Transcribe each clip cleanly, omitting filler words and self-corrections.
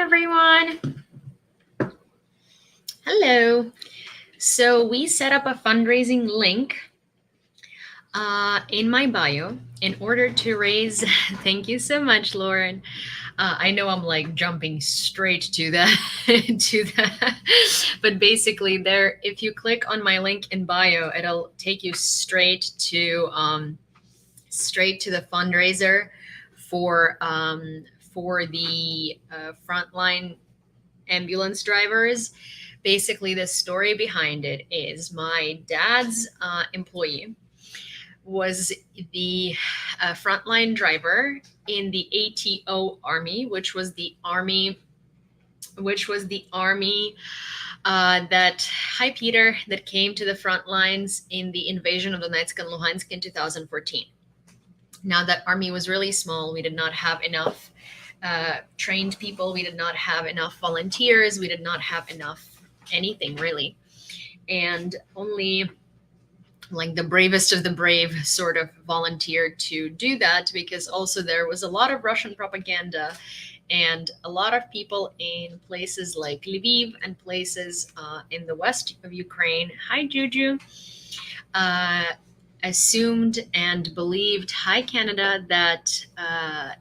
everyone. Hello. So we set up a fundraising link in my bio in order to raise. Thank you so much, Lauren. I know I'm like jumping straight to that, but basically, there, if you click on my link in bio, it'll take you straight to the fundraiser for the frontline ambulance drivers. Basically, the story behind it is my dad's employee was the frontline driver in the ATO army, which was the army that, hi Peter, that came to the front lines in the invasion of Donetsk and Luhansk in 2014. Now that army was really small. We did not have enough trained people. We did not have enough volunteers. We did not have enough anything really. And only like the bravest of the brave sort of volunteered to do that, because also there was a lot of Russian propaganda and a lot of people in places like Lviv and places in the west of Ukraine, hi Juju, assumed and believed, hi Canada, that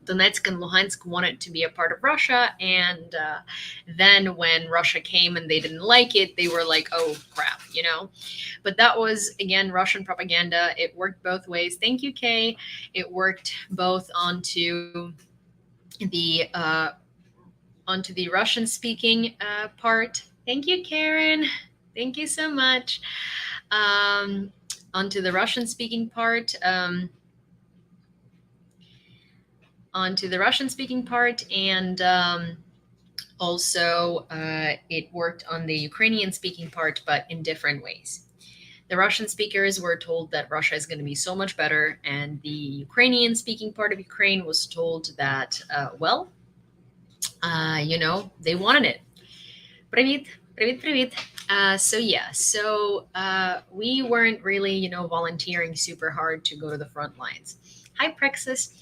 Donetsk and Luhansk wanted to be a part of Russia. And then when Russia came and they didn't like it, they were like, oh crap, you know. But that was, again, Russian propaganda. It worked both ways. Thank you, Kay. It worked both onto the Russian-speaking part. Thank you, Karen. Thank you so much. Onto the Russian-speaking part, and also it worked on the Ukrainian-speaking part, but in different ways. The Russian speakers were told that Russia is going to be so much better, and the Ukrainian-speaking part of Ukraine was told that, they wanted it. Привіт, привіт. So we weren't really, volunteering super hard to go to the front lines. Hi, Praxis.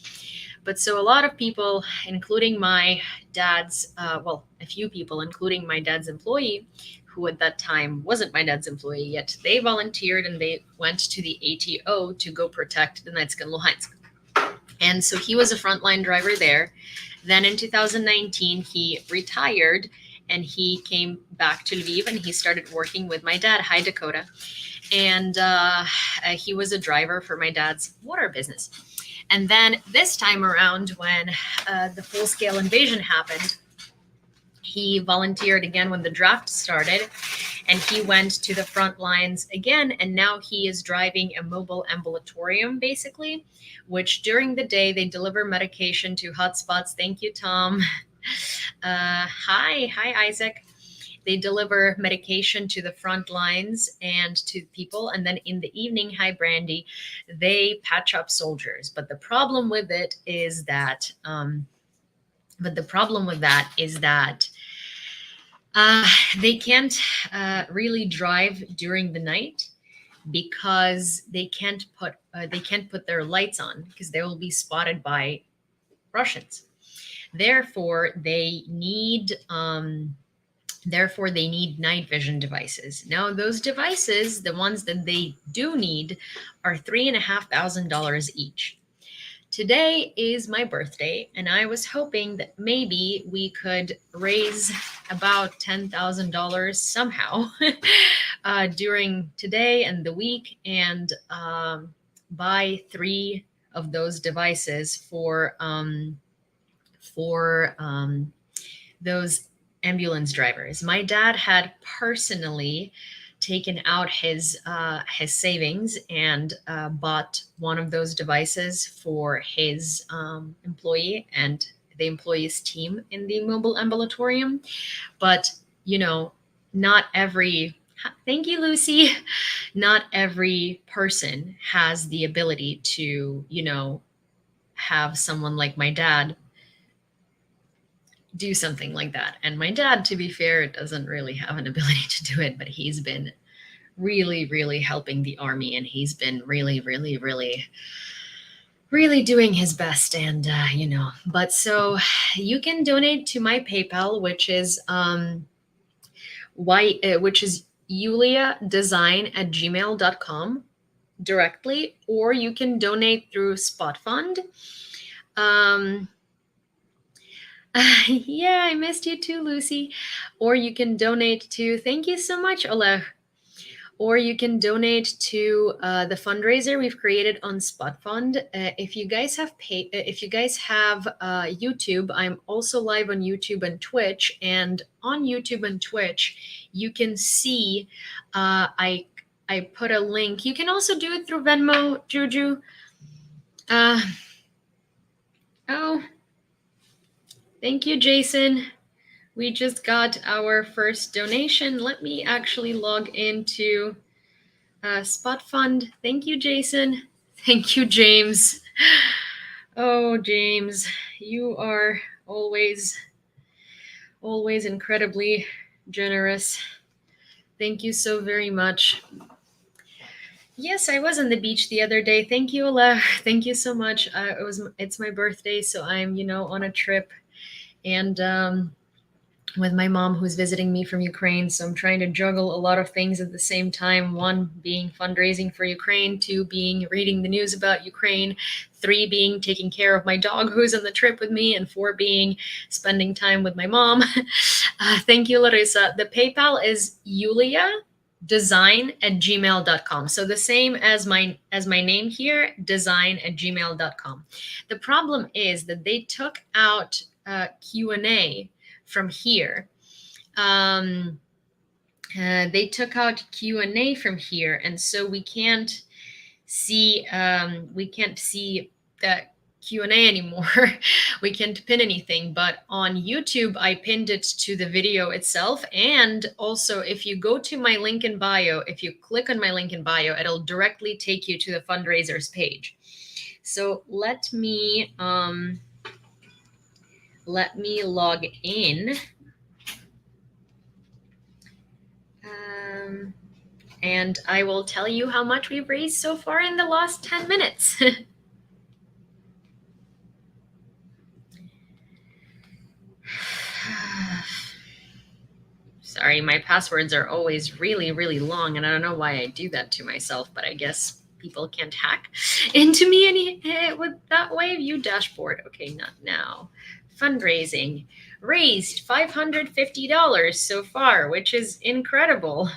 But so a lot of people, including my dad's, a few people, including my dad's employee, who at that time wasn't my dad's employee yet, they volunteered and they went to the ATO to go protect Donetsk and Luhansk. And so he was a frontline driver there. Then in 2019, he retired and he came back to Lviv and he started working with my dad. Hi, Dakota. And he was a driver for my dad's water business. And then this time around, when the full-scale invasion happened, he volunteered again when the draft started, and he went to the front lines again. And now he is driving a mobile ambulatorium, basically, which during the day they deliver medication to hotspots. Thank you, Tom. Hi, Isaac. They deliver medication to the front lines and to people. And then in the evening, hi, Brandy, they patch up soldiers. But the problem with it is that, they can't really drive during the night because they can't put their lights on because they will be spotted by Russians. Therefore, they need night vision devices. Now, those devices, the ones that they do need, are $3,500 each. Today is my birthday, and I was hoping that maybe we could raise about $10,000 somehow during today and the week, and buy 3 of those devices for those ambulance drivers. My dad had personally taken out his savings and bought one of those devices for his employee and the employee's team in the mobile ambulatorium. But, not every, thank you, Lucy, not every person has the ability to, have someone like my dad do something like that. And my dad, to be fair, doesn't really have an ability to do it, but he's been really, really helping the army, and he's been really, really, really really doing his best, and but so you can donate to my PayPal, which is yuliadesign@gmail.com directly, or you can donate through Spot Fund. um yeah, I missed you too, Lucy. Or you can donate to, thank you so much, Oleg. Or you can donate to the fundraiser we've created on Spot Fund. If you guys have YouTube, I'm also live on YouTube and Twitch. And on YouTube and Twitch, you can see I put a link. You can also do it through Venmo, Juju. Uh, oh, thank you, Jason. We just got our first donation. Let me actually log into Spot Fund. Thank you, Jason. Thank you, James. Oh, James, you are always incredibly generous. Thank you so very much. Yes, I was on the beach the other day. Thank you, Ola. Thank you so much. It's my birthday, so I'm on a trip, and with my mom who's visiting me from Ukraine. So I'm trying to juggle a lot of things at the same time. One being fundraising for Ukraine, two being reading the news about Ukraine, three being taking care of my dog who's on the trip with me, and four being spending time with my mom. Thank you, Larissa. The PayPal is yuliadesign@gmail.com. So the same as my name here, design@gmail.com. The problem is that they took out Q&A from here. They took out Q&A from here, and so we can't see that Q&A anymore. We can't pin anything, but on YouTube I pinned it to the video itself. And also, if you go to my link in bio, if you click on my link in bio, it'll directly take you to the fundraisers page. So let me log in. And I will tell you how much we've raised so far in the last 10 minutes. Sorry, my passwords are always really, really long, and I don't know why I do that to myself, but I guess people can't hack into me with that way. View dashboard. Okay, not now. Fundraising. Raised $550 so far, which is incredible.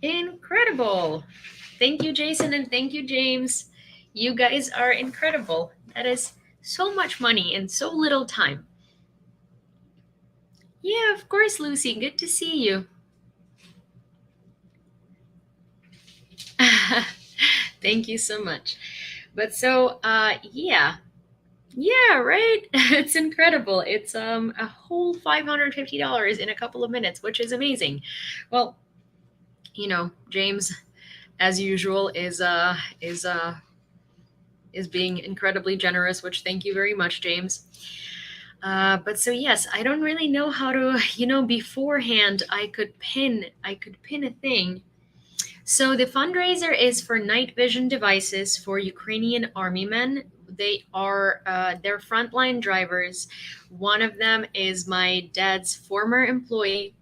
Incredible. Thank you, Jason, and thank you, James. You guys are incredible. That is so much money in so little time. Yeah, of course, Lucy. Good to see you. Thank you so much. But so, yeah, right. It's incredible. It's a whole $550 in a couple of minutes, which is amazing. Well, James, as usual, is being incredibly generous, which thank you very much, James. But so yes, I don't really know how to, beforehand I could pin a thing. So the fundraiser is for night vision devices for Ukrainian army men. They're frontline drivers. One of them is my dad's former employee,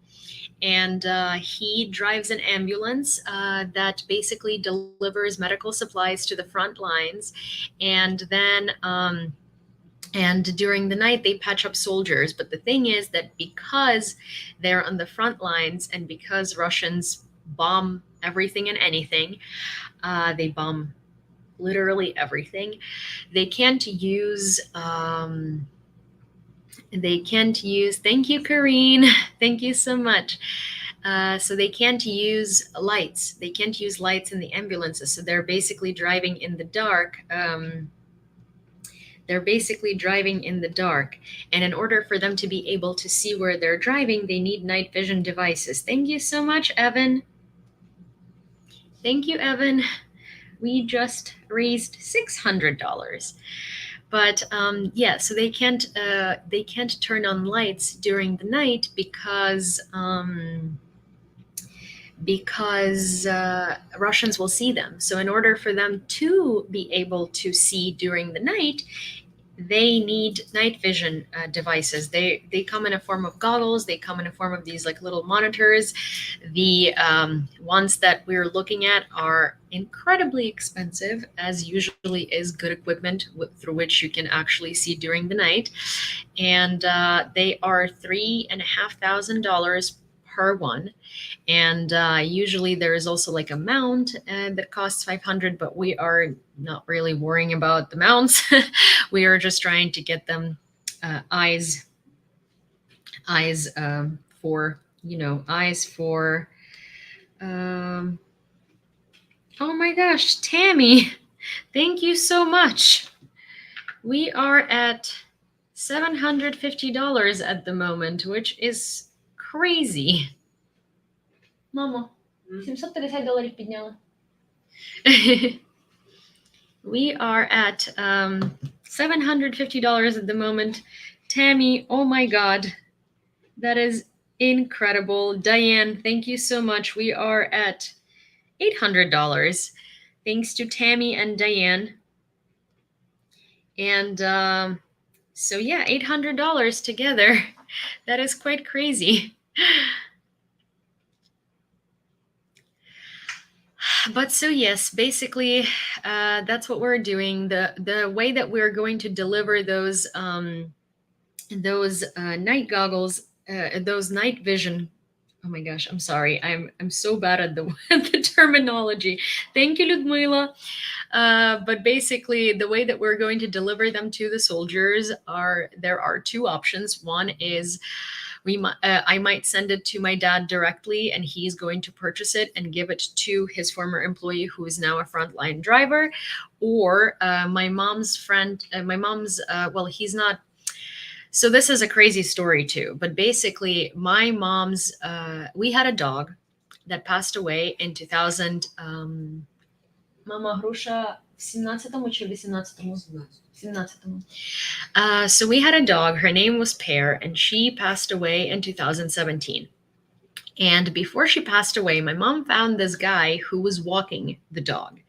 and he drives an ambulance that basically delivers medical supplies to the front lines, and then and during the night they patch up soldiers. But the thing is that because they're on the front lines, and because Russians bomb everything and anything, they bomb literally everything, they can't use thank you, Karine. Thank you so much. So they can't use lights. They can't use lights in the ambulances. So they're basically driving in the dark. And in order for them to be able to see where they're driving, they need night vision devices. Thank you so much, Evan. Thank you, Evan. We just raised $600. But yeah, so they can't turn on lights during the night because because Russians will see them. So in order for them to be able to see during the night, they need night vision devices. They come in a form of goggles. They come in a form of these like little monitors. The ones that we're looking at are incredibly expensive, as usually is good equipment through which you can actually see during the night, and they are $3,500 per one. And usually there is also like a mount that costs 500, but we are not really worrying about the mounts. We are just trying to get them eyes for eyes for um, oh my gosh, Tammy, thank you so much. We are at $750 at the moment, which is crazy. Mama, $750 підняла. We are at $750 at the moment. Tammy, oh my God, that is incredible. Diane, thank you so much. We are at $800. Thanks to Tammy and Diane. And so yeah, $800 together. That is quite crazy. But so yes, basically, that's what we're doing. The way that we're going to deliver those night goggles, those night vision. Oh my gosh, I'm sorry. I'm so bad at the at the terminology. Thank you, Ludmila. But basically, the way that we're going to deliver them to the soldiers there are two options. One is I might send it to my dad directly, and he's going to purchase it and give it to his former employee, who is now a frontline driver, or my mom's friend. Well, he's not. So this is a crazy story too. But basically, my mom's. We had a dog that passed away in 2000. Мама Груша в 17-му чи в 18-му? 17-му. So we had a dog. Her name was Pear, and she passed away in 2017. And before she passed away, my mom found this guy who was walking the dog.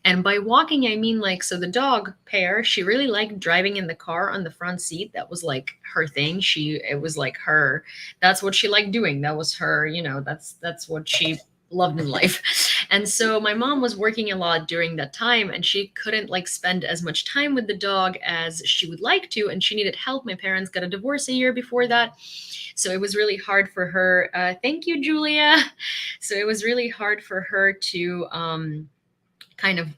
And by walking, I mean like, so the dog, Pear, she really liked driving in the car on the front seat. That was like her thing. It was like her, that's what she liked doing. That was her, that's what she loved in life. And so my mom was working a lot during that time, and she couldn't like spend as much time with the dog as she would like to, and she needed help. My parents got a divorce a year before that, so it was really hard for her. Thank you, Yulia. So it was really hard for her to kind of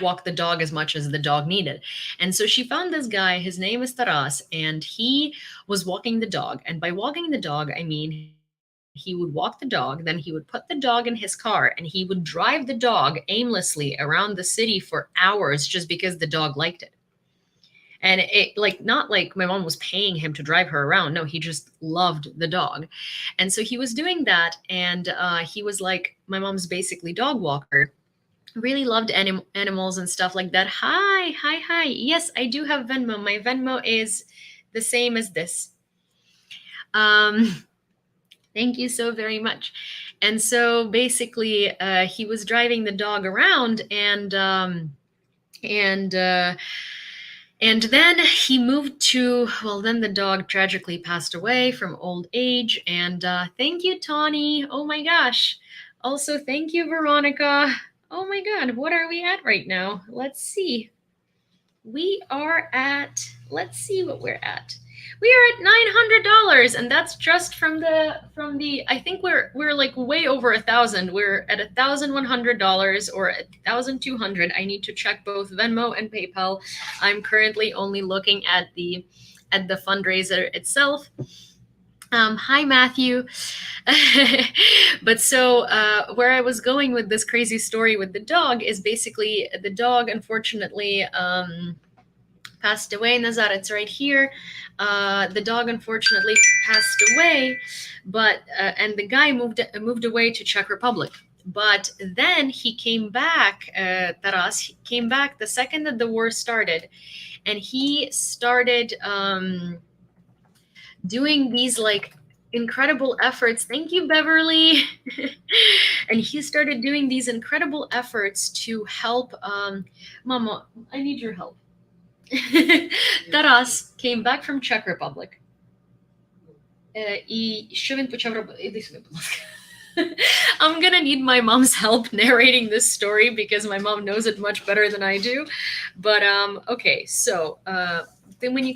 walk the dog as much as the dog needed. And so she found this guy. His name is Taras, and he was walking the dog. And by walking the dog, I mean he would walk the dog, then he would put the dog in his car, and he would drive the dog aimlessly around the city for hours just because the dog liked it. And it like, not like my mom was paying him to drive her around. No, he just loved the dog. And so he was doing that. And he was like my mom's basically dog walker. Really loved animals and stuff like that. Hi. Yes, I do have Venmo. My Venmo is the same as this. Thank you so very much. And so basically, he was driving the dog around, and then he moved to. Well, then the dog tragically passed away from old age. And thank you, Tawny. Oh my gosh. Also, thank you, Veronica. Oh my God, what are we at right now? Let's see. We are at. Let's see what we're at. We are at $900, and that's just from the. I think we're like way over 1,000. We're at $1,100 or 1,200. I need to check both Venmo and PayPal. I'm currently only looking at the fundraiser itself. Hi, Matthew. But so where I was going with this crazy story with the dog is basically the dog, unfortunately, passed away. Nazar, it's right here. The dog unfortunately passed away, but and the guy moved away to Czech Republic. But then he came back. Taras came back the second that the war started, and he started doing these like incredible efforts. Thank you, Beverly. And he started doing these incredible efforts to help. Mama, I need your help. Taras came back from Czech Republic. І що він почав робити? Іди сюди, будь ласка. I'm gonna need my mom's help narrating this story because my mom knows it much better than I do. But okay, so ти мені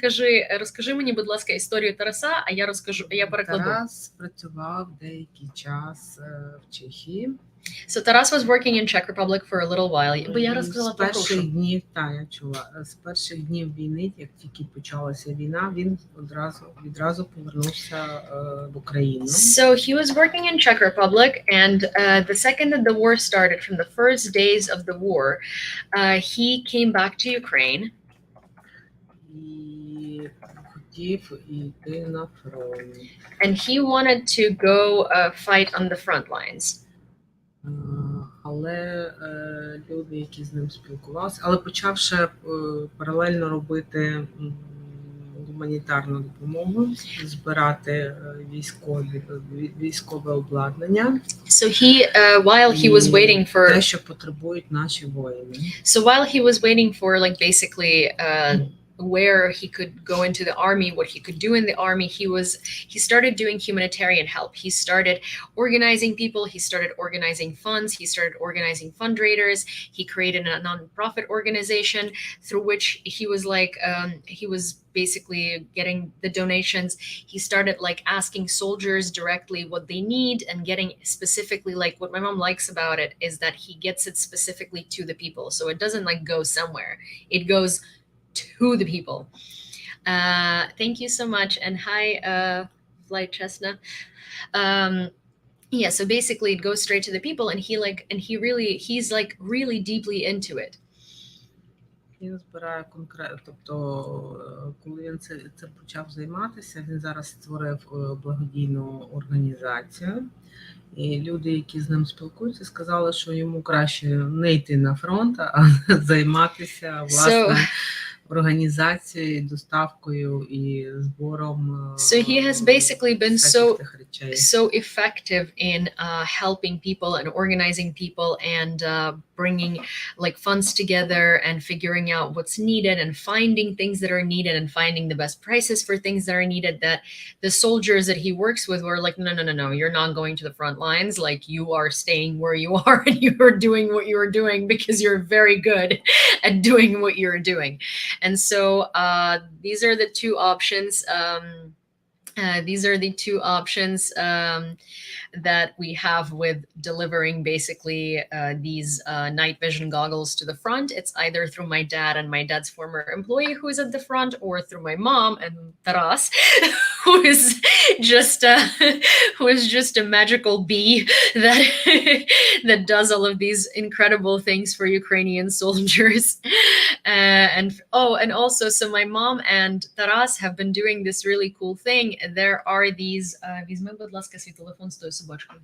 розкажи мені, будь ласка, історію Тараса, а я перекладу. Тарас працював деякий час в Чехії. So Taras was working in Czech Republic for a little while. Бо я розказала з перших днів, я чула, з перших днів війни, як тільки почалася війна, він відразу повернувся в Україну. So he was working in Czech Republic, and the second that the war started, from the first days of the war, he came back to Ukraine. І хотів йти на фронт. And he wanted to go fight on the front lines. Але люди, які з ним спілкувалися, але почав ще паралельно робити гуманітарну допомогу, збирати військове обладнання. So he, while he was waiting for те, що потребують наші воїни. So while he was waiting for, like, basically where he could go into the army, what he could do in the army, he started doing humanitarian help. He started organizing people, he started organizing funds, he started organizing fundraisers. He created a non-profit organization through which he was he was basically getting the donations. He started like asking soldiers directly what they need and getting specifically, like, what my mom likes about it is that he gets it specifically to the people. So it doesn't like go somewhere. It goes to the people. Thank you so much. And hi, Flight Chesna. Yeah, so basically it goes straight to the people, and he's like really deeply into it. Він збирає конкретно, тобто, коли він це почав займатися, він зараз створив благодійну організацію. І люди, які з ним спілкуються, сказали, що йому краще не йти на фронт, а займатися, власне, організацією, доставкою і збором. So he has basically been so effective in helping people and organizing people and bringing like funds together and figuring out what's needed and finding things that are needed and finding the best prices for things that are needed, that the soldiers that he works with were like, no, you're not going to the front lines. Like, you are staying where you are and you're doing what you're doing because you're very good at doing what you're doing. And so these are the two options. That we have with delivering basically these night vision goggles to the front. It's either through my dad and my dad's former employee who is at the front, or through my mom and Taras, who is just a magical bee that does all of these incredible things for Ukrainian soldiers. And also, so my mom and Taras have been doing this really cool thing. There are these візьми, будь ласка, свій телефон з тою собачкою.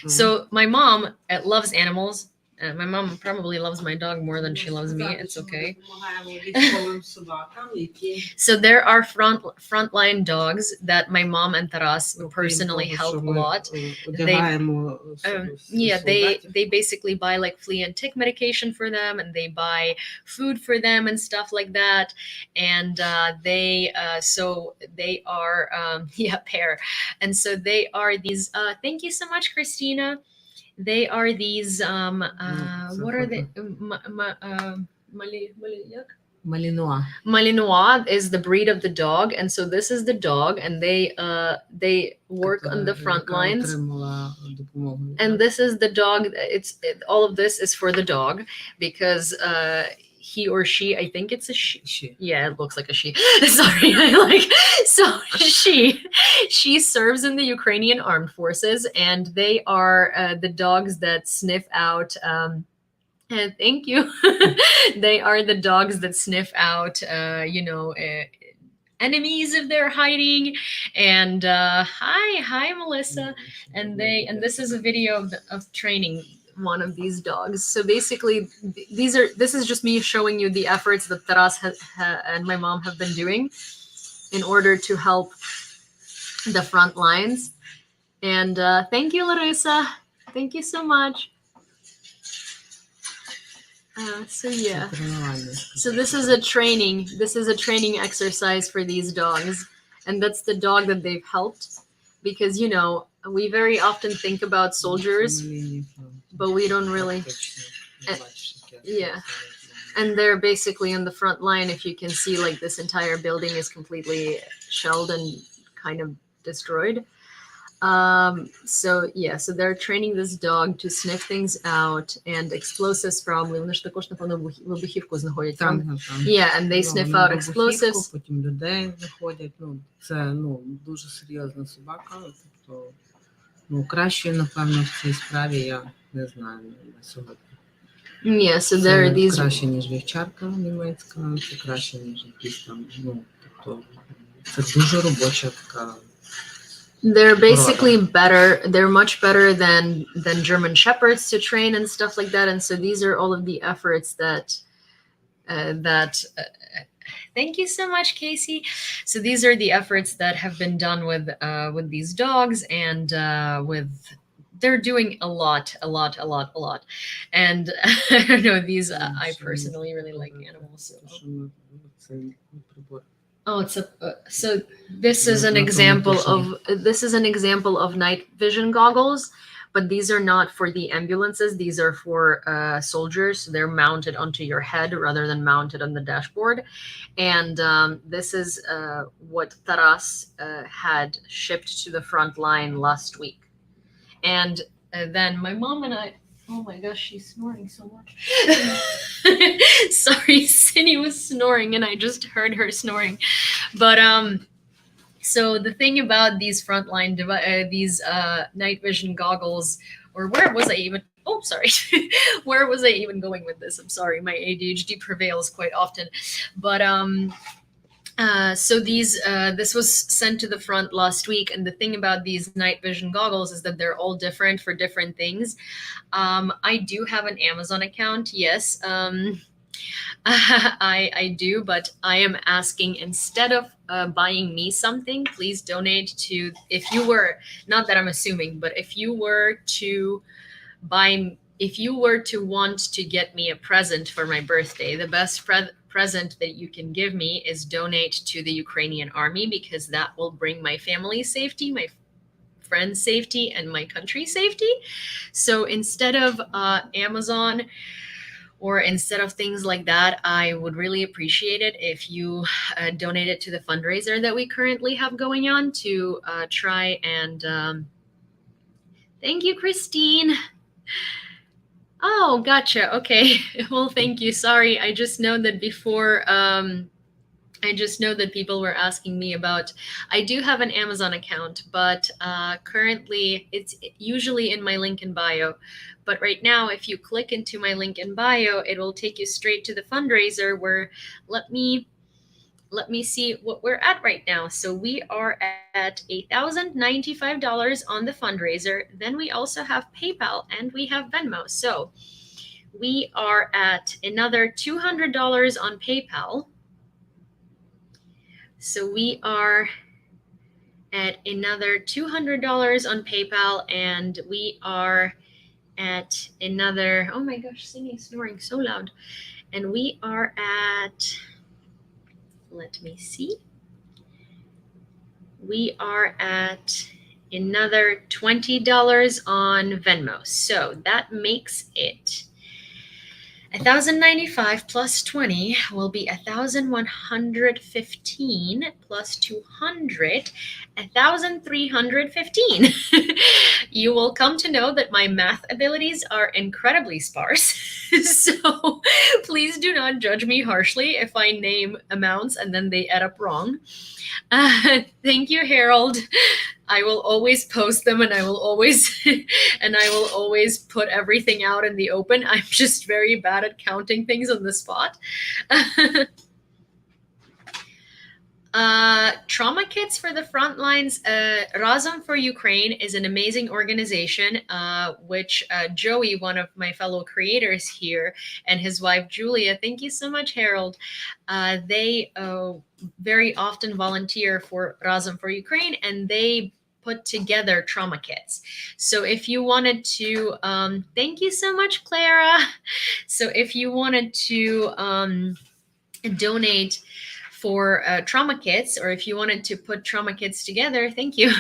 So my mom loves animals. My mom probably loves my dog more than she loves me. It's okay. So there are frontline dogs that my mom and Taras personally help a lot. They basically buy like flea and tick medication for them, and they buy food for them and stuff like that. And they are pair. And so they are these. Thank you so much, Christina. They are these what are they? Malinois. Malinois is the breed of the dog, and so this is the dog, and they work on the front lines. And this is the dog. All of this is for the dog because he or she, I think it's a she. Yeah, it looks like a she. Sorry, she serves in the Ukrainian armed forces, and they are the dogs that sniff out. And thank you. They are the dogs that sniff out, enemies if they're hiding. And hi, Melissa. And this is a video of training one of these dogs. So basically, this is just me showing you the efforts that Taras and my mom have been doing in order to help the front lines. And thank you, Larissa. Thank you so much. So yeah. So this is a training. This is a training exercise for these dogs, and that's the dog that they've helped, because we very often think about soldiers, but we don't really. Yeah. And they're basically in the front line. If you can see, like, this entire building is completely shelled and kind of destroyed. So they're training this dog to sniff things out and explosives probably. Вони ж також, напевно, вибухівку знаходять. Yeah, and they sniff out explosives. Потім людей знаходять. Це дуже серйозна собака. Тобто, краще, напевно, в цій справі я не знаю на сьогодні. Yeah, so there are these. Краще, ніж вівчарка німецька, це краще, ніж якісь там, тобто, це дуже робоча така. They're basically better. They're much better than German Shepherds to train and stuff like that. And so these are all of the efforts that thank you so much, Casey. So these are the efforts that have been done with these dogs, and they're doing a lot. And I don't know, these I personally really like animals. So. Oh, it's so this is an example of night vision goggles, but these are not for the ambulances. These are for soldiers. They're mounted onto your head rather than mounted on the dashboard. And this is what Taras had shipped to the front line last week. And then my mom and I. Oh my gosh, she's snoring so much. Sorry, Cindy was snoring and I just heard her snoring. But so the thing about these frontline these night vision goggles, or where was I even? Oh, sorry. Where was I even going with this? I'm sorry. My ADHD prevails quite often. But so this was sent to the front last week, and the thing about these night vision goggles is that they're all different for different things. I do have an Amazon account, yes. I do, but I am asking, instead of buying me something, please donate to, if you were, not that I'm assuming, but if you were to want to get me a present for my birthday, the best present that you can give me is donate to the Ukrainian army, because that will bring my family's safety, my friends' safety, and my country's safety. So instead of Amazon, or instead of things like that, I would really appreciate it if you donated to the fundraiser that we currently have going on to try and thank you, Christine. Oh, gotcha. Okay. Well, thank you. Sorry. I just know that before, people were asking me about, I do have an Amazon account, but currently it's usually in my link in bio. But right now, if you click into my link in bio, it will take you straight to the fundraiser, where let me see what we're at right now. So we are at $1,095 on the fundraiser. Then we also have PayPal and we have Venmo. So we are at another $200 on PayPal. So we are at another $200 on PayPal, and we are at another, oh my gosh, Cindy's snoring so loud. And we are at, let me see. We are at another $20 on Venmo. So that makes it $1,095 plus 20 will be 1,115 plus 200, 1,315. You will come to know that my math abilities are incredibly sparse. So please do not judge me harshly if I name amounts and then they add up wrong. Thank you, Harold. I will always post them, and I will always put everything out in the open. I'm just very bad at counting things on the spot. Trauma kits for the front lines. Razom for Ukraine is an amazing organization, which Joey, one of my fellow creators here, and his wife Yulia, thank you so much, Harold. They very often volunteer for Razom for Ukraine, and they put together trauma kits. So if you wanted to, thank you so much, Clara. So if you wanted to donate for trauma kits, or if you wanted to put trauma kits together, thank you.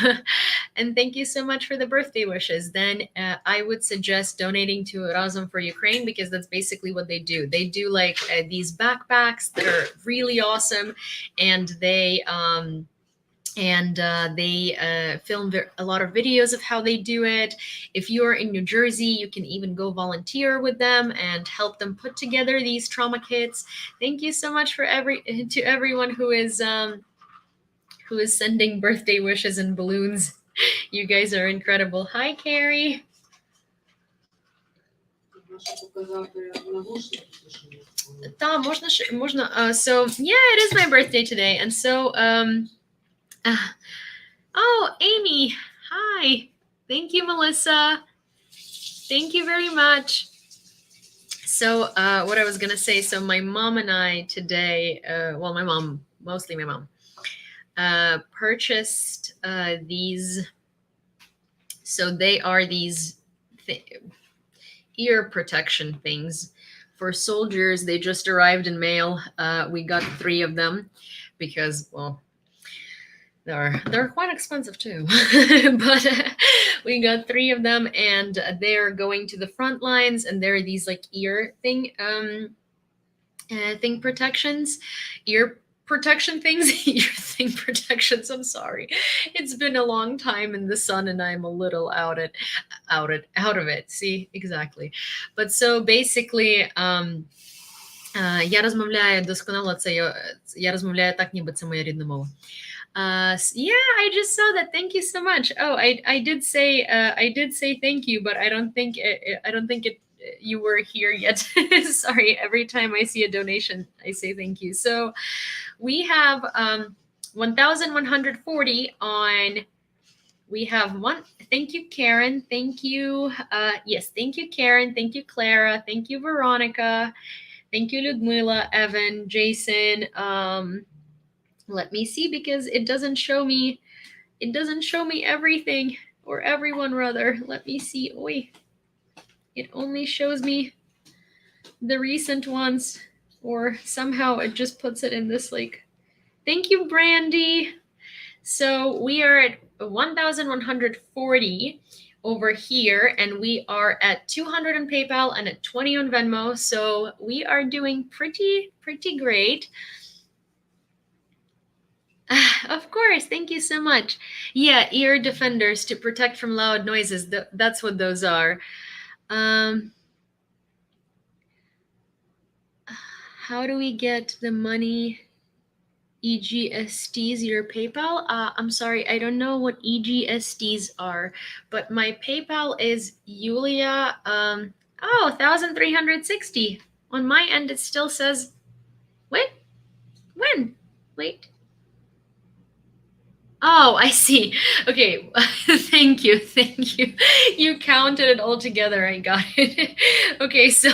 And thank you so much for the birthday wishes. Then I would suggest donating to Razom for Ukraine, because that's basically what they do. They do like these backpacks that are really awesome, and they film a lot of videos of how they do it. If you're in New Jersey, you can even go volunteer with them and help them put together these trauma kits. Thank you so much to everyone who is sending birthday wishes and balloons. You guys are incredible. Hi, Carrie. So yeah, it is my birthday today, and so oh, Amy, hi. Thank you, Melissa. Thank you very much. So what I was gonna say, so my mom and I today, mostly my mom, purchased these. So they are these ear protection things for soldiers. They just arrived in mail. We got 3 of them because, well, they're quite expensive too. But we got 3 of them, and they're going to the front lines, and there are these like ear thing protections, ear protection things, ear thing protections. I'm sorry, it's been a long time in the sun, and I'm a little out of it. See, exactly. But so basically, я розмовляю досконало, я розмовляю так, ніби це моя рідна мова. Yeah, I just saw that. Thank you so much. Oh, I did say thank you, but I don't think you were here yet. Sorry. Every time I see a donation, I say thank you. So we have 1,140 on. We have one. Thank you, Karen. Thank you. Yes, thank you, Karen. Thank you, Clara. Thank you, Veronica. Thank you, Ludmila, Evan, Jason. Let me see, because it doesn't show me everything, or everyone rather. Let me see. Oi. It only shows me the recent ones, or somehow it just puts it in this like. Thank you, Brandy. So we are at 1,140 over here, and we are at 200 on PayPal and at 20 on Venmo. So we are doing pretty great. Of course, thank you so much. Yeah, ear defenders to protect from loud noises. That's what those are. How do we get the money? EGSTs, your PayPal? I'm sorry, I don't know what EGSTs are, but my PayPal is Yulia. 1,360. On my end, it still says, wait, when? Wait. Oh, I see. Okay. Thank you. You counted it all together. I got it. Okay, so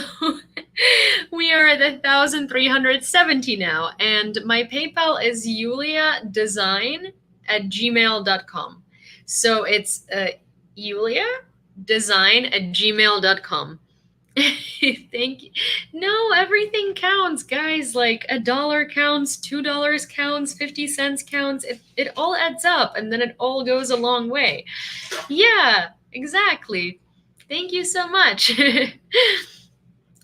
we are at 1,370 now, and my PayPal is yuliadesign@gmail.com. So it's yuliadesign@gmail.com. Thank you. No, everything counts, guys. Like $1 counts, $2 counts, 50 cents counts. It all adds up, and then it all goes a long way. Yeah, exactly. Thank you so much.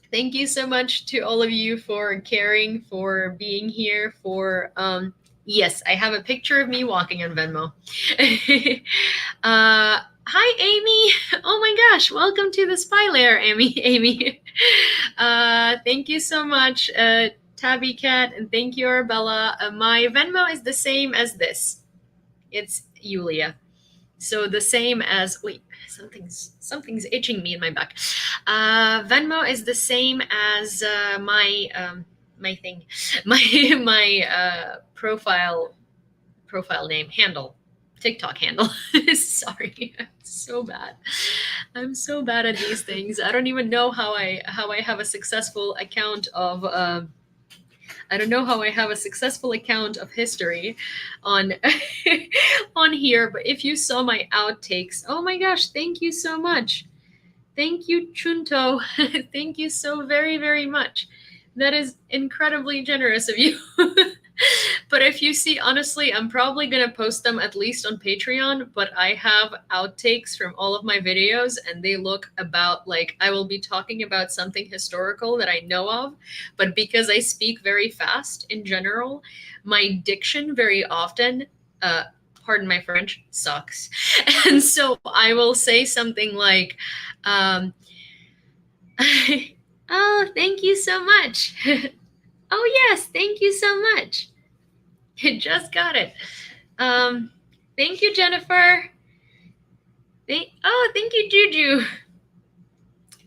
Thank you so much to all of you for caring, for being here, for yes, I have a picture of me walking on Venmo. Hi, Amy. Oh my gosh, welcome to the Spy Lair, Amy. Thank you so much, Tabby Cat, and thank you, Arbella. My Venmo is the same as this. It's Yulia. So the same as, wait, something's itching me in my back. Venmo is the same as my thing, my profile name, handle. TikTok handle. Sorry, I'm so bad at these things. I don't even know how I have a successful account of I don't know how I have a successful account of history on on here, but if you saw my outtakes, oh my gosh, thank you so much. Thank you, Chunto. Thank you so very, very much. That is incredibly generous of you. But if you see, honestly, I'm probably going to post them at least on Patreon, but I have outtakes from all of my videos and they look about like I will be talking about something historical that I know of, but because I speak very fast in general, my diction very often, pardon my French, sucks. And so I will say something like, oh, thank you so much. Oh, yes, thank you so much. You just got it. Thank you, Jennifer. Thank you, Juju.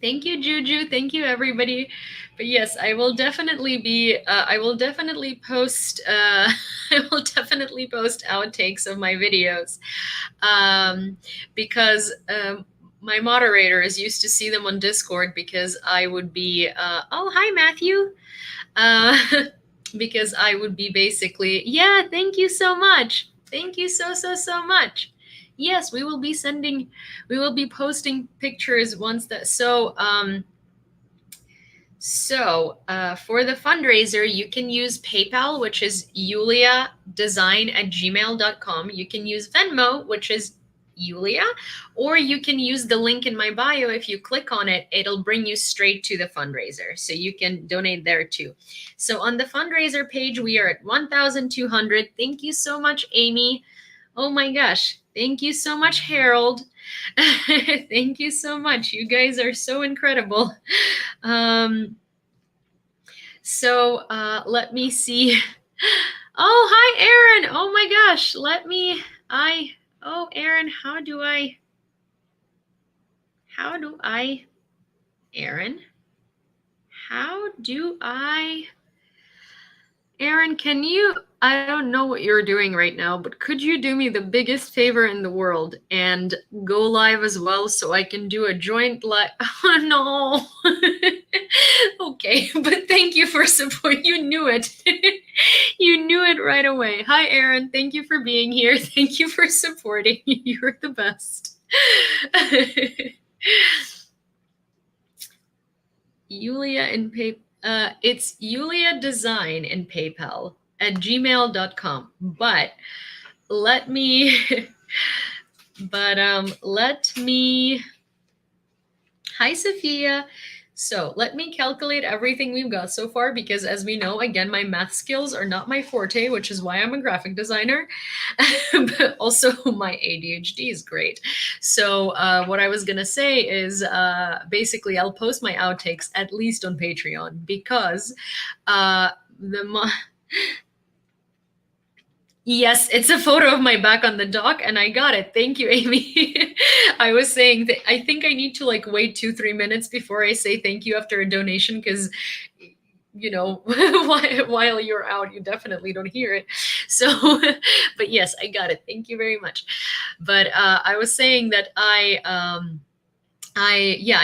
Thank you, Juju. Thank you, everybody. But yes, I will definitely be. I will definitely post. I will definitely post outtakes of my videos, because my moderators used to see them on Discord because I would be. Oh, hi, Matthew. Because I would be basically, yeah, thank you so much. Thank you so much. Yes, we will be posting pictures once that, for the fundraiser, you can use PayPal, which is yuleadesign@gmail.com. You can use Venmo, which is Yulia, or you can use the link in my bio. If you click on it, it'll bring you straight to the fundraiser. So you can donate there too. So on the fundraiser page, we are at 1,200. Thank you so much, Amy. Oh my gosh. Thank you so much, Harold. Thank you so much. You guys are so incredible. Let me see. Oh, hi, Aaron. Oh my gosh. Aaron, Aaron, can you, I don't know what you're doing right now, but could you do me the biggest favor in the world and go live as well so I can do a joint live? Oh, no. Okay, but thank you for support. You knew it. You knew it right away. Hi, Aaron. Thank you for being here. Thank you for supporting. You're the best. Yulia in PayPal. It's Yulia Design in PayPal at gmail.com. But let me, hi, Sophia. So let me calculate everything we've got so far, because as we know, again, my math skills are not my forte, which is why I'm a graphic designer, but also my ADHD is great. So what I was going to say is basically I'll post my outtakes at least on Patreon, because yes, it's a photo of my back on the dock, and I got it. Thank you, Amy. I was saying that I think I need to like wait 2-3 minutes before I say thank you after a donation, because you know, while you're out, you definitely don't hear it. So, but yes, I got it. Thank you very much. But I was saying that I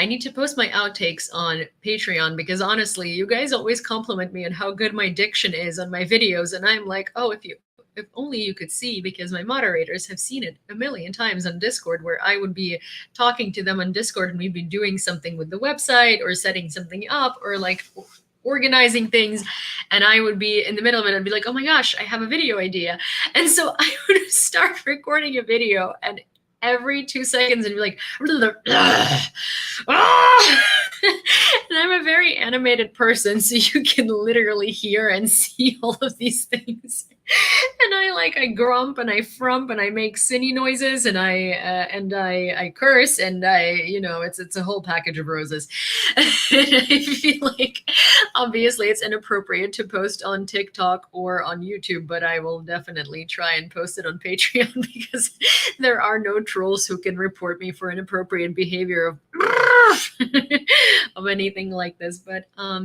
need to post my outtakes on Patreon, because honestly, you guys always compliment me on how good my diction is on my videos, and I'm like, oh, if only you could see, because my moderators have seen it a million times on Discord, where I would be talking to them on Discord and we'd be doing something with the website or setting something up or like organizing things, and I would be in the middle of it and be like, oh my gosh, I have a video idea. And so I would start recording a video, and every 2 seconds and be like, and I'm a very animated person, so you can literally hear and see all of these things. And I grump and I frump and I make sinny noises and I curse and it's a whole package of roses. And I feel like obviously it's inappropriate to post on TikTok or on YouTube, but I will definitely try and post it on Patreon, because there are no trolls who can report me for inappropriate behavior of of anything like this. But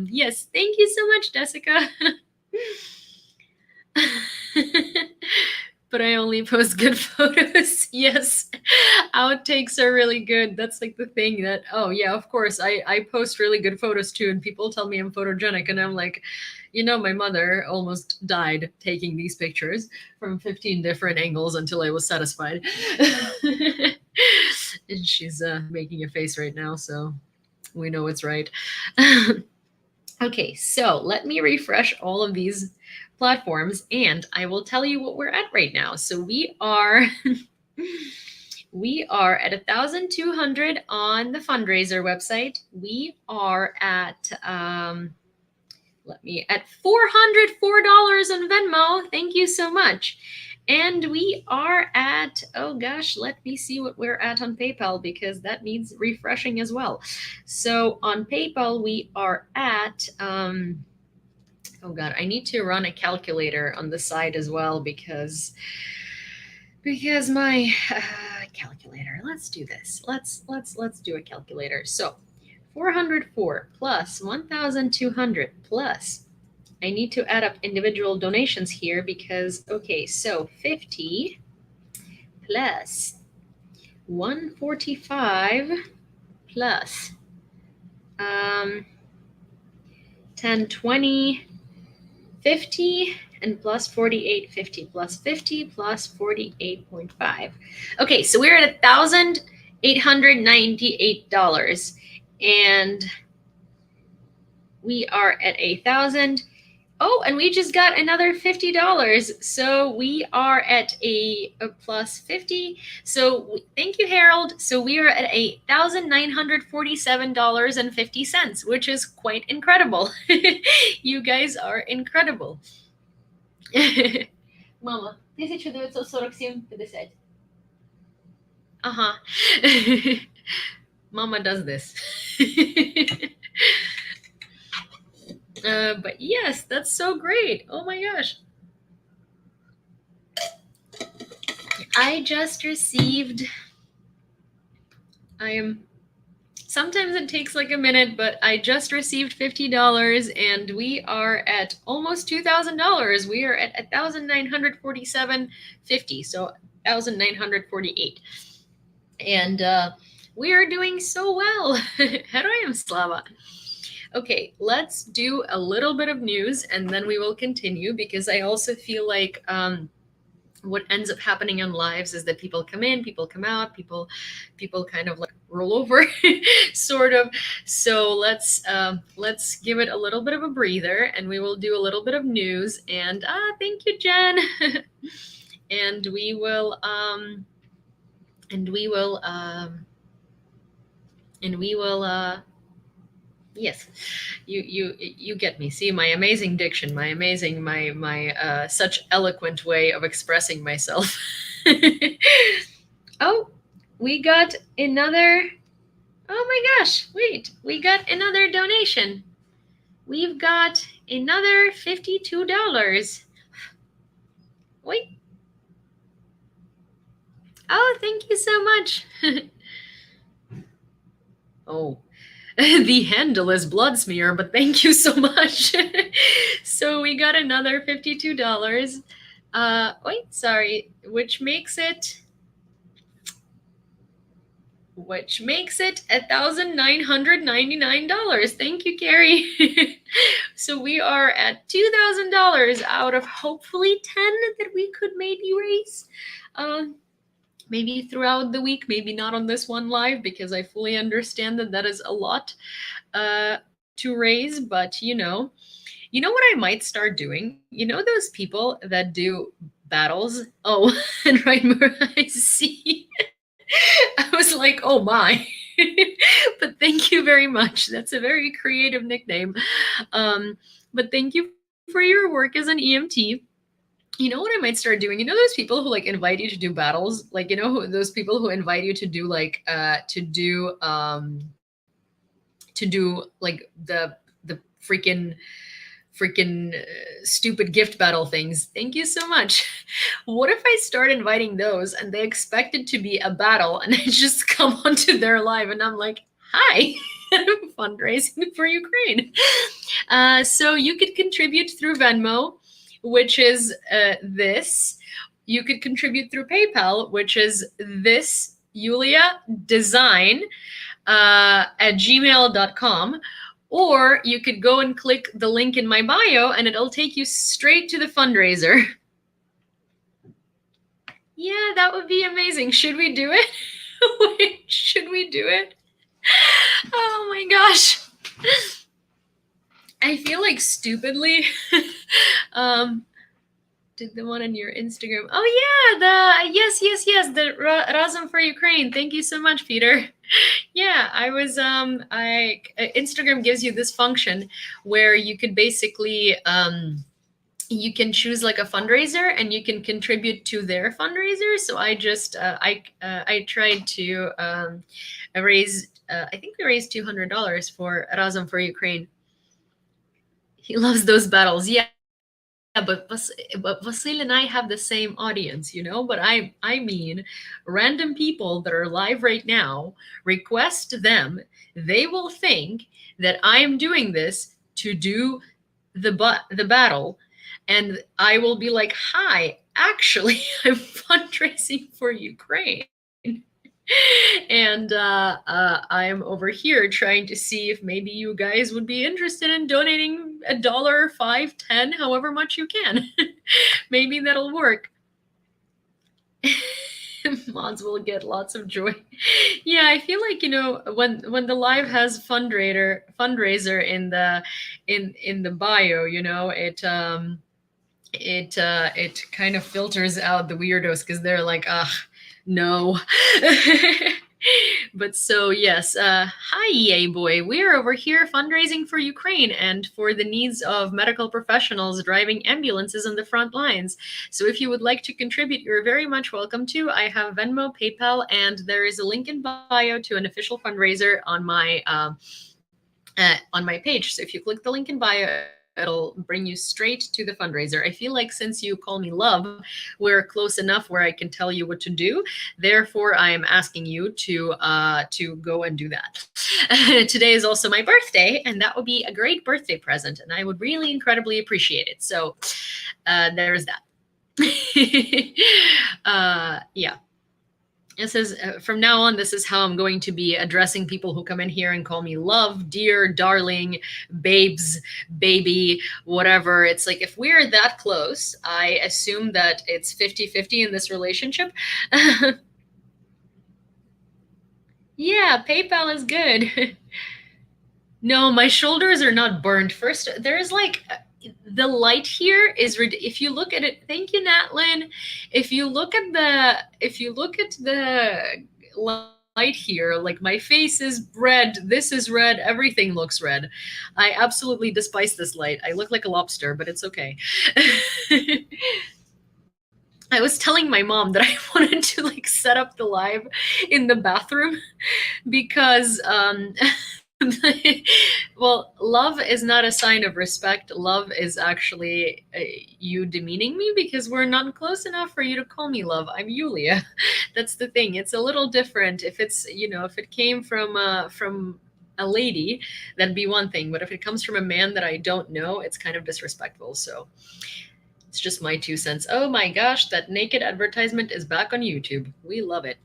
yes, thank you so much, Jessica. but I only post good photos. Yes, outtakes are really good. That's like the thing that, oh yeah, of course, I post really good photos too, and people tell me I'm photogenic, and I'm like, you know, my mother almost died taking these pictures from 15 different angles until I was satisfied. And she's making a face right now, so we know it's right. Okay, so let me refresh all of these platforms and I will tell you what we're at right now. So we are we are at 1,200 on the fundraiser website. We are at at $404 on Venmo. Thank you so much. And we are at, oh gosh, let me see what we're at on PayPal because that needs refreshing as well. So on PayPal, we are at, oh God, I need to run a calculator on the side as well because my calculator, let's do this. Let's do a calculator. So 404 plus 1,200 plus, I need to add up individual donations here because, okay, so 50 plus 145 plus 10, 20, 50, and plus 48, 50 plus 50 plus 48.5. Okay, so we're at $1,898 and we are at 1,000. Oh, and we just got another $50. So we are at a plus 50. So thank you, Harold. So we are at $1,947.50, which is quite incredible. You guys are incredible. Mama, 1947.50. Uh-huh. Mama does this. But yes, that's so great. Oh my gosh. I just received, sometimes it takes like a minute, but I just received $50 and we are at almost $2,000. We are at $1,947.50, so 1,948. And we are doing so well. Herojem slava. Okay, let's do a little bit of news and then we will continue because I also feel like what ends up happening on lives is that people come in, people come out, people kind of like roll over, sort of. So let's give it a little bit of a breather and we will do a little bit of news. And thank you, Jen. And we will yes, you get me. See, my amazing diction, my amazing, my such eloquent way of expressing myself. Oh, we got another, oh my gosh, wait, we got another donation. We've got another $52. Wait. Oh, thank you so much. Oh. The handle is blood smear, but thank you so much. So we got another $52. Wait, sorry, which makes it $1,999. Thank you, Carrie. So we are at $2,000 out of hopefully 10 that we could maybe raise. Maybe throughout the week, maybe not on this one live, because I fully understand that that is a lot to raise. But you know what I might start doing? You know those people that do battles? Oh, and right, I see. I was like, oh my. But thank you very much. That's a very creative nickname. But thank you for your work as an EMT. You know what I might start doing? You know those people who like invite you to do battles? Like, you know, those people who invite you to do like to do like the freaking stupid gift battle things. Thank you so much. What if I start inviting those and they expect it to be a battle and I just come onto their live and I'm like, hi, I'm fundraising for Ukraine. So you could contribute through Venmo, which is this. you could contribute through PayPal, which is this Yulia design at gmail.com. Or you could go and click the link in my bio and it'll take you straight to the fundraiser. Yeah, that would be amazing. Should we do it? Wait, should we do it? Oh my gosh. I feel like stupidly did the one on your Instagram. Oh yeah, yes, the Razum for Ukraine. Thank you so much, Peter. Yeah, I was Instagram gives you this function where you could basically you can choose like a fundraiser and you can contribute to their fundraiser. So I just I tried to raise I think we raised $200 for Razum for Ukraine. He loves those battles. Yeah, but Vasil and I have the same audience, you know. But I mean, random people that are live right now, request them. They will think that I am doing this to do the battle, and I will be like, "Hi, actually, I'm fundraising for Ukraine." And I'm over here trying to see if maybe you guys would be interested in donating $1, $5, $10, however much you can. Maybe that'll work. Mods will get lots of joy. Yeah, I feel like, you know, when the live has fundraiser in the bio, you know, it kind of filters out the weirdos because they're like, no. But so yes, hi EA boy, we're over here fundraising for Ukraine and for the needs of medical professionals driving ambulances on the front lines. So if you would like to contribute, you're very much welcome to. I have Venmo, PayPal, and there is a link in bio to an official fundraiser on my page. So if you click the link in bio, it'll bring you straight to the fundraiser. I feel like since you call me love, we're close enough where I can tell you what to do. Therefore, I am asking you to go and do that. Today is also my birthday, and that would be a great birthday present, and I would really incredibly appreciate it. So there's that. Yeah. It says, from now on, this is how I'm going to be addressing people who come in here and call me love, dear, darling, babes, baby, whatever. It's like, if we're that close, I assume that it's 50-50 in this relationship. Yeah, PayPal is good. No, my shoulders are not burned. First, there's like the light here is if you look at it. Thank you, Natlin. If you look at the light here, like my face is red, this is red, everything looks red. I absolutely despise this light. I look like a lobster, but it's okay. I was telling my mom that I wanted to like set up the live in the bathroom because well, love is not a sign of respect. Love is actually you demeaning me because we're not close enough for you to call me love. I'm Yulia. That's the thing. It's a little different. If it's, you know, if it came from a lady, that'd be one thing. But if it comes from a man that I don't know, it's kind of disrespectful. So it's just my 2 cents. Oh my gosh, that naked advertisement is back on YouTube. We love it.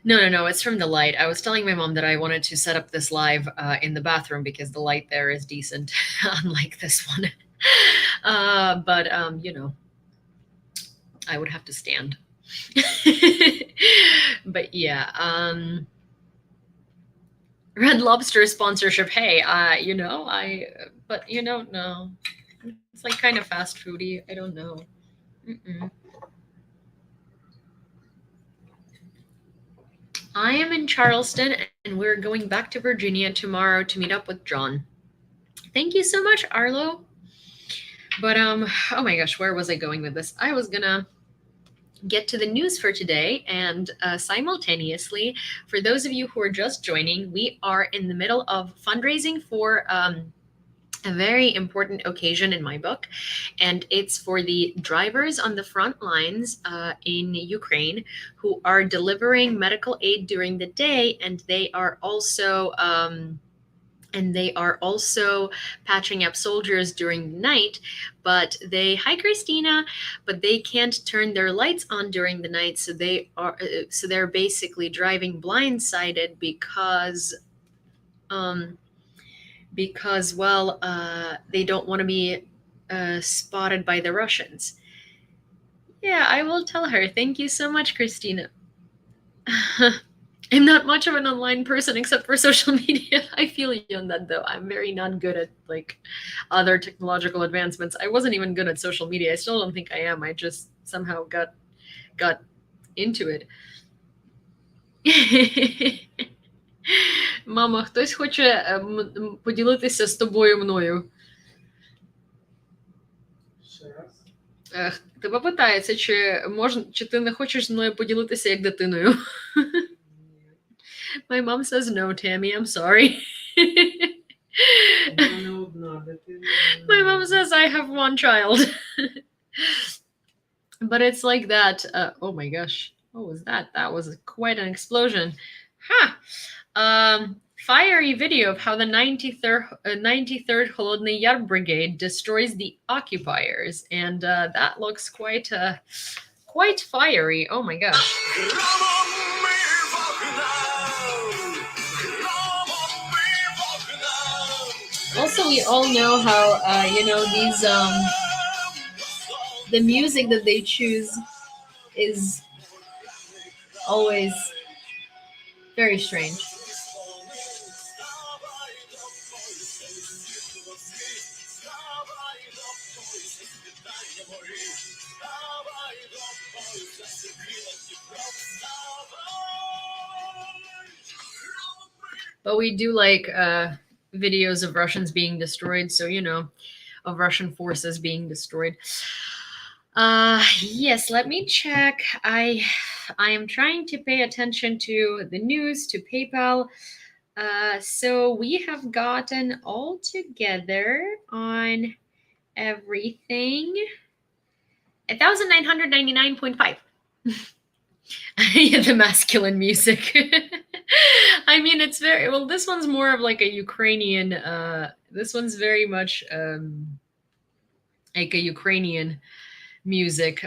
No, it's from the light. I was telling my mom that I wanted to set up this live in the bathroom because the light there is decent, unlike this one. But you know, I would have to stand. But yeah, Red Lobster sponsorship. Hey, you know, but you know, no, it's like kind of fast foody. I don't know. Mm-mm. I am in Charleston, and we're going back to Virginia tomorrow to meet up with John. Thank you so much, Arlo. But oh my gosh, where was I going with this? I was gonna get to the news for today, and simultaneously, for those of you who are just joining, we are in the middle of fundraising for a very important occasion in my book, and it's for the drivers on the front lines in Ukraine who are delivering medical aid during the day, and they are also and they are also patching up soldiers during the night, but hi Christina, but they can't turn their lights on during the night, so they're basically driving blindsided because well, they don't want to be spotted by the Russians. Yeah, I will tell her. Thank you so much, Christina. I'm not much of an online person except for social media. I feel you on that though. I'm very not good at like other technological advancements. I wasn't even good at social media. I still don't think I am. I just somehow got into it. Мама, хтось хоче поділитися з тобою мною? Ще раз. Тебе питається, чи ти не хочеш з мною поділитися як дитиною? My mom says no, Tammy, I'm sorry. My mom says I have one child. But it's like that. Oh my gosh. What was that? That was quite an explosion. Fiery video of how the 93rd Holodny Yar Brigade destroys the occupiers. And that looks quite fiery. Oh my gosh. Also, we all know how, these, the music that they choose is always very strange. But we do like videos of Russians being destroyed, so of Russian forces being destroyed. Yes, let me check. I am trying to pay attention to the news, to PayPal. So we have gotten all together on everything 1,999.5. Yeah, the masculine music. I mean, it's very well. This one's more of like a Ukrainian. This one's very much like a Ukrainian music.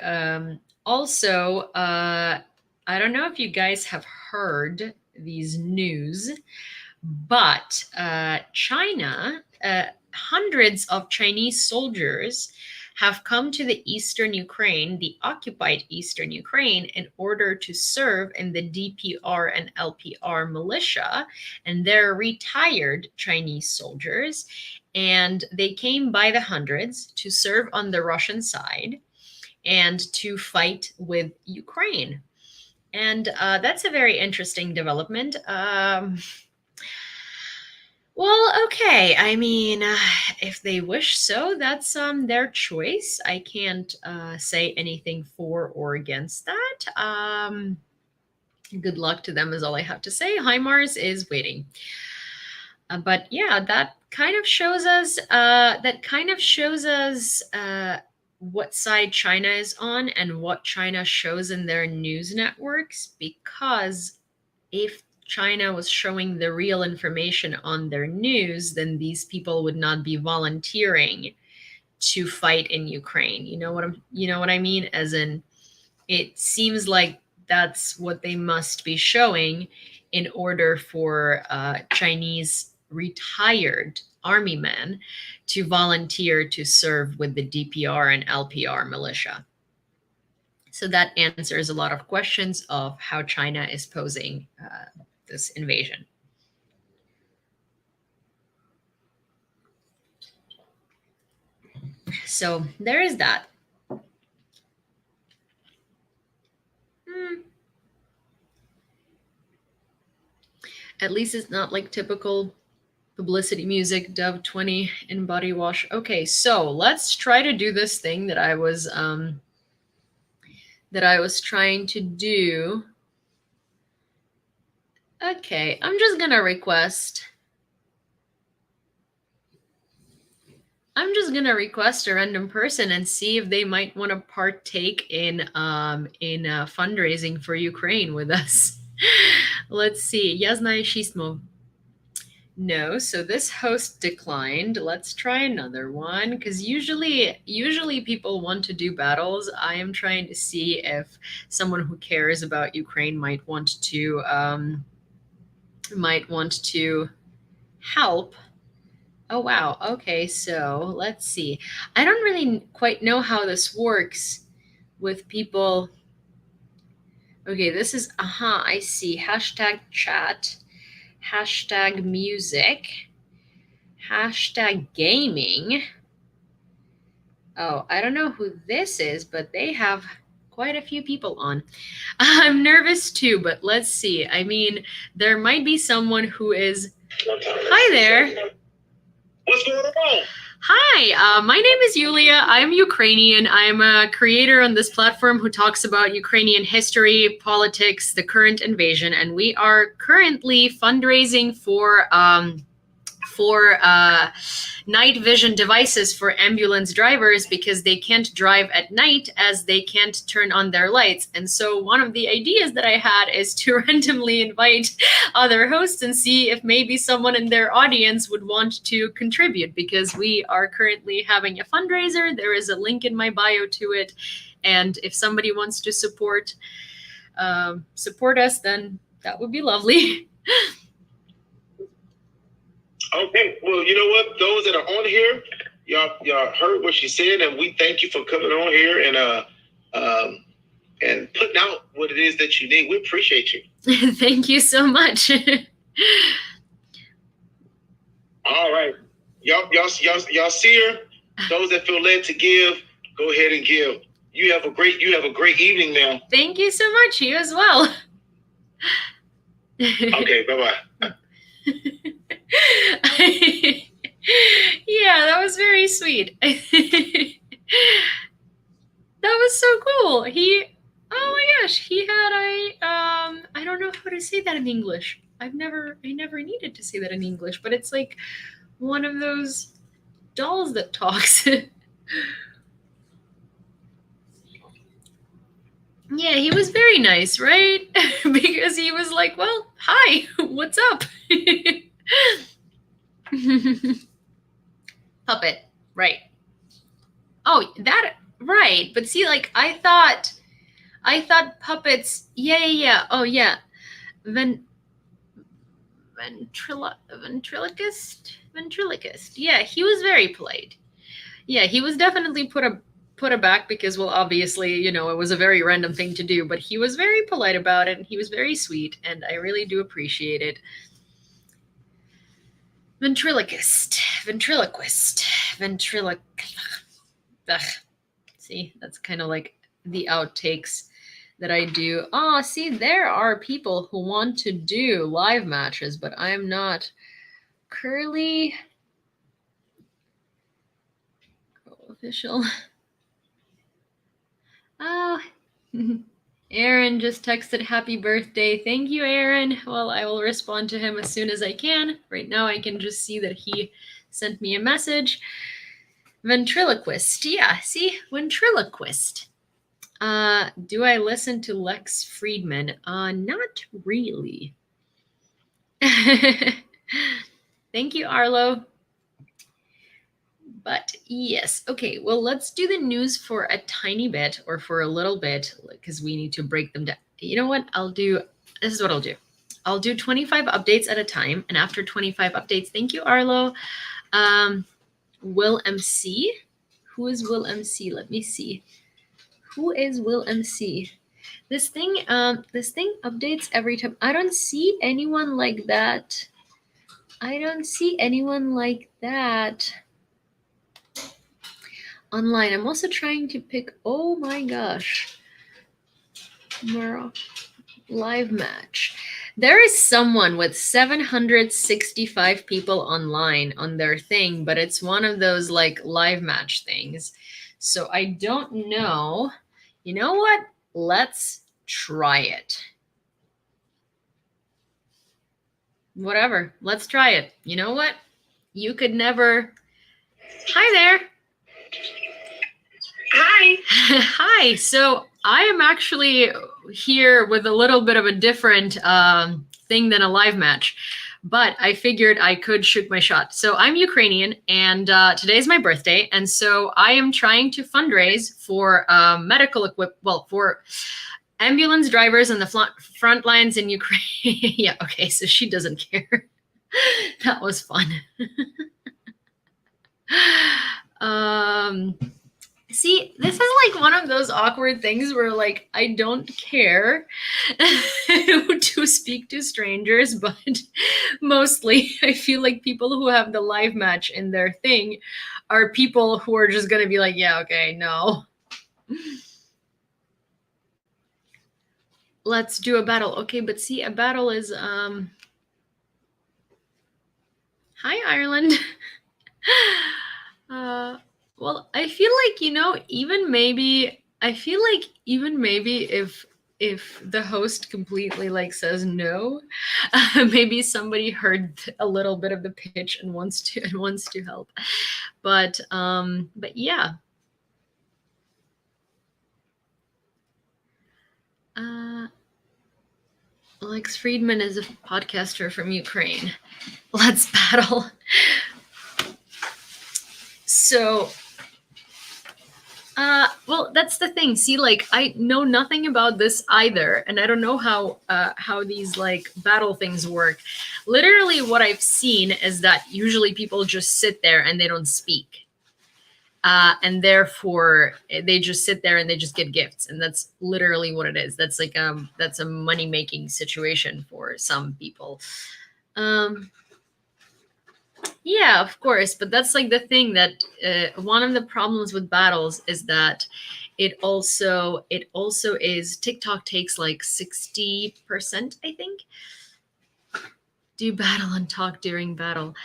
Also, I don't know if you guys have heard these news, but China, hundreds of Chinese soldiers have come to the eastern Ukraine, the occupied eastern Ukraine, in order to serve in the DPR and LPR militia. And they're retired Chinese soldiers. And they came by the hundreds to serve on the Russian side and to fight with Ukraine. And that's a very interesting development. Well, okay. I mean, if they wish so, that's their choice. I can't say anything for or against that. Good luck to them is all I have to say. HIMARS is waiting. But yeah, that kind of shows us what side China is on and what China shows in their news networks, because if China was showing the real information on their news, then these people would not be volunteering to fight in Ukraine. You know what I mean? As in, it seems like that's what they must be showing in order for Chinese retired army men to volunteer to serve with the DPR and LPR militia. So that answers a lot of questions of how China is posing this invasion. So there is that. At least it's not like typical publicity music, Dove 20 in body wash. Okay, so let's try to do this thing that I was trying to do. Okay, I'm just gonna request a random person and see if they might want to partake in fundraising for Ukraine with us. Let's see. Я знаю 6 мов. No, so this host declined. Let's try another one, because usually people want to do battles. I am trying to see if someone who cares about Ukraine might want to help. Oh wow. Okay, so let's see. I don't really quite know how this works with people. Okay, this is I see. Hashtag chat, hashtag music, hashtag gaming. Oh, I don't know who this is, but they have quite a few people on. I'm nervous too, but let's see. I mean, there might be someone who is. Hi there. What's going on? Hi, my name is Yulia. I'm Ukrainian. I'm a creator on this platform who talks about Ukrainian history, politics, the current invasion, and we are currently fundraising for night vision devices for ambulance drivers because they can't drive at night as they can't turn on their lights. And so one of the ideas that I had is to randomly invite other hosts and see if maybe someone in their audience would want to contribute, because we are currently having a fundraiser. There is a link in my bio to it. And if somebody wants to support us, then that would be lovely. Okay, well, you know what? Those that are on here, y'all heard what she said, and we thank you for coming on here and putting out what it is that you need. We appreciate you. Thank you so much. All right, y'all see her. Those that feel led to give, go ahead and give. You have a great evening now. Thank you so much. You as well. Okay, bye-bye. Yeah, that was very sweet. That was so cool. Oh my gosh, he had I don't know how to say that in English. I never needed to say that in English, but it's like one of those dolls that talks. Yeah, he was very nice, right? Because he was like, well, hi, what's up? Puppet, right. Oh, that, right. But see, like, I thought puppets, yeah. Oh, yeah. Ventriloquist? Yeah, he was very polite. Yeah, he was definitely put aback because, well, obviously, you know, it was a very random thing to do, but he was very polite about it, and he was very sweet, and I really do appreciate it. Ventriloquist. Ugh. See, that's kind of like the outtakes that I do. Oh, see, there are people who want to do live matches, but I'm not. Curly official. Oh, Aaron just texted happy birthday. Thank you, Aaron. Well, I will respond to him as soon as I can. Right now, I can just see that he sent me a message. Ventriloquist. Yeah, see? Ventriloquist. Do I listen to Lex Friedman? Not really. Thank you, Arlo. But yes, okay, well, let's do the news for a tiny bit, or for a little bit, because we need to break them down. You know what? This is what I'll do. I'll do 25 updates at a time, and after 25 updates, thank you, Arlo. Will MC? Who is Will MC? Let me see. Who is Will MC? This thing updates every time. I don't see anyone like that. Online. I'm also trying to pick, oh my gosh, live match. There is someone with 765 people online on their thing, but it's one of those like live match things. So I don't know. You know what? Let's try it. Whatever. Let's try it. You know what? You could never. Hi there. Hi. Hi. So I am actually here with a little bit of a different thing than a live match. but I figured I could shoot my shot. So I'm Ukrainian, and today's my birthday, and so I am trying to fundraise for medical for ambulance drivers on the front lines in Ukraine. Yeah, okay, so she doesn't care. That was fun. See, this is like one of those awkward things where like I don't care to speak to strangers, but mostly I feel like people who have the live match in their thing are people who are just gonna be like, yeah, okay, no. Let's do a battle. Okay, but see, a battle is hi Ireland. Well, I feel like, even maybe if the host completely like says no, maybe somebody heard a little bit of the pitch and wants to help. But yeah. Alex Friedman is a podcaster from Ukraine. Let's battle. So, well, that's the thing. See, like, I know nothing about this either, and I don't know how these like battle things work. Literally, what I've seen is that usually people just sit there and they don't speak, and therefore they just sit there and they just get gifts, and that's literally what it is. That's like that's a money-making situation for some people. Yeah, of course, but that's like the thing that one of the problems with battles is that it also is TikTok takes like 60%, I think. Do battle and talk during battle.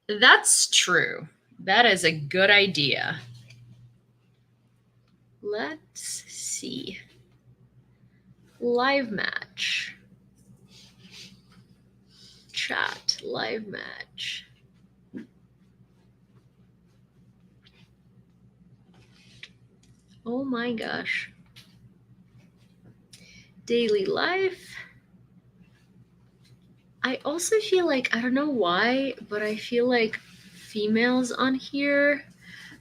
That's true. That is a good idea. Let's see. Live match. Chat, live match. Oh my gosh. Daily life. I also feel like, I don't know why, but I feel like females on here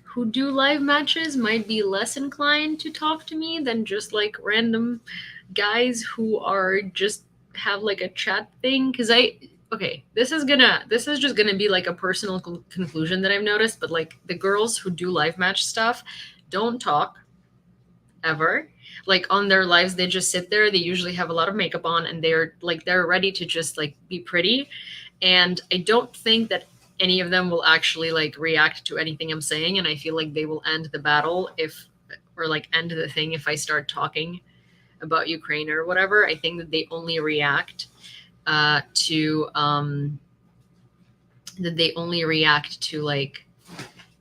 who do live matches might be less inclined to talk to me than just like random guys who are just have like a chat thing. Cause okay, this is just gonna be like a personal conclusion that I've noticed, but like the girls who do live match stuff don't talk ever. Like on their lives, they just sit there. They usually have a lot of makeup on and they're ready to just like be pretty. And I don't think that any of them will actually like react to anything I'm saying. And I feel like they will end the battle or like end the thing if I start talking about Ukraine or whatever. I think that they only react to like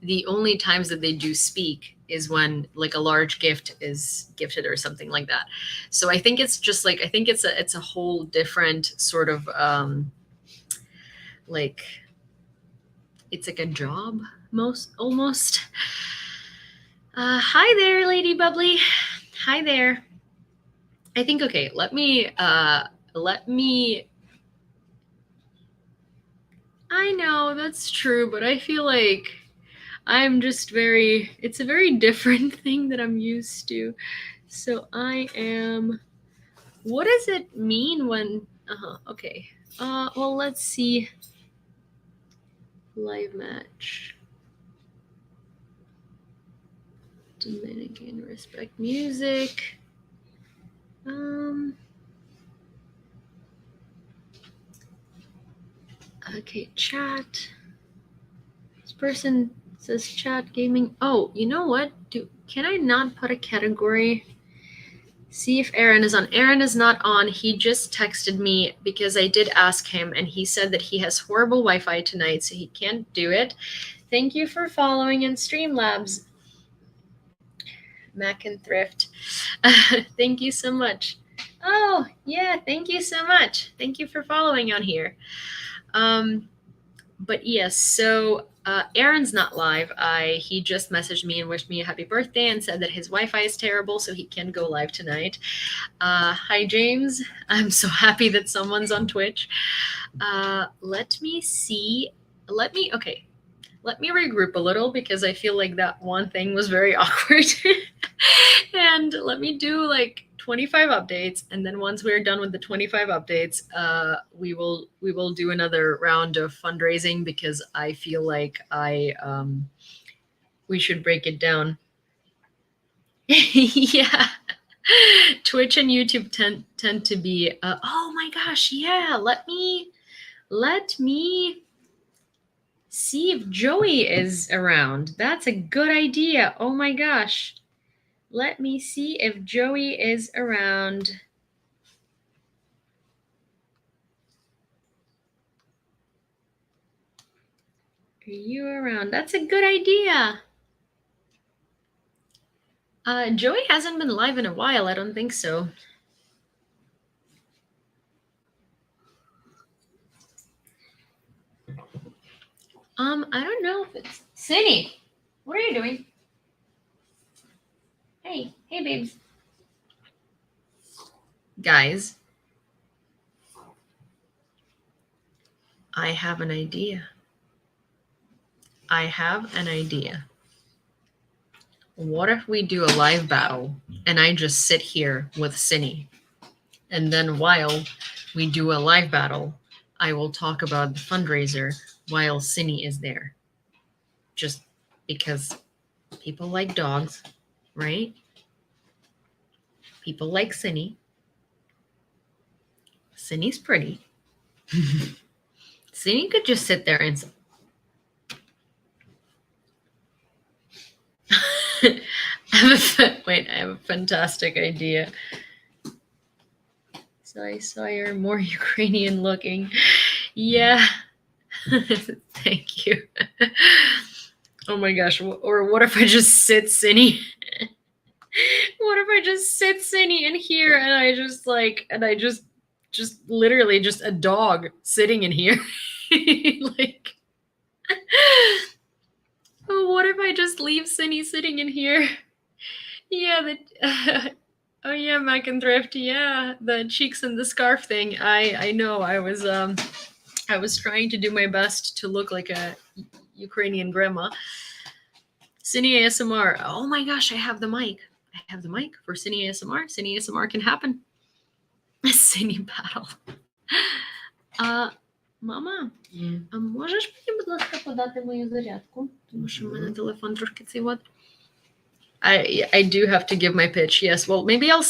the only times that they do speak is when like a large gift is gifted or something like that. So I think it's just like, I think it's a whole different sort of like, it's like a job almost. Hi there, Lady Bubbly. Hi there. I think, okay, let me, I know that's true, but I feel like I'm just it's a very different thing that I'm used to. So I am, what does it mean when, okay. Well, let's see. Live match. Dominican respect music. Okay, chat. This person says chat gaming. Oh, you know what? Can I not put a category? See if Aaron is on. Aaron is not on. He just texted me because I did ask him and he said that he has horrible Wi-Fi tonight, so he can't do it. Thank you for following in Streamlabs. Mac and Thrift. Thank you so much. Oh, yeah, thank you so much. Thank you for following on here. But yes, so Aaron's not live. He just messaged me and wished me a happy birthday and said that his Wi-Fi is terrible, so he can't go live tonight. Hi, James. I'm so happy that someone's on Twitch. Let me see. Let me regroup a little because I feel like that one thing was very awkward. And let me do like 25 updates, and then once we're done with the 25 updates, we will do another round of fundraising because I feel like we should break it down. Yeah. Twitch and YouTube tend to be oh my gosh, yeah, let me see if Joey is around. That's a good idea. Oh my gosh. Let me see if Joey is around. Are you around? That's a good idea. Joey hasn't been live in a while. I don't think so. I don't know if it's Cindy. What are you doing? Hey, babes. Guys, I have an idea. What if we do a live battle and I just sit here with Cindy? And then while we do a live battle, I will talk about the fundraiser while Cindy is there. Just because people like dogs, right? People like Cindy. Cindy's pretty. Cindy could just sit there and I have a fantastic idea. So I saw you're more Ukrainian looking. Yeah. Thank you. Oh my gosh. Or what if I just sit Cindy? What if I just sit Cindy in here and I just literally just a dog sitting in here? Like, oh, what if I just leave Cindy sitting in here? Yeah, oh yeah, Mac and Thrift. Yeah, the cheeks and the scarf thing. I know. I was trying to do my best to look like a Ukrainian grandma. Cine ASMR. Oh my gosh, I have the mic. I have the mic for Cine ASMR. Cine ASMR can happen. Cine battle. Мама, а можеш мені, будь ласка, подати мою зарядку? Тому що в мене телефон трошки цей от. I do have to give my pitch. Yes. Well, maybe I'll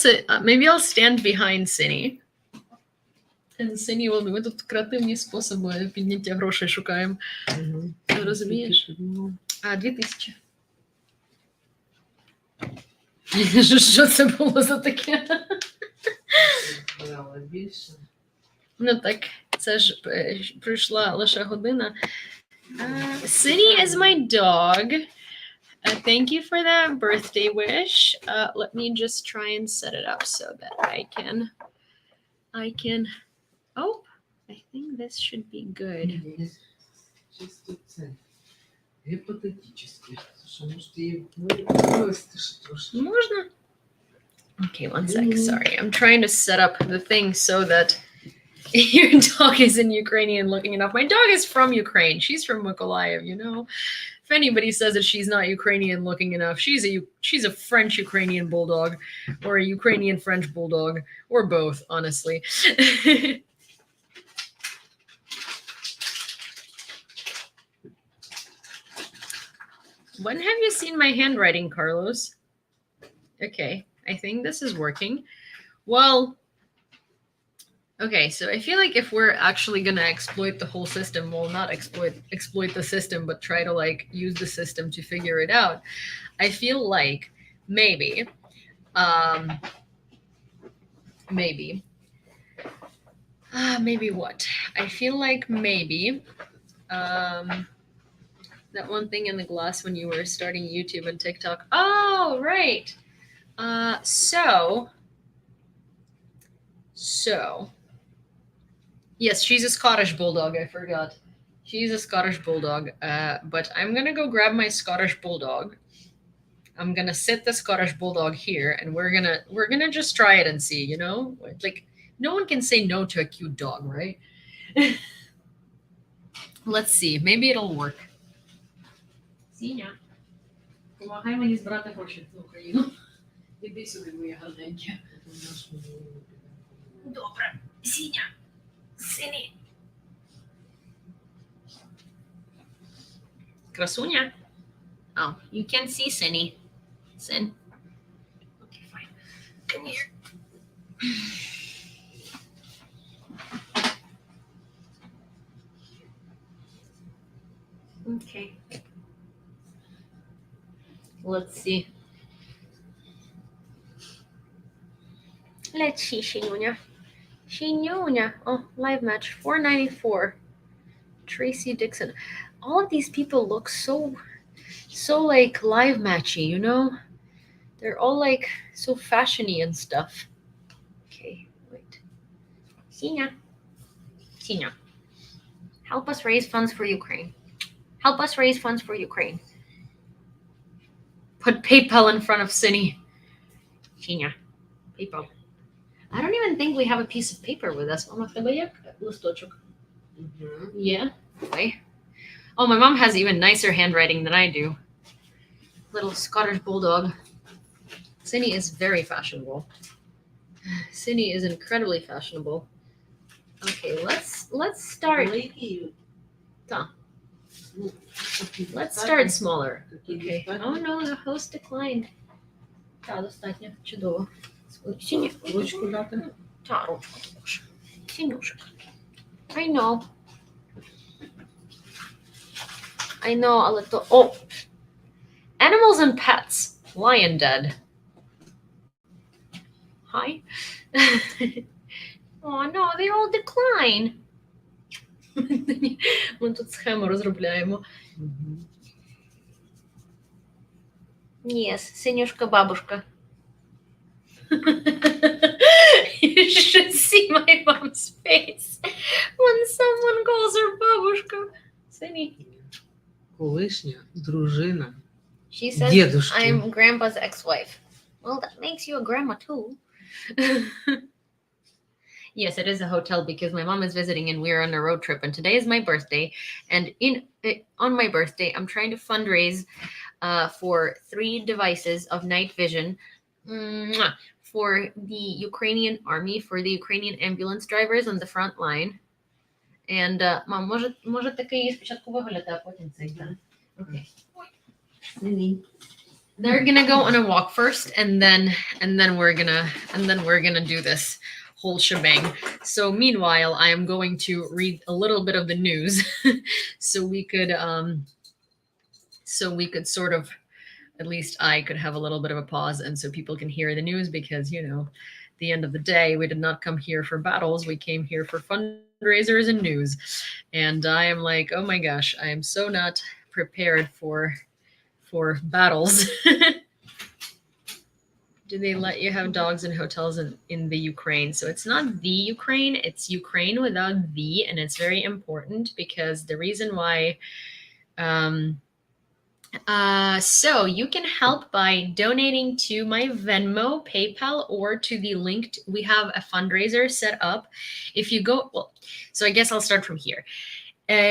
stand behind Cindy. And Cindy will be. Ми тут креативні способи підняття грошей шукаємо. Розумієш? 2000. Що це було за таке? Ну так, це ж пройшла лише година. Cindy is my dog. Thank you for that birthday wish. Let me just try and set it up so that I can. Oh, I think this should be good. Можно? Okay, one sec. Sorry, I'm trying to set up the thing so that your dog isn't Ukrainian looking enough. My dog is from Ukraine. She's from Mykolaiv, you know. If anybody says that she's not Ukrainian looking enough, she's a French Ukrainian bulldog or a Ukrainian French bulldog or both, honestly. When have you seen my handwriting, Carlos? Okay, I think this is working. Well, okay, so I feel like if we're actually gonna exploit the whole system, well, not exploit the system, but try to like use the system to figure it out. I feel like maybe what? I feel like maybe that one thing in the glass when you were starting YouTube and TikTok. Oh, right. So yes, she's a Scottish bulldog. I forgot. She's a Scottish bulldog, but I'm gonna go grab my Scottish bulldog. I'm gonna sit the Scottish bulldog here, and we're gonna just try it and see. You know, like no one can say no to a cute dog, right? Let's see. Maybe it'll work. Сіня, помагай мені збирати гроші в Україну. Іди сюди, моя гарненька. Добре. Сіня. Сині. Красуня. Oh, you can see Sinny. Sin. Okay, fine. Come here. Okay. Let's see. Let's see, Shinunya. Shinunya. Oh, live match. 494. Tracy Dixon. All of these people look so like live matchy, you know? They're all like so fashiony and stuff. Okay, wait. Sinya. Sinya. Help us raise funds for Ukraine. Help us raise funds for Ukraine. Put PayPal in front of Sinny. Sinya. PayPal. I don't even think we have a piece of paper with us. Yeah. Wait. Oh, my mom has even nicer handwriting than I do. Little Scottish bulldog. Sinny is very fashionable. Sinny is incredibly fashionable. Okay, let's start. Let's start smaller. Okay. Oh no, the host declined. Та, достатньо. Чудово. Ручку дати? Та, ручку. Синюшек. I know. I know a little. Oh, animals and pets. Lion dead. Hi. Oh no, they all decline. Ми тут схему розробляємо. Yes, синюшка бабушка. You should see my mom's face when someone calls her babushka. Sinny. Колишня дружина She says дедушки. I'm grandpa's ex-wife. Well, that makes you a grandma too. Yes, it is a hotel because my mom is visiting and we're on a road trip. And today is my birthday. And on my birthday, I'm trying to fundraise for 3 devices of night vision for the Ukrainian army, for the Ukrainian ambulance drivers on the front line. And mom, може такий спочатку вигляд, а потім цей, так? Okay. They're gonna go on a walk first, and then we're gonna do this whole shebang. So meanwhile, I am going to read a little bit of the news, so we could sort of, at least I could have a little bit of a pause, and so people can hear the news, because at the end of the day, we did not come here for battles. We came here for fundraisers and news, and I am like, oh my gosh, I am so not prepared for battles. Do they let you have dogs in hotels in the Ukraine? So it's not the Ukraine, it's Ukraine without the, and it's very important because the reason why, so you can help by donating to my Venmo, PayPal, or to the link. We have a fundraiser set up. If you go, well, so I guess I'll start from here.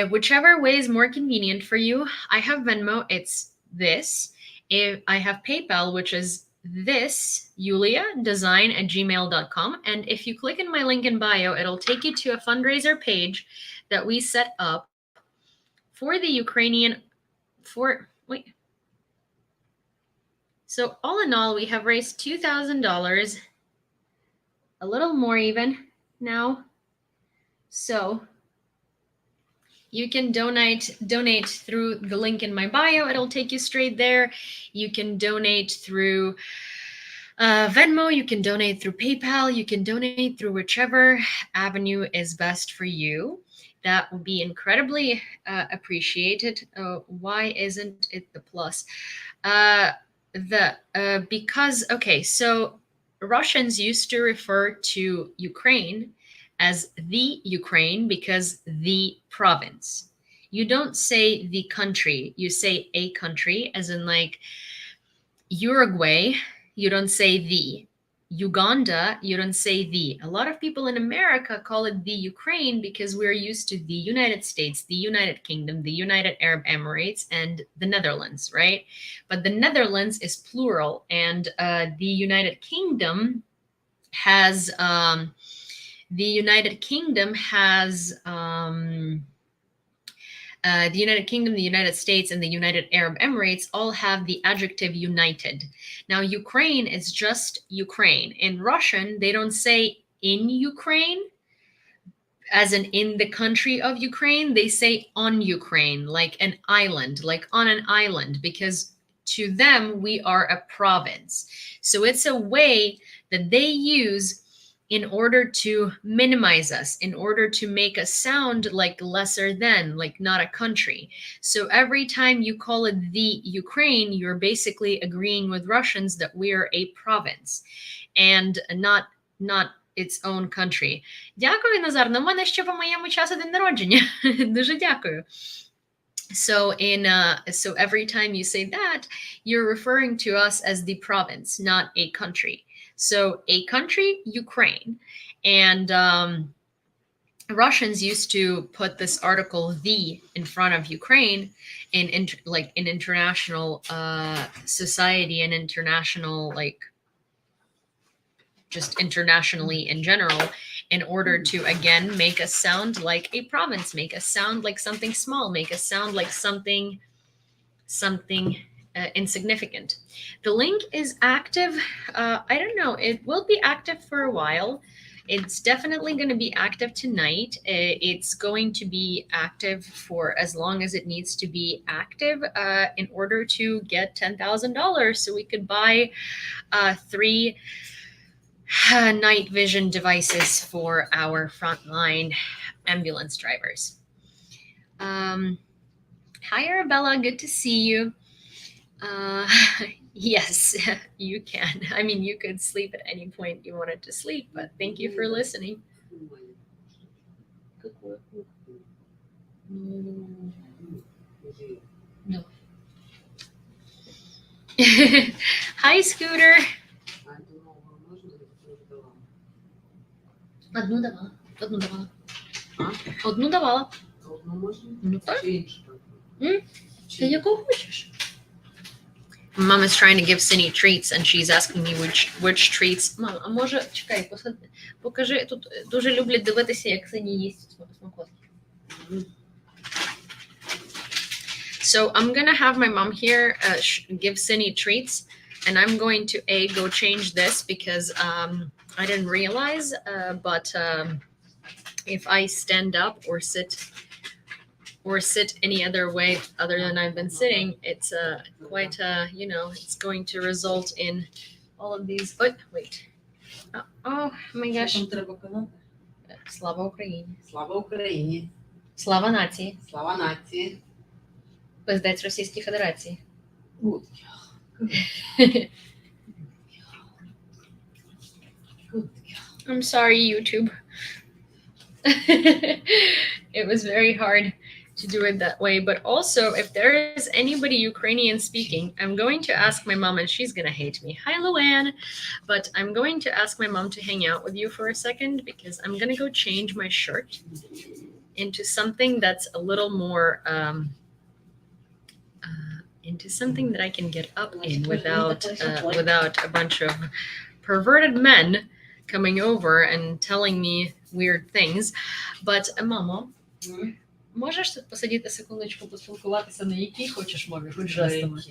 Whichever way is more convenient for you. I have Venmo, it's this. If I have PayPal, which is this, Yulia design@gmail.com. And if you click in my link in bio, it'll take you to a fundraiser page that we set up for the Ukrainian, So all in all, we have raised $2,000, a little more even now. So you can donate through the link in my bio. It'll take you straight there. You can donate through Venmo. You can donate through PayPal. You can donate through whichever avenue is best for you. That would be incredibly appreciated. Why isn't it the plus? Because, okay, so Russians used to refer to Ukraine as the Ukraine because the province. you don't say the country, you say a country, as in like Uruguay, you don't say the. Uganda, you don't say the. A lot of people in America call it the Ukraine because we're used to the United States, the United Kingdom, the United Arab Emirates, and the Netherlands, right? But the Netherlands is plural, and the United Kingdom has the United Kingdom, the United States, and the United Arab Emirates all have the adjective united. Now, Ukraine is just Ukraine. In Russian, they don't say in Ukraine, as in the country of Ukraine. They say on Ukraine, like an island, like on an island, because to them, we are a province. So it's a way that they use in order to minimize us, in order to make us sound like lesser than, like not a country. So every time you call it the Ukraine, you're basically agreeing with Russians that we're a province and not its own country. Дякую, Назар. На мене ще по моєму часу день народження. Дуже дякую. So so every time you say that, you're referring to us as the province, not a country. So a country, Ukraine. And Russians used to put this article "the" in front of Ukraine in international society and international, like just internationally in general, in order to again make us sound like a province, make us sound like something small, make us sound like something insignificant. The link is active. I don't know. It will be active for a while. It's definitely going to be active tonight. It's going to be active for as long as it needs to be active in order to get $10,000 so we could buy 3 night vision devices for our frontline ambulance drivers. Hi, Arabella. Good to see you. Yes, you can. I mean, you could sleep at any point you wanted to sleep, but thank you for listening. No. Hi, Scooter. Одну давала. Одну давала. Ну так. Ти яку хочеш? Mom is trying to give Cindy treats, and she's asking me which treats. Мам, а може, чекай, покажи, тут дуже люблять дивитися, як Сині їсть смаколики. So I'm gonna have my mom here give Cindy treats, and I'm going to go change this because I didn't realize, but if I stand up or sit any other way other than I've been sitting, it's quite it's going to result in all of these. Wait. Oh my gosh. Слава Україні. Слава Україні. Слава нації. Слава нації. Пиздець Російській Федерації. Good. I'm sorry, YouTube. It was very hard to do it that way. But also, if there is anybody Ukrainian speaking, I'm going to ask my mom, and she's going to hate me. Hi, Luann. But I'm going to ask my mom to hang out with you for a second because I'm going to go change my shirt into something that's a little more, into something that I can get up in without a bunch of perverted men coming over and telling me weird things. But, мамо, можеш тут посидіти секундочку, поспілкуватися на якій хочеш мові, хоч жестами.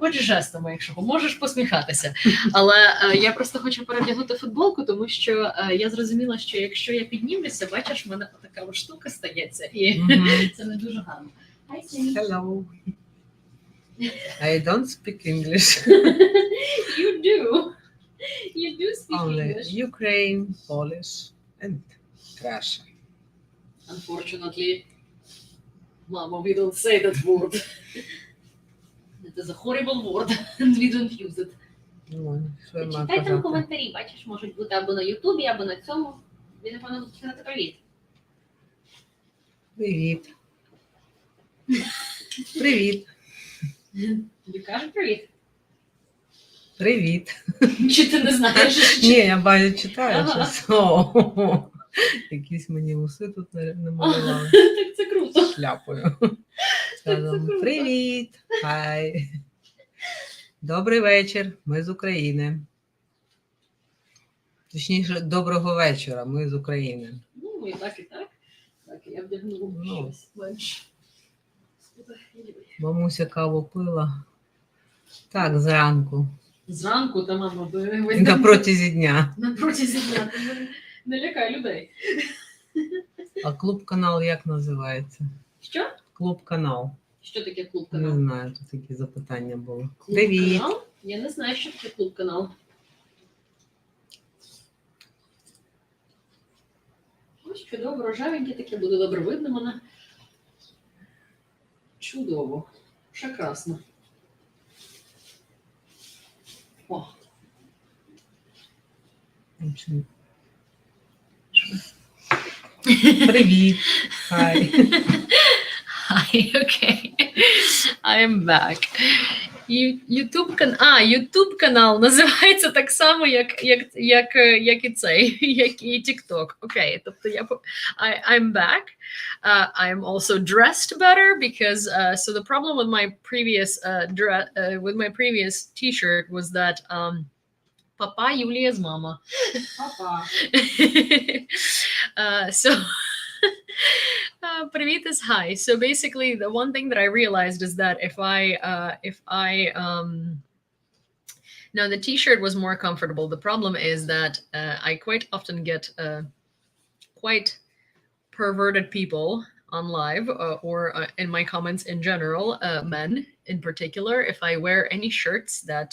Хоч жестами, якщо можеш посміхатися. Але я просто хочу перевдягнути футболку, тому що я зрозуміла, що якщо я піднімлюся, бачиш, в мене така от штука стається, і це не дуже гарно. Hello. I don't speak English. You do. You do speak Only English. Ukraine, Polish, and Russian. Unfortunately, Mama, we don't say that word. It is a horrible word, and we don't use it. Читай там коментарі, бачиш, можуть бути або на Ютубі, або на цьому. Він, напевно, буде сказати привіт. Привіт. Привіт. Тобі кажуть привіт. Привіт. Чи ти не знаєш? Ні, я бачу, читаю Ага. щось. О, якісь мені уси тут намалювали Так це круто. шляпою. Сказано, круто. привіт. Хай. Добрий вечір. Ми з України. Точніше, доброго вечора. Ми з України. Ну, і так, і так. Так, я вдягнула Ну. щось менш. Мамуся каву пила. Так, зранку. Зранку та мама На протязі дня. на протязі дня. Ти не лякай людей. А клуб-канал як називається? Що? Клуб-канал. Що таке Не клуб-канал? знаю, тут такі запитання були. Привіт. Клуб-канал? Я не знаю, що таке клуб-канал. Ось чудово, рожевеньке таке, буде добре видно мене. Чудово. Прекрасно. О. Привіт. Хай. Hi, okay. I am back. YouTube канал називається так само, як і цей, як і TikTok. Окей, тобто I'm back. I am also dressed better because so the problem with my previous t-shirt was that Papa Yulia's mama. Папа. So Привit is hi. So basically, the one thing that I realized is that if I now the t-shirt was more comfortable. The problem is that I quite often get quite perverted people on live or in my comments in general, men in particular, if I wear any shirts that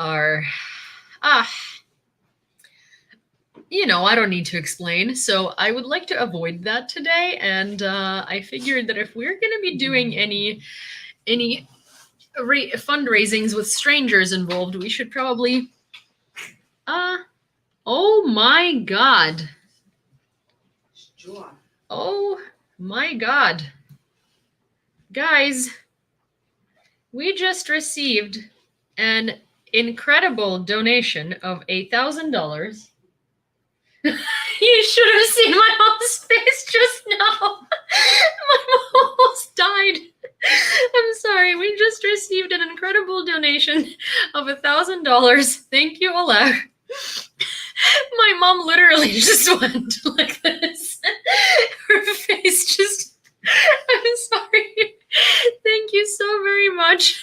are you know, I don't need to explain. So I would like to avoid that today. And I figured that if we're going to be doing any fundraisings with strangers involved, we should probably... oh my God. Що? Oh my God. Guys, we just received an incredible donation of $1,000. You should have seen my mom's face just now. My mom almost died. I'm sorry. We just received an incredible donation of $1,000. Thank you, Oleg. My mom literally just went like this. Her face just... I'm sorry. Thank you so very much.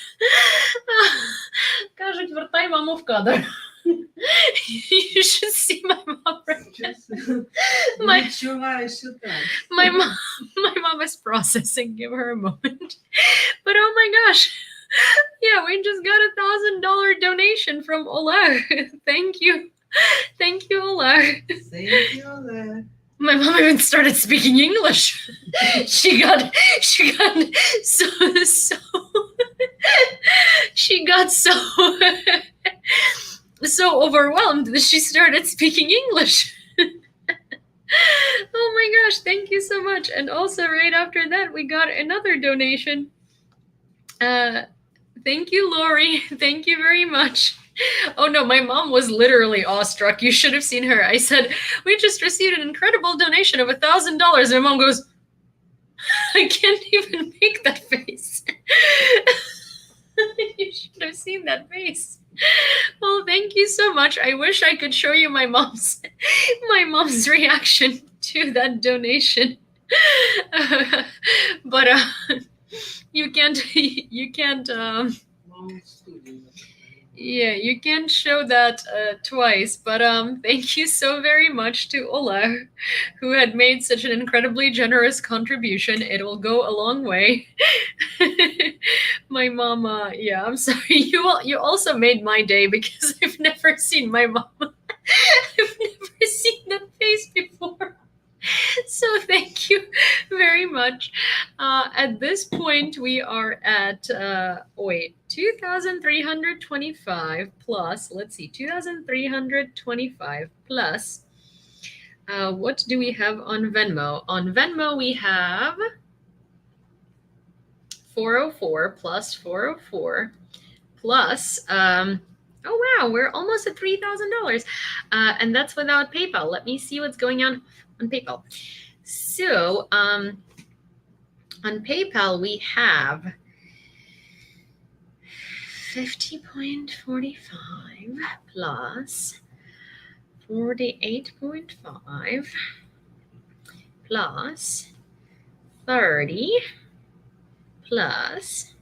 Кажуть, вертай маму в кадр. You should see my mom right now. My mom is processing. Give her a moment. But oh my gosh. Yeah, we just got $1,000 donation from Oleg. Thank you. Thank you, Oleg. My mom even started speaking English. She got so overwhelmed that she started speaking English. Oh my gosh, thank you so much. And also right after that, we got another donation. Thank you, Lori. Thank you very much. Oh no, my mom was literally awestruck. You should have seen her. I said, we just received an incredible donation of $1,000. And my mom goes, I can't even make that face. You should have seen that face. Well, thank you so much. I wish I could show you my mom's reaction to that donation. But you can't yeah, you can't show that twice. But thank you so very much to Oleg, who had made such an incredibly generous contribution. It will go a long way. My mama, yeah, I'm sorry. You also made my day because I've never seen my mom. I've never seen that face before. So thank you very much. At this point, we are at 2,325 plus. Let's see, 2,325 plus. What do we have on Venmo? On Venmo, we have 404 plus 404 plus, oh wow, we're almost at $3,000. And that's without PayPal. Let me see what's going on PayPal. So on PayPal, we have 50.45 plus 48.5 plus 30 plus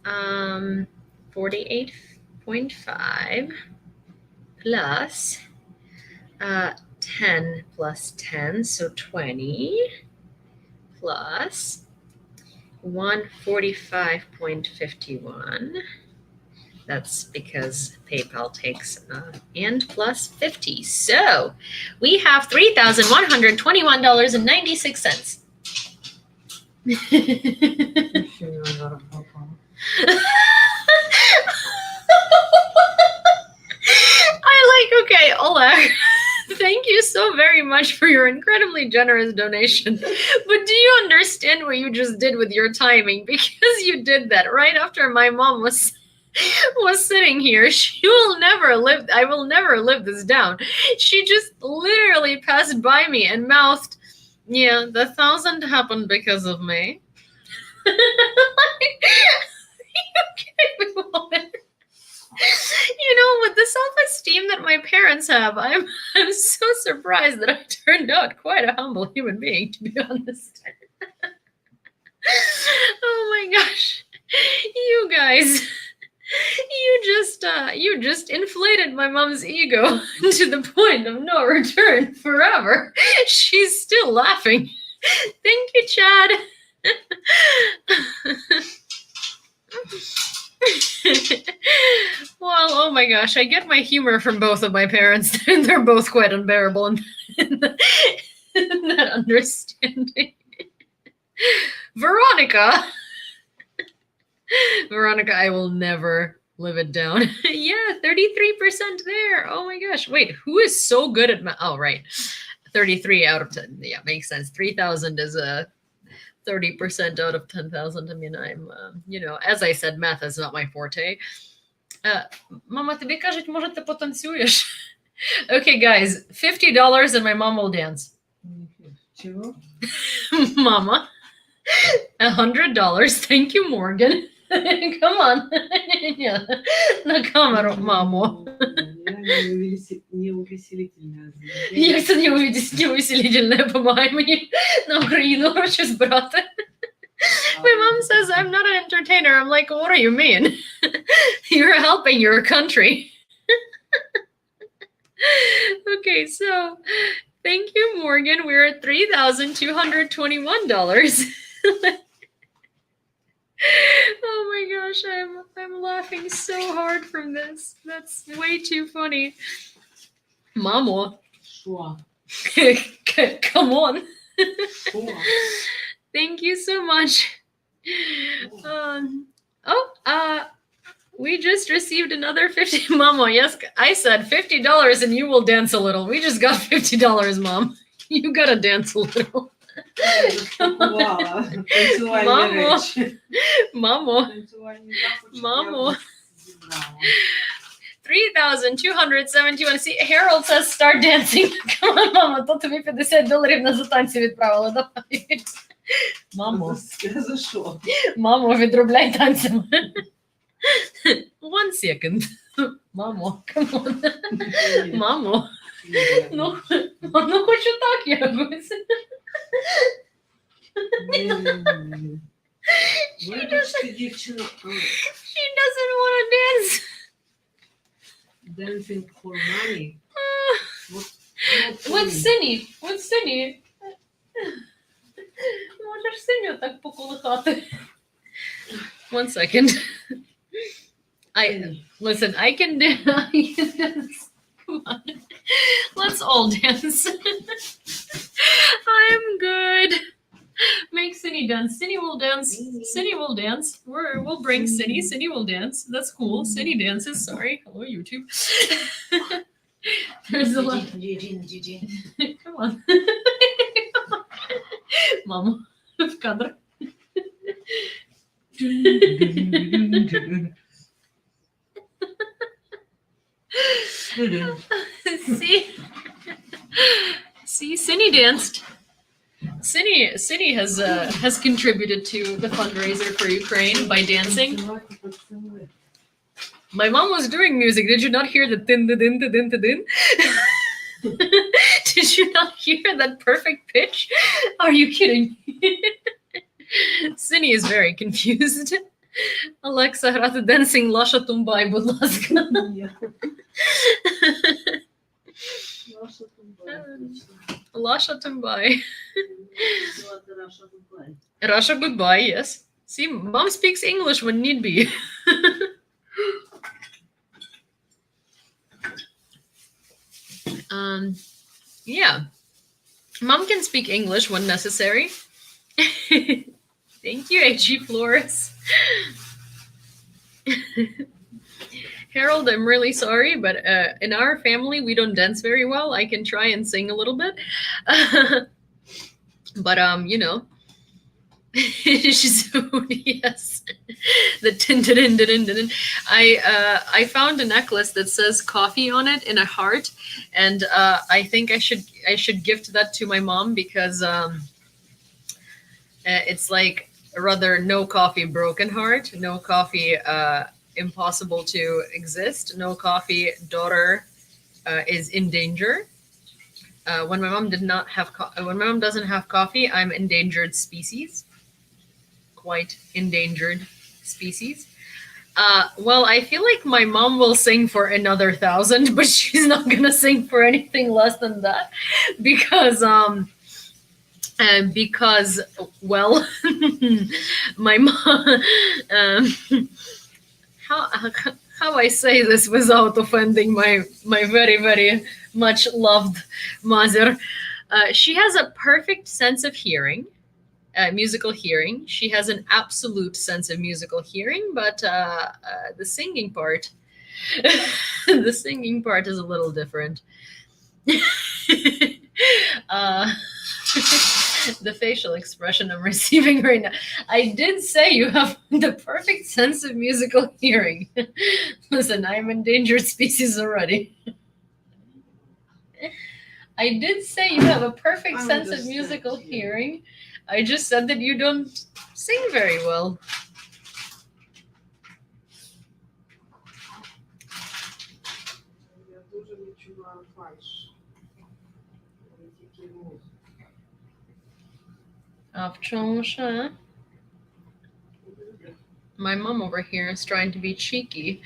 48.5 plus 10 plus 10, so 20 plus 145.51. That's because PayPal takes and plus 50. So we have $3,121.96. Ще не зараз попало. Okay, Oleg, thank you so very much for your incredibly generous donation. But do you understand what you just did with your timing? Because you did that right after my mom was sitting here. I will never live this down. She just literally passed by me and mouthed, yeah, the 1,000 happened because of me. You know, with the self-esteem that my parents have, I'm so surprised that I turned out quite a humble human being, to be honest. Oh my gosh. You guys, you just inflated my mom's ego to the point of no return forever. She's still laughing. Thank you, Chad. Well, oh my gosh, I get my humor from both of my parents, and they're both quite unbearable in that understanding. Veronica, I will never live it down. Yeah, 33% there. Oh my gosh. Wait, who is so good at math? Oh, right. 33 out of 10. Yeah, makes sense. 3,000 is a 30% out of 10,000. I mean, I'm, as I said, math is not my forte. Mama, тобі кажуть, може, ти потанцюєш? Okay, guys, $50 and my mom will dance. Чого? Mama, $100. Thank you, Morgan. Come on. Yeah. На камеру, мамо. Неувеселительное Як це неувеселительне? Помагай мені на Україну гроші збирати. My mom says I'm not an entertainer. I'm like, what do you mean? You're helping your country. Okay, so thank you, Morgan. We're at $3,221. Oh my gosh, I'm laughing so hard from this. That's way too funny. Mamo. Що? Come on. Що? Thank you so much. We just received another 50. Mama, yes, I said $50 and you will dance a little. We just got $50, Mom. You gotta dance a little. Mamo. 3,271. See, Harold says start dancing. Come on, Mama, то тобі $50 на затанці відправила. Давай. Мамо. За що? Мамо, відробляй танцями. 1 second. Мамо, come on. Мамо. Ну, хочу так якось. She doesn't want to dance. Dancing for money. What's Сині? Можеш Синю так поколихати. 1 second. Listen, I can dance. Come on. Let's all dance. I'm good. Make Cindy dance. Cindy will dance. Cindy will dance. We'll bring Cindy. Cindy will dance. That's cool. Cindy dances. Sorry. Hello, YouTube. There's a lot. Come on. Mama, в кадр. See, Cindy danced. Cindy has contributed to the fundraiser for Ukraine by dancing. My mom was doing music. Did you not hear the din the din the din the din? Did you not hear that perfect pitch? Are you kidding me? Cindy is very confused. Alexa, грати dancing Lasha Tumbai, будь ласка. Lasha Tumbai. Russia goodbye, yes. See, mom speaks English when need be. Yeah. Mom can speak English when necessary. Thank you, A.G. Flores. Harold, I'm really sorry, but in our family, we don't dance very well. I can try and sing a little bit. But, you know, she's, yes, the tin din din din. I found a necklace that says coffee on it in a heart, and I think I should gift that to my mom because it's like a rather no coffee broken heart, no coffee impossible to exist, no coffee daughter is in danger. When my mom when my mom doesn't have coffee, I'm endangered species. Quite endangered species. Well, I feel like my mom will sing for another 1,000, but she's not gonna sing for anything less than that because well, my mom. How I say this without offending my very very much loved mother? She has a perfect sense of hearing. Musical hearing. She has an absolute sense of musical hearing, but the singing part, the singing part is a little different. The facial expression I'm receiving right now. I did say you have the perfect sense of musical hearing. Listen, I'm endangered species already. I did say you have a perfect sense of musical hearing. I just said that you don't sing very well. My mom over here is trying to be cheeky.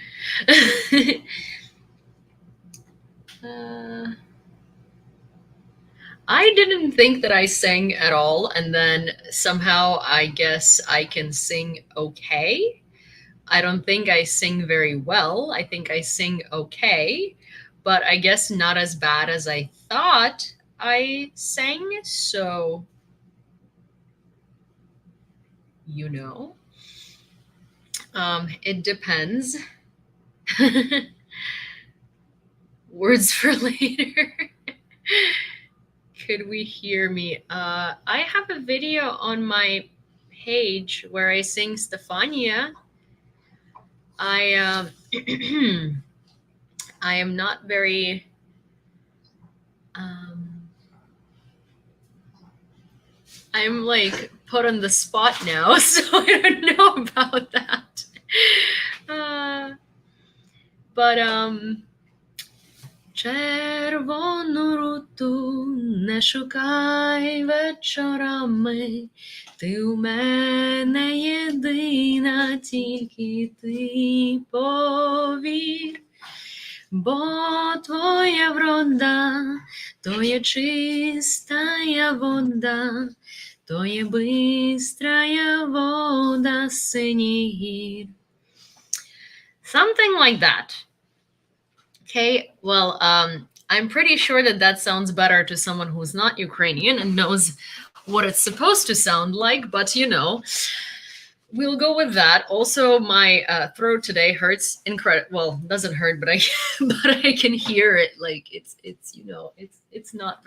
I didn't think that I sang at all, and then somehow I guess I can sing okay. I don't think I sing very well. I think I sing okay, but I guess not as bad as I thought I sang. So, you know, it depends. Words for later. Could we hear me? I have a video on my page where I sing Stefania. I am not very I'm like put on the spot now, so I don't know about that. But червону руту не шукай вечорами, ти у мене єдина, тільки ти повір. Бо твоя врода, то є чистая вода, то є бистрая вода синіх гір. Something like that. Okay, well, I'm pretty sure that sounds better to someone who's not Ukrainian and knows what it's supposed to sound like, but you know, we'll go with that. Also, my throat today hurts incredible. Well, doesn't hurt, but I can hear it. Like it's you know, it's not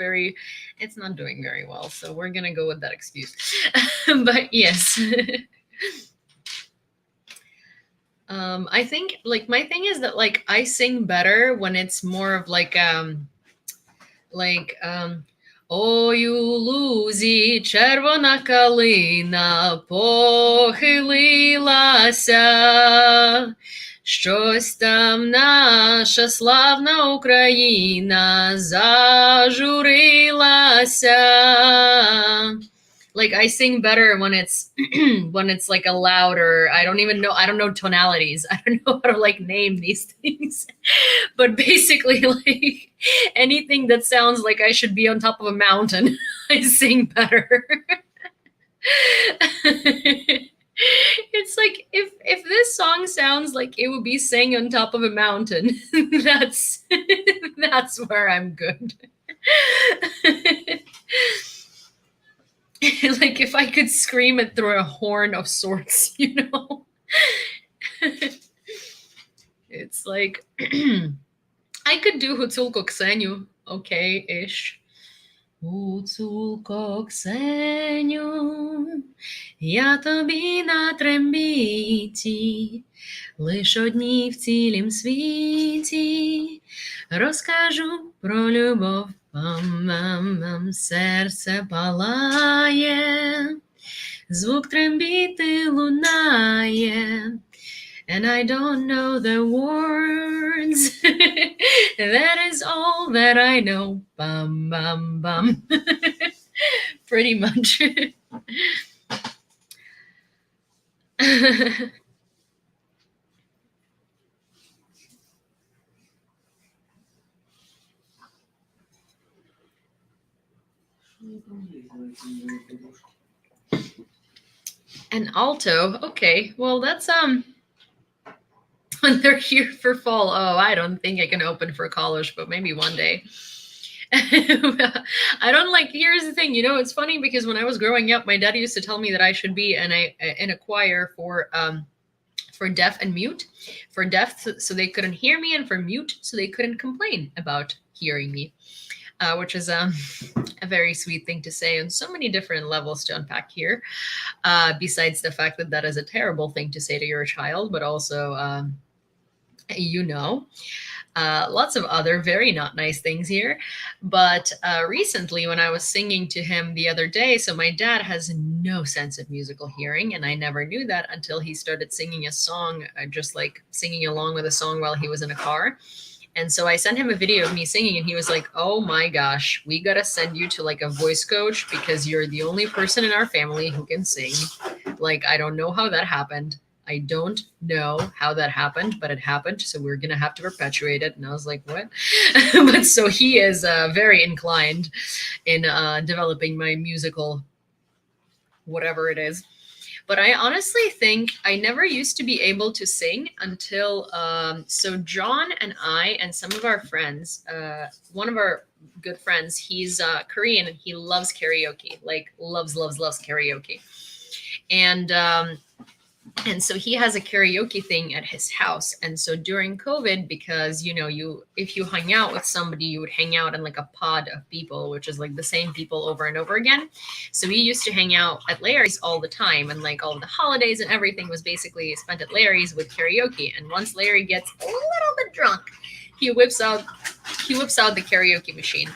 doing very well. So we're gonna go with that excuse. But yes. I think like my thing is that like I sing better when it's more of like Ой у лузі червона калина похилилася, щось там наша славна Україна зажурилася. Like I sing better when it's when it's like a louder. I don't know tonalities. I don't know how to like name these things. But basically like anything that sounds like I should be on top of a mountain, I sing better. It's like if this song sounds like it would be sang on top of a mountain, that's where I'm good. Like if I could scream it through a horn of sorts, you know. It's like I could do Huculko Ksenyu, okay-ish. Huculko Ksenyu, я тобі на трембіті, лиш одній в цілім світі, розкажу про любов, мам-мам-мам, серце палає, звук трембіти лунає, and I don't know the words. That is all that I know. Bum, bum, bum. Pretty much. An alto. Okay. Well, that's when they're here for fall. Oh, I don't think I can open for college, but maybe one day. I don't like. Here's the thing, you know, it's funny because when I was growing up, my dad used to tell me that I should be in a choir for deaf and mute, for deaf so they couldn't hear me, and for mute so they couldn't complain about hearing me, which is a very sweet thing to say on so many different levels to unpack here. Besides the fact that that is a terrible thing to say to your child, but also you know, lots of other very not nice things here. But recently when I was singing to him the other day, so my dad has no sense of musical hearing, and I never knew that until he started singing a song, just like singing along with a song while he was in a car. And so I sent him a video of me singing, and he was like, oh my gosh, we gotta send you to like a voice coach because you're the only person in our family who can sing. Like, I don't know how that happened. I don't know how that happened, but it happened. So we're going to have to perpetuate it. And I was like, what? But so he is very inclined in developing my musical, whatever it is. But I honestly think I never used to be able to sing until, so John and I and some of our friends, one of our good friends, he's Korean and he loves karaoke, like loves karaoke. And so he has a karaoke thing at his house. And so during COVID, because, you know, if you hung out with somebody, you would hang out in like a pod of people, which is like the same people over and over again. So we used to hang out at Larry's all the time. And like all the holidays and everything was basically spent at Larry's with karaoke. And once Larry gets a little bit drunk, he whips out the karaoke machine.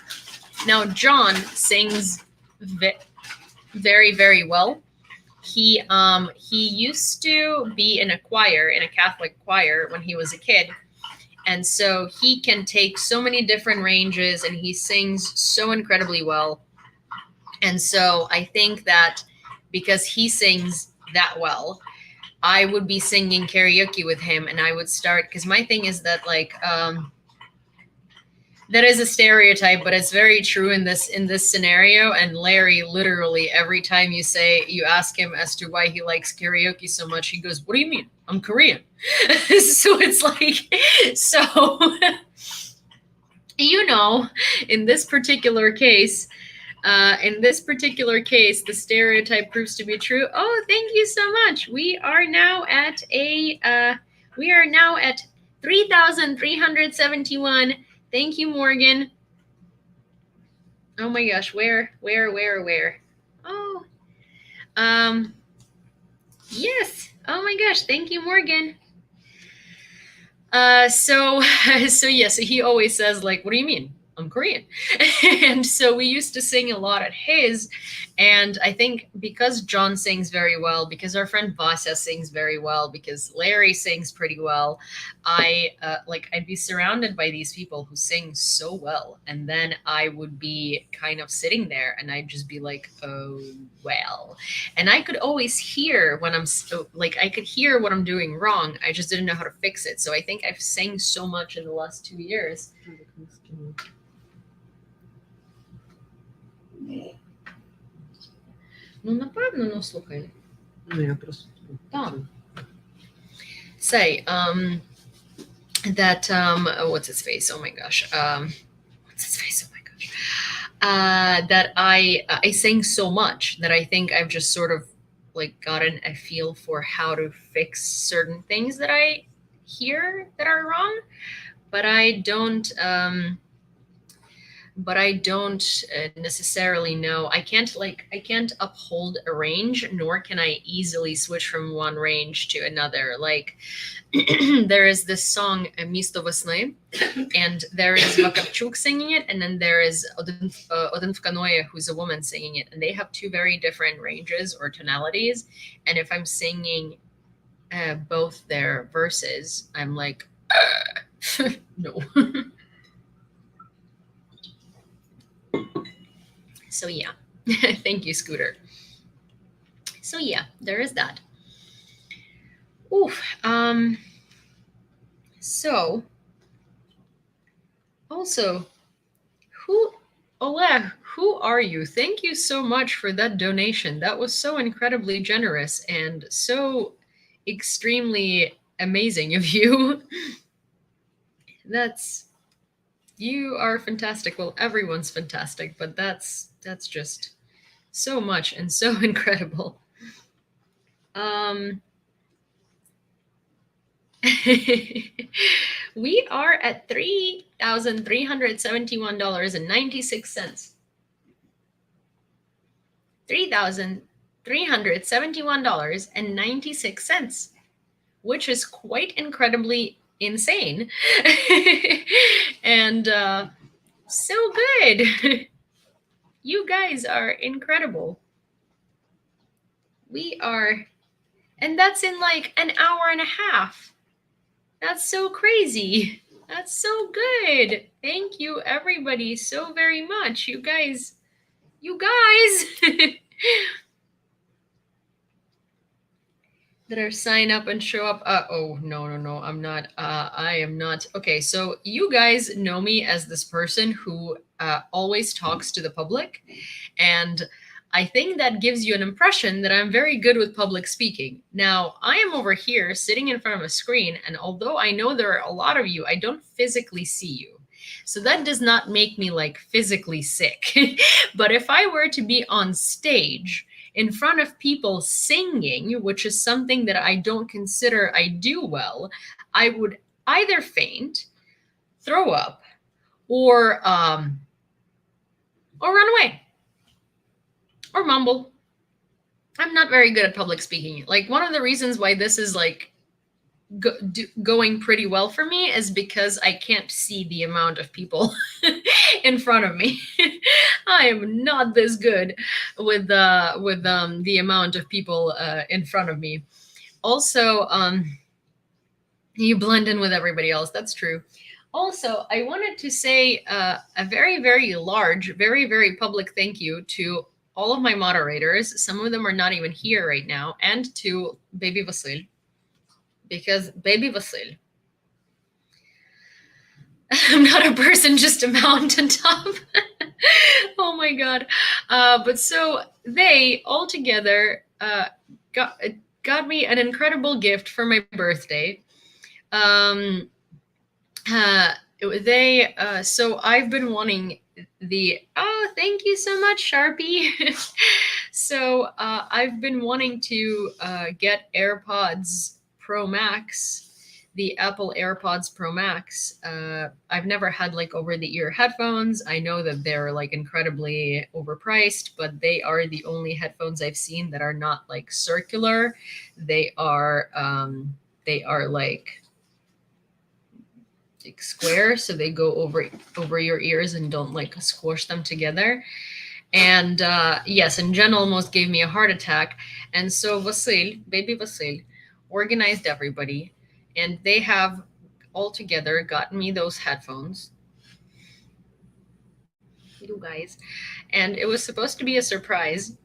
Now, John sings very, very well. He used to be in a choir, in a Catholic choir when he was a kid. And so he can take so many different ranges and he sings so incredibly well. And so I think that because he sings that well, I would be singing karaoke with him, and I would start, because my thing is that like, that is a stereotype, but it's very true in this scenario. And Larry, literally every time you ask him as to why he likes karaoke so much, he goes, what do you mean? I'm Korean. So it's like, so, you know, in this particular case, the stereotype proves to be true. Oh, thank you so much. We are now at 3,371. Thank you, Morgan. Oh my gosh, where? Oh, Yes. Oh my gosh. Thank you, Morgan. So he always says, like, what do you mean? I'm Korean. And so we used to sing a lot at his. And I think because John sings very well, because our friend Vasya sings very well, because Larry sings pretty well, I'd be surrounded by these people who sing so well. And then I would be kind of sitting there and I'd just be like, oh, well. And I could always hear when I could hear what I'm doing wrong. I just didn't know how to fix it. So I think I've sang so much in the last 2 years. Ну, напевно, ну слухай. Ну, я просто... Так. Say, that, what's his face? Oh my gosh. What's his face? Oh my gosh. That I sang so much that I think I've just sort of like gotten a feel for how to fix certain things that I hear that are wrong, but I don't necessarily know. I can't uphold a range, nor can I easily switch from one range to another. Like there is this song Misto Vesny, and there is Vakarchuk singing it, and then there is Odin Vkanoye, who's a woman singing it, and they have two very different ranges or tonalities. And if I'm singing both their verses, I'm like, no. So yeah, thank you, Scooter. So yeah, there is that. Oof. So also, Oleg, who are you? Thank you so much for that donation. That was so incredibly generous and so extremely amazing of you. You are fantastic. Well, everyone's fantastic, but that's just so much and so incredible. We are at $3,371.96. $3,371.96, which is quite incredibly insane. And so good. You guys are incredible. We are, and that's in like an hour and a half. That's so crazy. That's so good. Thank you, everybody, so very much. You guys. That are sign up and show up. Oh, no, I'm not. I am not. Okay, so you guys know me as this person who always talks to the public. And I think that gives you an impression that I'm very good with public speaking. Now, I am over here sitting in front of a screen, and although I know there are a lot of you, I don't physically see you. So that does not make me like physically sick. But if I were to be on stage in front of people singing, which is something that I don't consider I do well, I would either faint, throw up, or run away. Or mumble. I'm not very good at public speaking. Like, one of the reasons why this is like going pretty well for me is because I can't see the amount of people in front of me. I am not this good with the amount of people in front of me. Also, you blend in with everybody else. That's true. Also, I wanted to say a very, very large, very, very public thank you to all of my moderators. Some of them are not even here right now, and to Baby Vasil. Because Baby Vasil, I'm not a person, just a mountaintop. Oh my God. But so they all together got me an incredible gift for my birthday. So I've been wanting thank you so much, Sharpie. So I've been wanting to get AirPods Pro Max the Apple AirPods Pro Max. I've never had like over-the-ear headphones. I know that they're like incredibly overpriced, but they are the only headphones I've seen that are not like circular. They are like square, so they go over your ears and don't like squish them together. And yes, and Jen almost gave me a heart attack. And so baby Vasil, organized everybody, and they have all together gotten me those headphones. You guys. And it was supposed to be a surprise.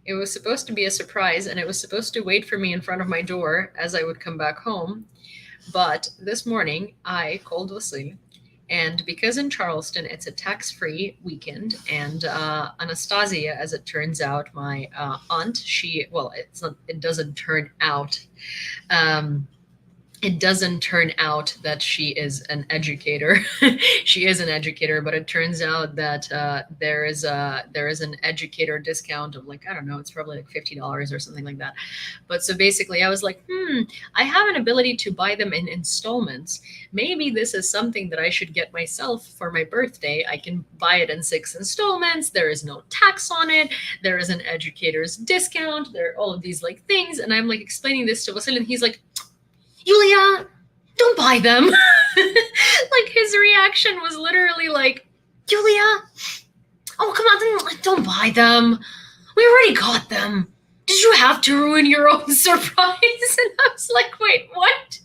It was supposed to be a surprise, and it was supposed to wait for me in front of my door as I would come back home. But this morning, I called Vasil, and because in Charleston it's a tax-free weekend, and Anastasia, as it turns out, my aunt, it doesn't turn out. It doesn't turn out that she is an educator. She is an educator, but it turns out that there is an educator discount of like, I don't know, it's probably like $50 or something like that. But so basically I was like, I have an ability to buy them in installments. Maybe this is something that I should get myself for my birthday. I can buy it in 6 installments. There is no tax on it. There is an educator's discount. There are all of these like things. And I'm like explaining this to Vasil, and he's like, Yulia, don't buy them. Like his reaction was literally like, Yulia, oh, come on, don't buy them. We already got them. Did you have to ruin your own surprise? And I was like, wait, what?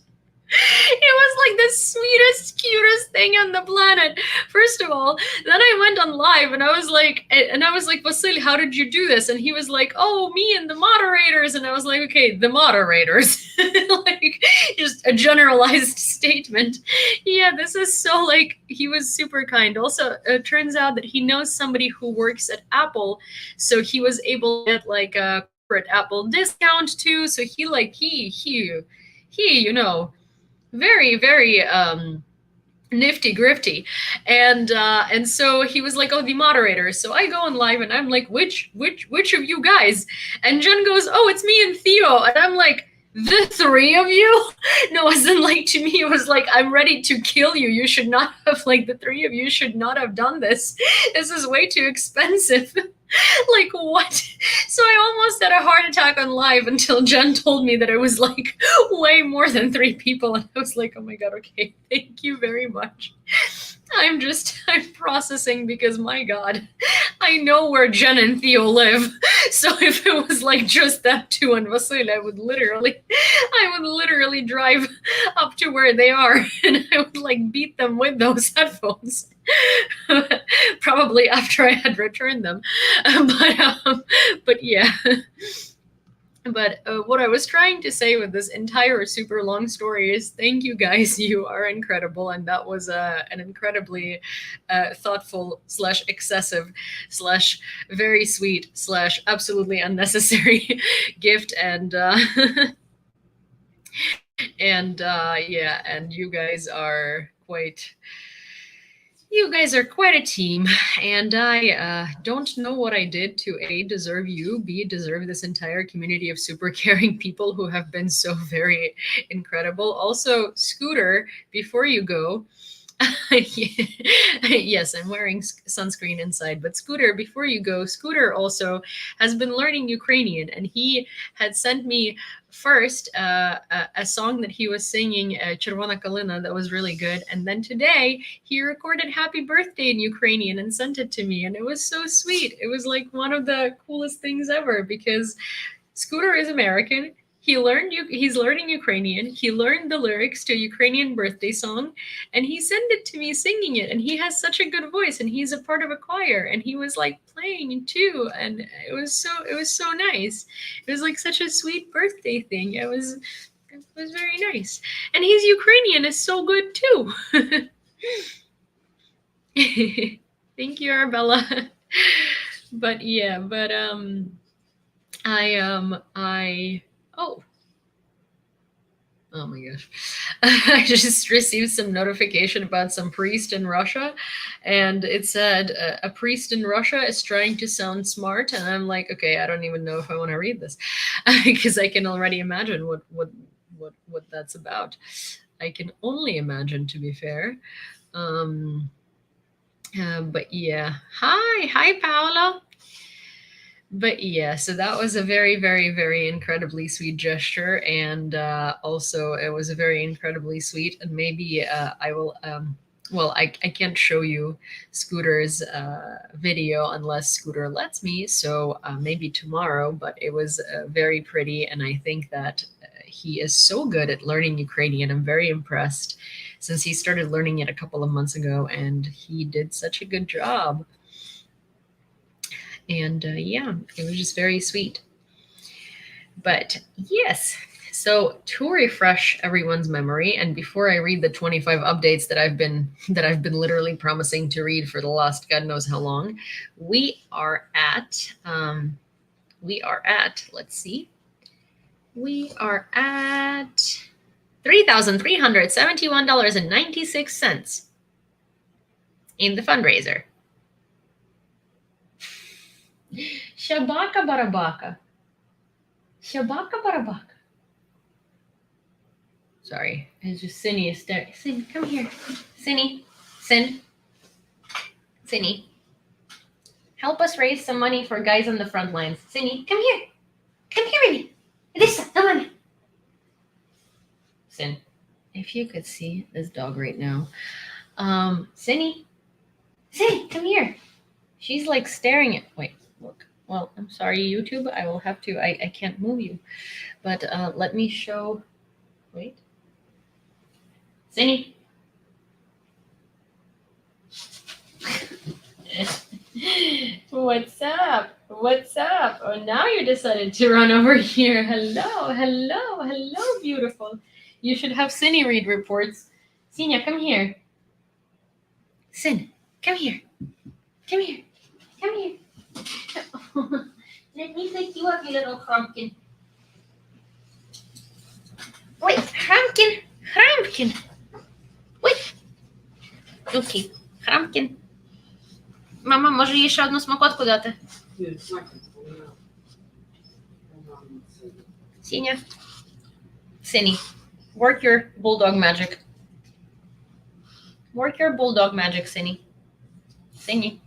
It was like the sweetest, cutest thing on the planet. First of all, then I went on live and I was like, Vasil, how did you do this? And he was like, oh, me and the moderators. And I was like, okay, the moderators. Like just a generalized statement. Yeah, this is so like, he was super kind. Also, it turns out that he knows somebody who works at Apple. So he was able to get like a corporate Apple discount too. So he, you know, very, very nifty grifty. And so he was like, oh, the moderator. So I go on live and I'm like, which of you guys? And Jen goes, oh, it's me and Theo. And I'm like, the 3 of you? No, it wasn't like, to me, it was like, I'm ready to kill you. You should not have, like, the 3 of you should not have done this. This is way too expensive. Like, what? So I almost had a heart attack on live until Jen told me that it was like way more than 3 people. And I was like, oh my God, okay, thank you very much. I'm processing because, my God, I know where Jen and Theo live. So if it was like just that 2 and Vasil, I would literally drive up to where they are and I would like beat them with those headphones. Probably after I had returned them. But yeah. But what I was trying to say with this entire super long story is thank you guys. You are incredible. And that was an incredibly thoughtful / excessive / very sweet / absolutely unnecessary gift. And yeah, and you guys are quite a team, and I don't know what I did to A, deserve you, B, deserve this entire community of super caring people who have been so very incredible. Also, Scooter, before you go, yes, I'm wearing sunscreen inside, but Scooter, before you go, Scooter also has been learning Ukrainian, and he had sent me first a song that he was singing, Червона Калина, that was really good, and then today he recorded Happy Birthday in Ukrainian and sent it to me, and it was so sweet. It was like one of the coolest things ever, because Scooter is American. He's learning Ukrainian. He learned the lyrics to a Ukrainian birthday song, and he sent it to me singing it. And he has such a good voice, and he's a part of a choir, and he was like playing too. And it was so nice. It was like such a sweet birthday thing. It was very nice. And his Ukrainian is so good too. Thank you, Arabella. But yeah, oh my gosh. I just received some notification about some priest in Russia, and it said a priest in Russia is trying to sound smart, and I'm like, okay, I don't even know if I want to read this because I can already imagine what what that's about. I can only imagine, to be fair. But yeah, hi Paolo. But yeah, so that was a very, very, very incredibly sweet gesture, and also it was a very incredibly sweet. And maybe I will. Well, I can't show you Scooter's video unless Scooter lets me. So maybe tomorrow. But it was very pretty, and I think that he is so good at learning Ukrainian. I'm very impressed since he started learning it a couple of months ago, and he did such a good job. And yeah, it was just very sweet. But yes, so to refresh everyone's memory, and before I read the 25 updates that I've been literally promising to read for the last God knows how long, we are at let's see, we are at $3,371.96 in the fundraiser. Shabaka barabaka. Shabaka barabaka. Sorry, it's just Cindy is staring. Cindy, come here. Cindy. Cindy. Help us raise some money for guys on the front lines. Cindy, come here. Come here, baby. Lisa, come on. Sin, if you could see this dog right now. Cindy, come here. She's like staring at, wait, look. Well, I'm sorry, YouTube. I will have to, I can't move you. But let me show, wait. Cindy. What's up? What's up? Oh, now you decided to run over here. Hello, beautiful. You should have Cindy read reports. Sinya, come here. Sin, come here. Come here. Come here. Let me pick you up, you little Hrumpkin. Wait, Hrumpkin. Wait. Okay, Hrumpkin. Мама, може їй ще одну смакотку дати? Сіня. Cindy, work your bulldog magic. Work your bulldog magic, Cindy. Cindy.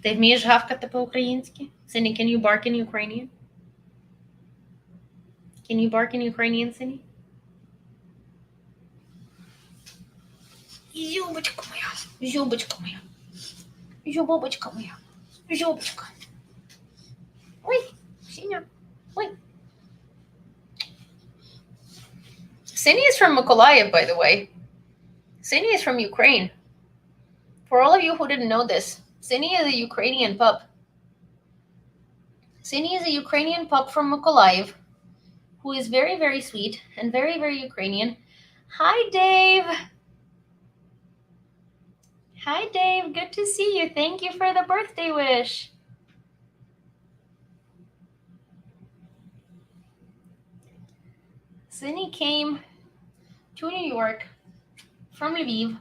Ти вмієш гавкати по-українськи? Cindy, can you bark in Ukrainian? Can you bark in Ukrainian, Cindy? Зюбочка моя. Зюбочка моя. Зюбочка моя. Зюбочка. Ой, Синя. Ой. Cindy is from Mykolaiv, by the way. Cindy is from Ukraine. For all of you who didn't know this, Cindy is a Ukrainian pup. Cindy is a Ukrainian pup from Mykolaiv who is very, very sweet and very, very Ukrainian. Hi, Dave. Hi, Dave. Good to see you. Thank you for the birthday wish. Cindy came to New York from Lviv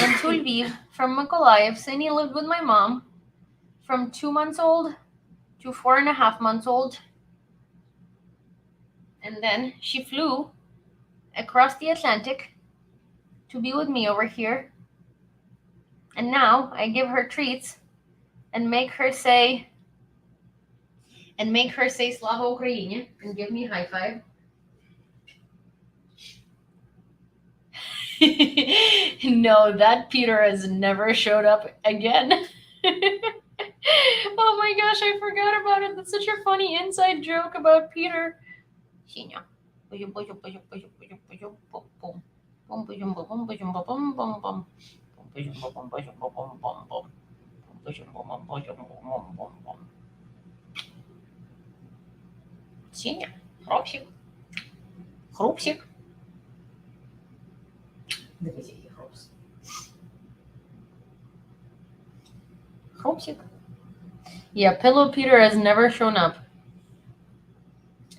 and to Lviv from Mykolaiv. Cindy lived with my mom from 2 months old to 4.5 months old. And then she flew across the Atlantic to be with me over here. And now I give her treats and make her say Slava Ukraini and give me a high five. No, that Peter has never showed up again. Oh my gosh, I forgot about it. That's such a funny inside joke about Peter. Сеня, хропсик. Хрупсик. Дивись, який хрупс. Хрупсик. Yeah, Pillow Peter has never shown up.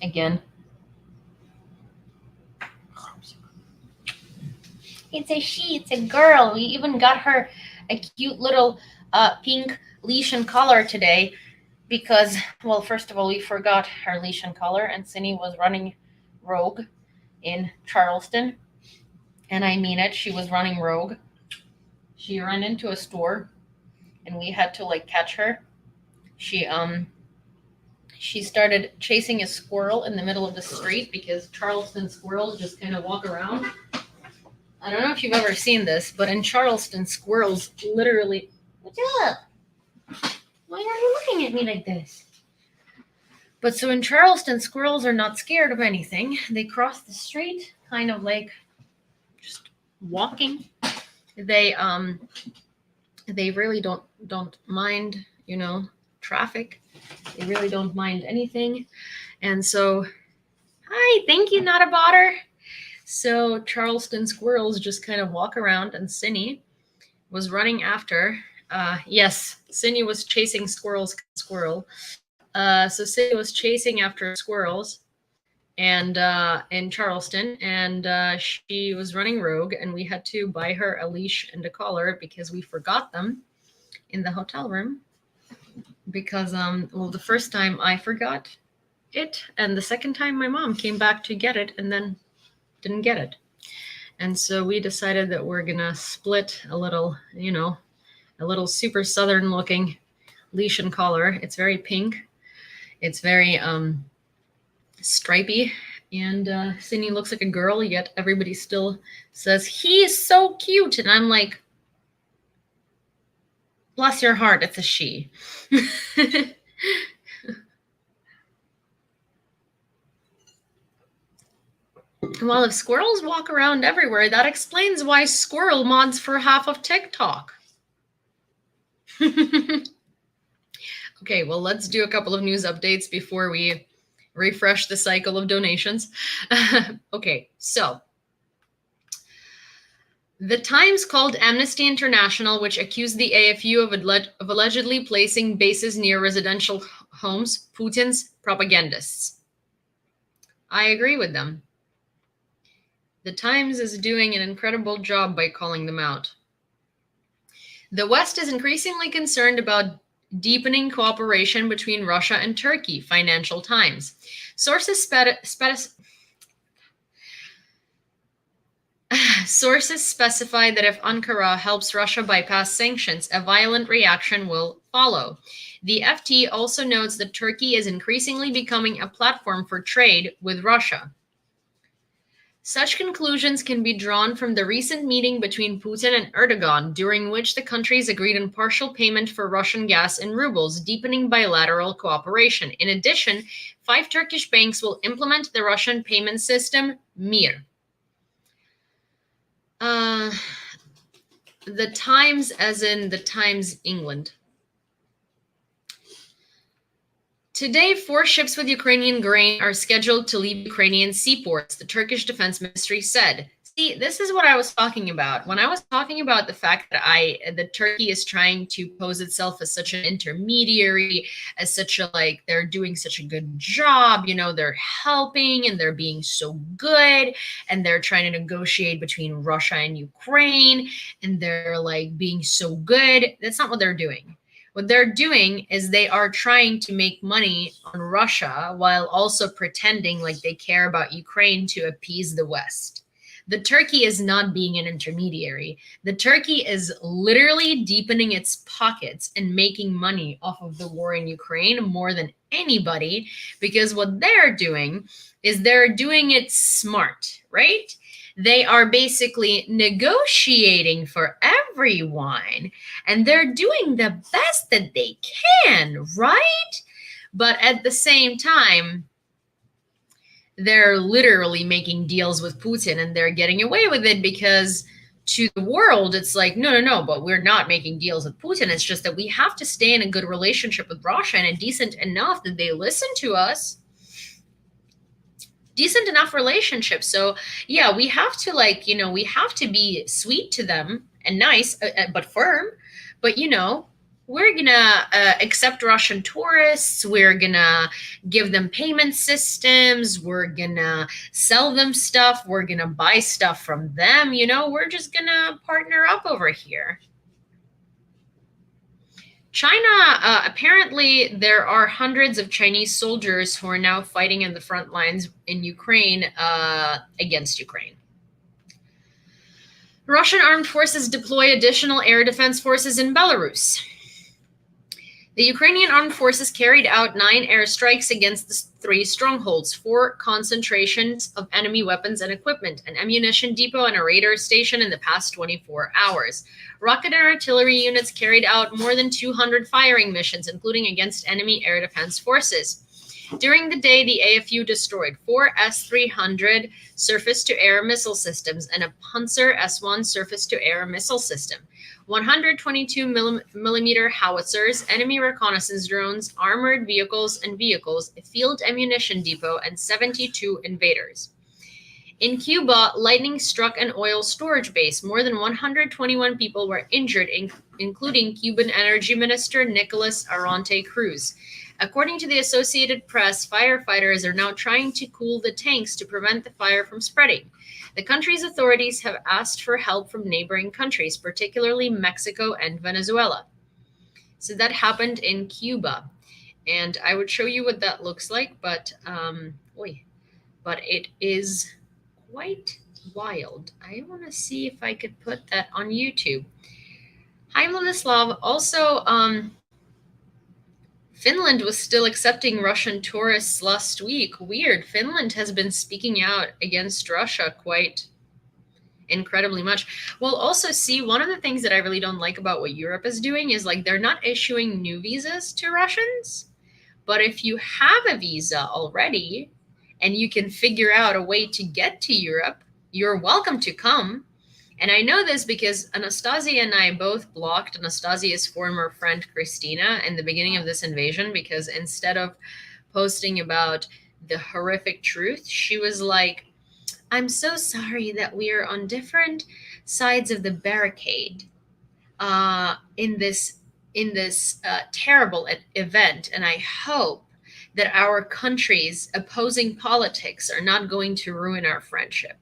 Again. It's a she, it's a girl. We even got her a cute little pink leash and collar today because, well, first of all, we forgot her leash and collar and Cindy was running rogue in Charleston. And I mean it, she was running rogue. She ran into a store and we had to like catch her. She started chasing a squirrel in the middle of the street because Charleston squirrels just kind of walk around. I don't know if you've ever seen this, but in Charleston, squirrels literally... What's up? Why are you looking at me like this? But so in Charleston, squirrels are not scared of anything. They cross the street, kind of like just walking. They really don't mind, traffic. They really don't mind anything. And so, hi, thank you, not a botter. So Charleston squirrels just kind of walk around, and Cindy was running after. Yes, Cindy was chasing squirrel. So Cindy was chasing after squirrels, and in Charleston, and she was running rogue, and we had to buy her a leash and a collar because we forgot them in the hotel room. Because the first time I forgot it, and the second time my mom came back to get it and then didn't get it. And so we decided that we're gonna split a little, a little super southern looking leash and collar. It's very pink. It's very stripy. And Sydney looks like a girl, yet everybody still says, he's so cute. And I'm like, bless your heart, it's a she. Well, if squirrels walk around everywhere, that explains why squirrel mods for half of TikTok. Okay, well, let's do a couple of news updates before we refresh the cycle of donations. Okay, so the Times called Amnesty International, which accused the AFU of allegedly placing bases near residential homes, Putin's propagandists. I agree with them. The Times is doing an incredible job by calling them out. The West is increasingly concerned about deepening cooperation between Russia and Turkey, Financial Times. Sources specify that if Ankara helps Russia bypass sanctions, a violent reaction will follow. The FT also notes that Turkey is increasingly becoming a platform for trade with Russia. Such conclusions can be drawn from the recent meeting between Putin and Erdogan, during which the countries agreed on partial payment for Russian gas in rubles, deepening bilateral cooperation. In addition, 5 Turkish banks will implement the Russian payment system, Mir. The Times, as in the Times, England. Today, 4 ships with Ukrainian grain are scheduled to leave Ukrainian seaports, the Turkish Defense Ministry said. See, this is what I was talking about. When I was talking about the fact that Turkey is trying to pose itself as such an intermediary, as such a, they're doing such a good job, they're helping and they're being so good, and they're trying to negotiate between Russia and Ukraine, and they're being so good. That's not what they're doing. What they're doing is they are trying to make money on Russia while also pretending like they care about Ukraine to appease the West. The Turkey is not being an intermediary. The Turkey is literally deepening its pockets and making money off of the war in Ukraine more than anybody, because what they're doing is they're doing it smart, right? They are basically negotiating for everyone, and they're doing the best that they can, right? But at the same time, they're literally making deals with Putin, and they're getting away with it because to the world, it's like, no, but we're not making deals with Putin. It's just that we have to stay in a good relationship with Russia, and a decent enough that they listen to us. Decent enough relationship. So yeah, we have to we have to be sweet to them and nice, but firm. But we're gonna accept Russian tourists. We're gonna give them payment systems. We're gonna sell them stuff. We're gonna buy stuff from them. We're just gonna partner up over here. China, apparently there are hundreds of Chinese soldiers who are now fighting in the front lines in Ukraine against Ukraine. Russian armed forces deploy additional air defense forces in Belarus. The Ukrainian armed forces carried out 9 airstrikes against the 3 strongholds, 4 concentrations of enemy weapons and equipment, an ammunition depot, and a radar station in the past 24 hours. Rocket and artillery units carried out more than 200 firing missions, including against enemy air defense forces. During the day, the AFU destroyed 4 S-300 surface-to-air missile systems and a Panzer S-1 surface-to-air missile system. 122 millimeter howitzers, enemy reconnaissance drones, armored vehicles, a field ammunition depot, and 72 invaders. In Cuba, lightning struck an oil storage base. More than 121 people were injured, including Cuban Energy Minister Nicolas Arronte Cruz. According to the Associated Press, firefighters are now trying to cool the tanks to prevent the fire from spreading. The country's authorities have asked for help from neighboring countries, particularly Mexico and Venezuela. So that happened in Cuba. And I would show you what that looks like, but it is quite wild. I want to see if I could put that on YouTube. Hi, Vladislav. Also, Finland was still accepting Russian tourists last week. Weird. Finland has been speaking out against Russia quite incredibly much. We'll also see one of the things that I really don't like about what Europe is doing is like they're not issuing new visas to Russians. But if you have a visa already and you can figure out a way to get to Europe, you're welcome to come. And I know this because Anastasia and I both blocked Anastasia's former friend Christina in the beginning of this invasion because instead of posting about the horrific truth, she was like, I'm so sorry that we are on different sides of the barricade in this terrible event. And I hope that our country's opposing politics are not going to ruin our friendship.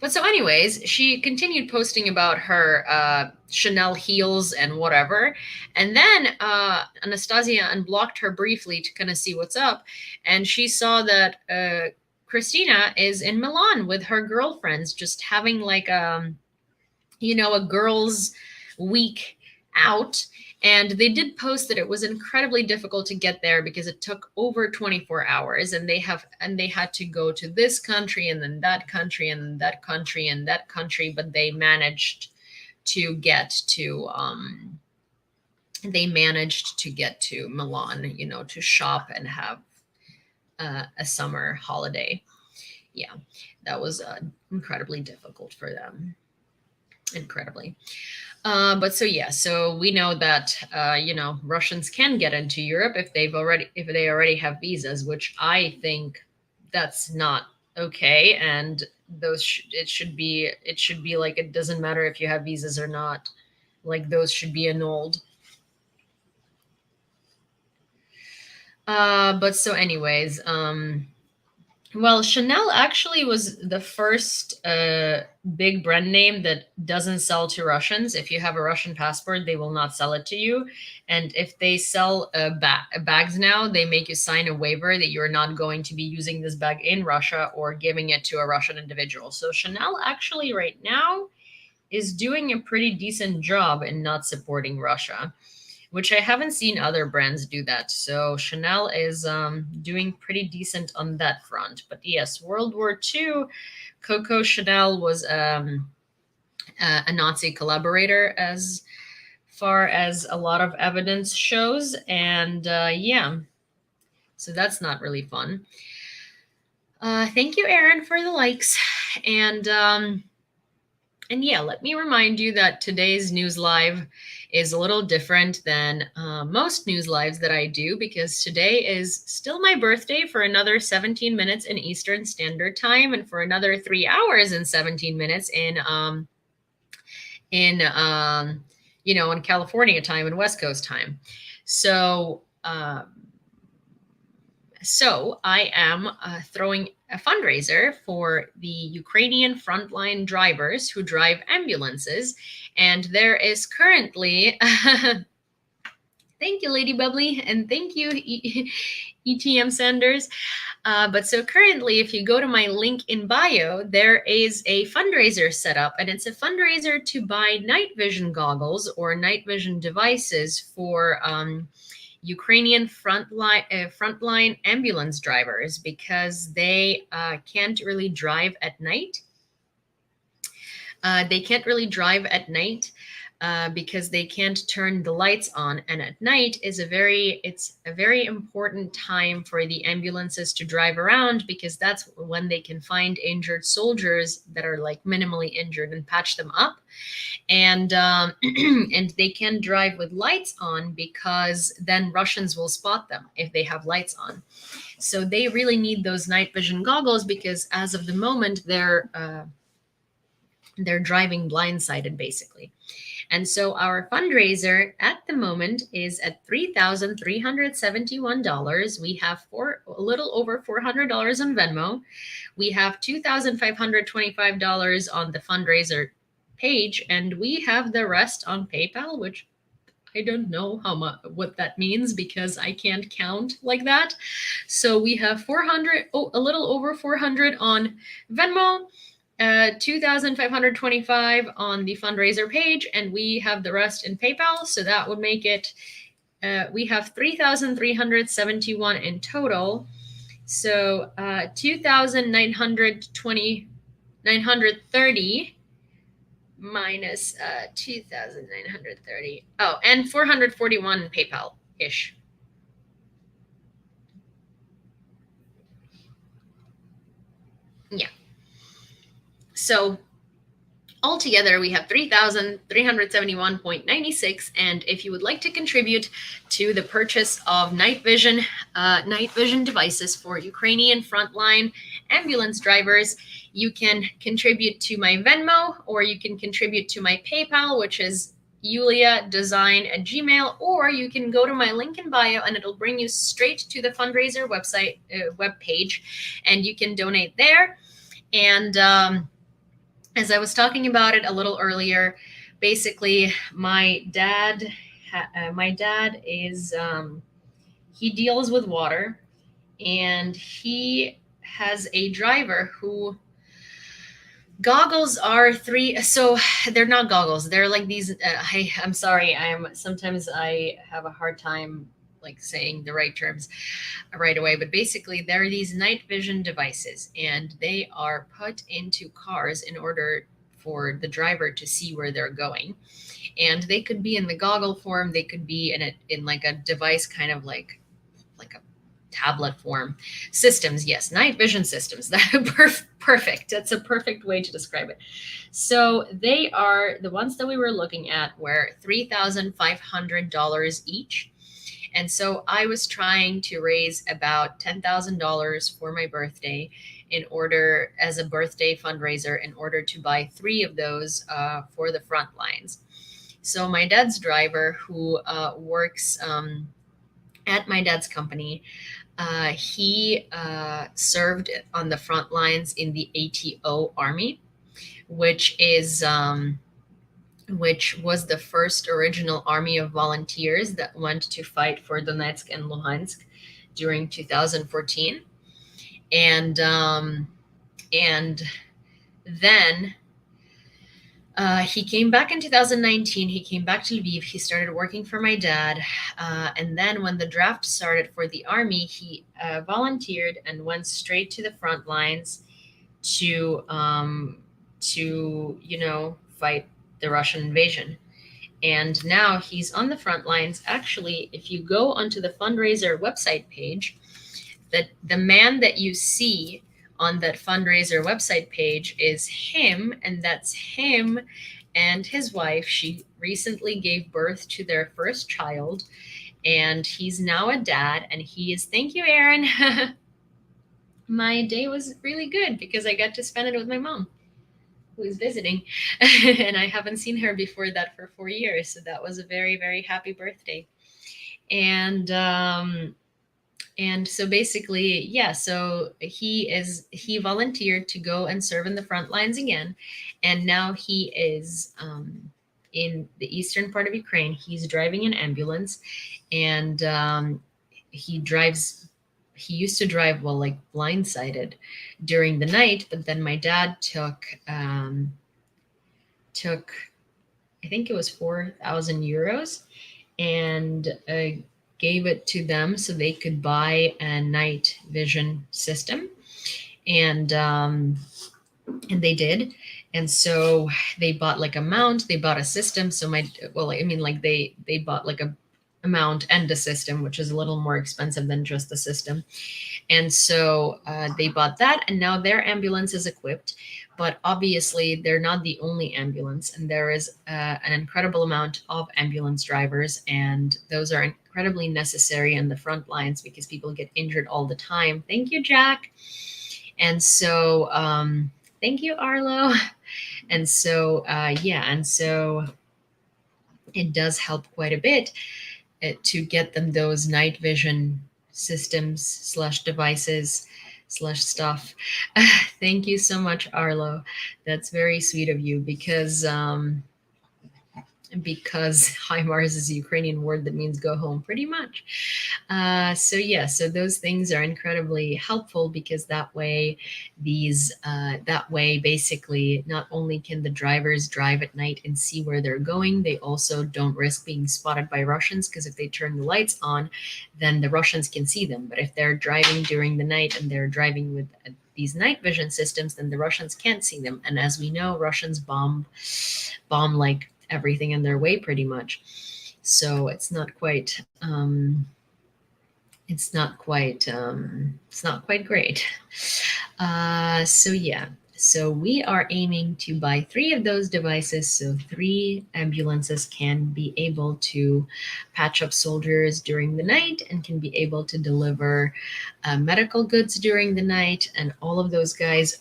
But so anyways, she continued posting about her Chanel heels and whatever. And then Anastasia unblocked her briefly to kind of see what's up. And she saw that Christina is in Milan with her girlfriends, just having like a girls' week out. And they did post that it was incredibly difficult to get there because it took over 24 hours and they had to go to this country and then that country and that country and that country, but they managed to get to Milan, to shop and have a summer holiday. Yeah, that was incredibly difficult for them. Incredibly. But so we know that Russians can get into Europe if they already have visas, which I think that's not okay. And it should be like it doesn't matter if you have visas or not. Like those should be annulled. But so anyways, well, Chanel actually was the first big brand name that doesn't sell to Russians. If you have a Russian passport, they will not sell it to you. And if they sell bags now, they make you sign a waiver that you're not going to be using this bag in Russia or giving it to a Russian individual. So Chanel actually right now is doing a pretty decent job in not supporting Russia, which I haven't seen other brands do that. So Chanel is doing pretty decent on that front. But yes, World War II, Coco Chanel was a Nazi collaborator as far as a lot of evidence shows. And yeah, so that's not really fun. Thank you, Aaron, for the likes. And yeah, let me remind you that today's news live is a little different than most news lives that I do because today is still my birthday for another 17 minutes in Eastern Standard Time and for another 3 hours and 17 minutes in California time and West Coast time. So So I am throwing a fundraiser for the Ukrainian frontline drivers who drive ambulances. And there is currently, thank you, Lady Bubbly, and thank you, ETM Sanders. But so currently, if you go to my link in bio, there is a fundraiser set up, and it's a fundraiser to buy night vision goggles or night vision devices for Ukrainian frontline ambulance drivers because they can't really drive at night. They can't really drive at night because they can't turn the lights on. And at night it's a very important time for the ambulances to drive around because that's when they can find injured soldiers that are like minimally injured and patch them up. And and they can drive with lights on because then Russians will spot them if they have lights on. So they really need those night vision goggles because as of the moment they're driving blindsided basically. And so our fundraiser at the moment is at $3,371. We have a little over $400 on Venmo. We have $2,525 on the fundraiser page, and we have the rest on PayPal, which I don't know what that means because I can't count like that. So we have a little over 400 on Venmo, 2,525 on the fundraiser page, and we have the rest in PayPal. So that would make it, we have 3,371 in total. So 2,930 minus 2,930. Oh, and 441 PayPal-ish. Yeah. So altogether, we have 3,371.96. And if you would like to contribute to the purchase of night vision devices for Ukrainian frontline ambulance drivers, you can contribute to my Venmo, or you can contribute to my PayPal, which is yuliadesign@gmail, or you can go to my link in bio and it'll bring you straight to the fundraiser website web page, and you can donate there. And as I was talking about it a little earlier, basically my dad is he deals with water, and he has a driver who goggles are so they're not goggles, they're like these I'm sorry, sometimes I have a hard time like saying the right terms right away, but basically there are these night vision devices, and they are put into cars in order for the driver to see where they're going. And they could be in the goggle form, they could be in like a device, kind of like a tablet form. Systems, yes, night vision systems. That perfect. That's a perfect way to describe it. So they are the ones that we were looking at were $3,500 each. And so I was trying to raise about $10,000 for my birthday as a birthday fundraiser in order to buy 3 of those for the front lines. So my dad's driver, who works at my dad's company, he served on the front lines in the ATO Army, which was the first original army of volunteers that went to fight for Donetsk and Luhansk during 2014. And then he came back in 2019. He came back to Lviv. He started working for my dad. And then when the draft started for the army, he volunteered and went straight to the front lines to fight the Russian invasion. And now he's on the front lines. Actually, if you go onto the fundraiser website page, the man that you see on that fundraiser website page is him, and that's him and his wife. She recently gave birth to their first child, and he's now a dad, and thank you, Aaron. My day was really good because I got to spend it with my mom, who is visiting, and I haven't seen her before that for 4 years. So that was a very, very happy birthday. And And so basically, yeah, so he volunteered to go and serve in the front lines again, and now he is in the eastern part of Ukraine. He's driving an ambulance, and he drives. He used to drive, well, like blindsided during the night, but then my dad took I think it was 4,000 euros, and gave it to them so they could buy a night vision system, and they did. And so they bought like a mount, they bought a system. So they bought like a mount and a system, which is a little more expensive than just the system. And so they bought that, and now their ambulance is equipped. But obviously, they're not the only ambulance, and there is an incredible amount of ambulance drivers, and those are incredibly necessary in the front lines because people get injured all the time. Thank you, Jack. And so, thank you, Arlo. And so, and so it does help quite a bit to get them those night vision systems / devices / stuff. Thank you so much, Arlo. That's very sweet of you, because HIMARS is a Ukrainian word that means go home, pretty much. So those things are incredibly helpful, because that way basically not only can the drivers drive at night and see where they're going, they also don't risk being spotted by Russians, because if they turn the lights on, then the Russians can see them. But if they're driving during the night and they're driving with these night vision systems, then the Russians can't see them. And as we know, Russians bomb like everything in their way, pretty much. So it's not quite great. So we are aiming to buy 3 of those devices, so 3 ambulances can be able to patch up soldiers during the night and can be able to deliver medical goods during the night. And all of those guys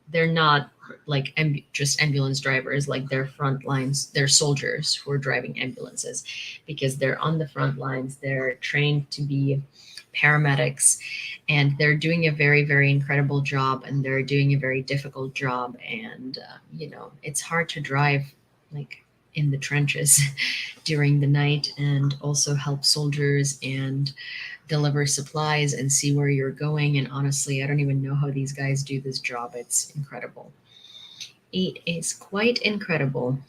they're not like just ambulance drivers, like they're front lines, they're soldiers who are driving ambulances, because they're on the front lines, they're trained to be paramedics, and they're doing a very, very incredible job, and they're doing a very difficult job. And it's hard to drive like in the trenches during the night and also help soldiers and deliver supplies and see where you're going. And honestly, I don't even know how these guys do this job. It's incredible. It is quite incredible.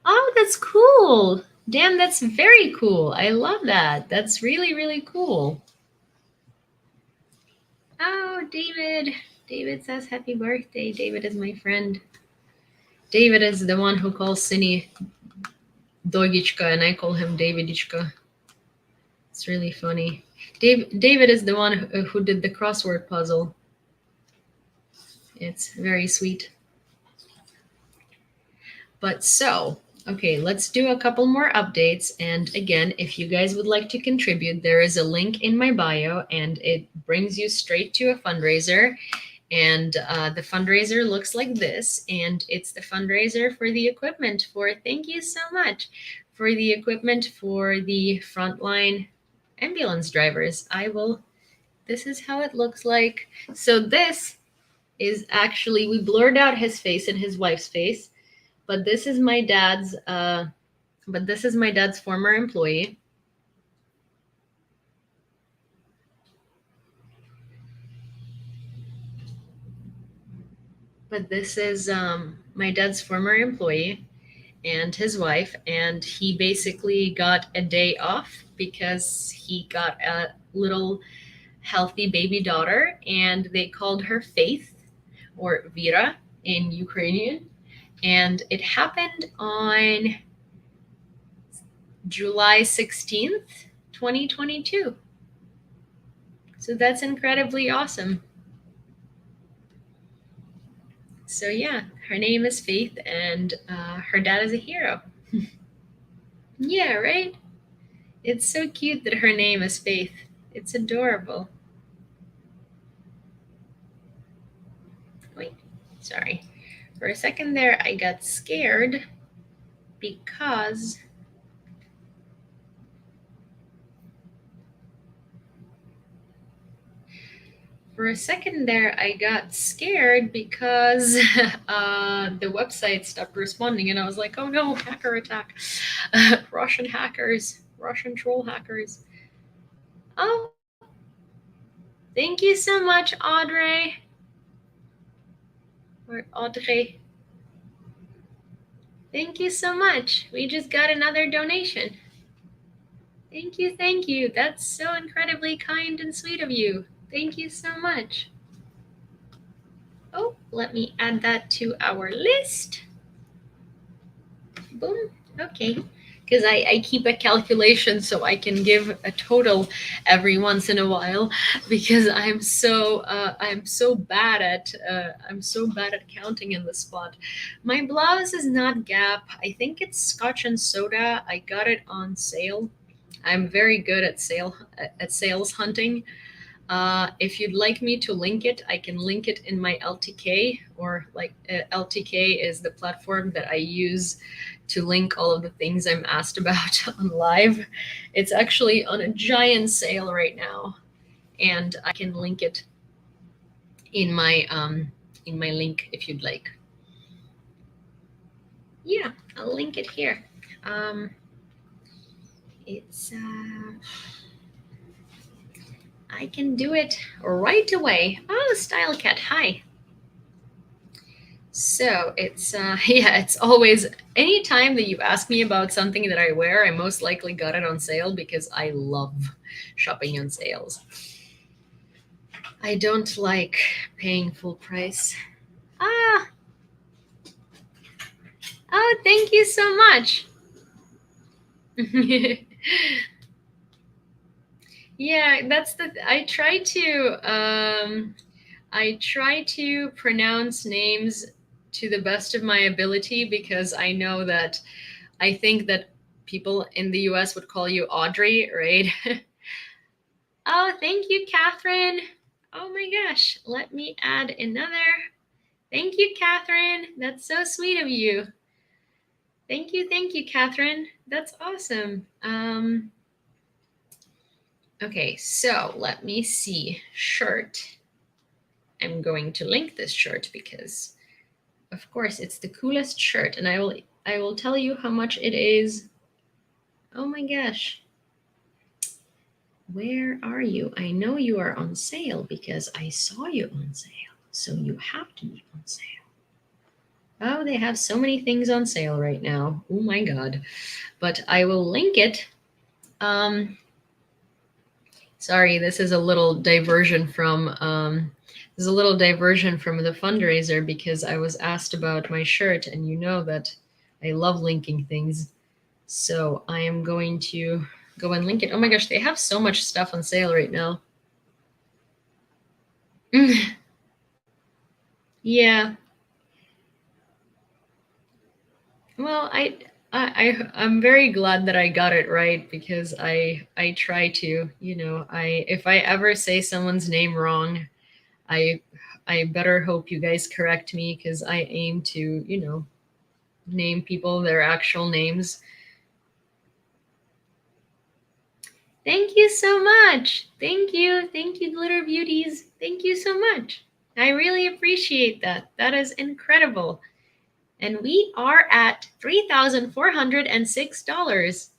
Oh, that's cool. Damn, that's very cool. I love that. That's really, really cool. Oh, David. David says happy birthday. David is my friend. David is the one who calls Cine Dogichka, and I call him Davidichka. It's really funny. David is the one who did the crossword puzzle. It's very sweet. But so, okay, let's do a couple more updates. And again, if you guys would like to contribute, there is a link in my bio, and it brings you straight to a fundraiser. And the fundraiser looks like this, and it's the fundraiser for the equipment thank you so much, for the equipment for the frontline ambulance drivers. This is how it looks like. So this is actually, we blurred out his face and his wife's face, but this is my dad's former employee. But this is my dad's former employee and his wife, and he basically got a day off because he got a little healthy baby daughter, and they called her Faith, or Vera in Ukrainian. And it happened on July 16th, 2022. So that's incredibly awesome. So yeah, her name is Faith, and her dad is a hero. Yeah, right? It's so cute that her name is Faith. It's adorable. Wait, sorry. For a second there, I got scared because For a second there, I got scared because the website stopped responding, and I was like, oh no, hacker attack. Russian hackers, Russian troll hackers. Oh, thank you so much, Audrey. Or Audrey. Thank you so much. We just got another donation. Thank you, thank you. That's so incredibly kind and sweet of you. Thank you so much. Oh, let me add that to our list. Boom. Okay. Because I keep a calculation so I can give a total every once in a while, because I'm so bad at counting in the spot. My blouse is not Gap. I think it's Scotch and Soda. I got it on sale. I'm very good at sales hunting. If you'd like me to link it, I can link it in my LTK, or like LTK is the platform that I use to link all of the things I'm asked about on live. It's actually on a giant sale right now, and I can link it in my link if you'd like. Yeah, I'll link it here. It's I can do it right away. Oh, Style Cat, hi. So it's yeah, it's always, anytime that you ask me about something that I wear, I most likely got it on sale, because I love shopping on sales. I don't like paying full price. Ah. Oh, thank you so much. Yeah, that's I try to pronounce names to the best of my ability, because I know that I think that people in the US would call you Audrey, right? Oh, thank you, Catherine. Oh my gosh, let me add another. Thank you, Catherine. That's so sweet of you. Thank you, Catherine. That's awesome. Okay, so let me see. Shirt. I'm going to link this shirt because, of course, it's the coolest shirt, and I will tell you how much it is. Oh my gosh. Where are you? I know you are on sale because I saw you on sale. So you have to be on sale. Oh, they have so many things on sale right now. Oh my God. But I will link it. Sorry, this is a little diversion from the fundraiser, because I was asked about my shirt, and you know that I love linking things. So I am going to go and link it. Oh my gosh, they have so much stuff on sale right now. Yeah. Well, I'm very glad that I got it right, because I try to, if I ever say someone's name wrong, I better hope you guys correct me, because I aim to, name people their actual names. Thank you so much. Thank you, Glitter Beauties. Thank you so much. I really appreciate that. That is incredible. And we are at $3,406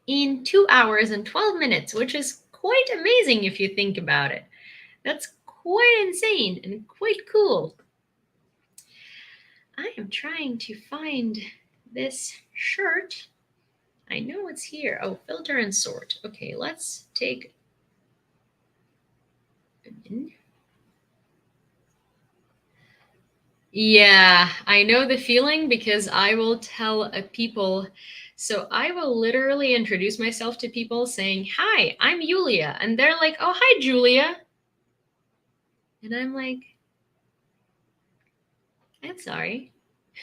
in 2 hours and 12 minutes, which is quite amazing if you think about it. That's quite insane and quite cool. I am trying to find this shirt. I know it's here. Oh, filter and sort. Okay, let's take a minute. Yeah, I know the feeling, because I will tell people. So I will literally introduce myself to people saying, "Hi, I'm Yulia." And they're like, "Oh, hi, Julia." And I'm like, I'm sorry.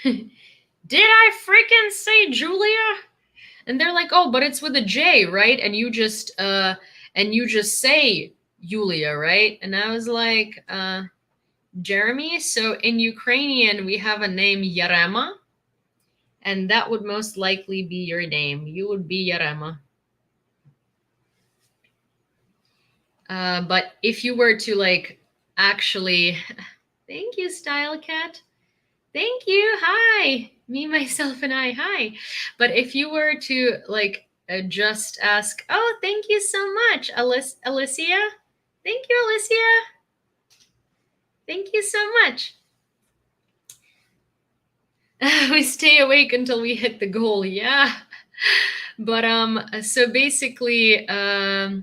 Did I freaking say Julia? And they're like, "Oh, but it's with a J, right? And you just say Yulia, right?" And I was like, Jeremy. So in Ukrainian, we have a name Yarema, and that would most likely be your name. You would be Yarema. But if you were to like actually, thank you, Style Cat. Thank you. Hi. Me, myself, and I. Hi. But if you were to like just ask, oh, thank you so much, Alicia. Thank you, Alicia. Thank you so much. We stay awake until we hit the goal. Yeah. But so basically oh,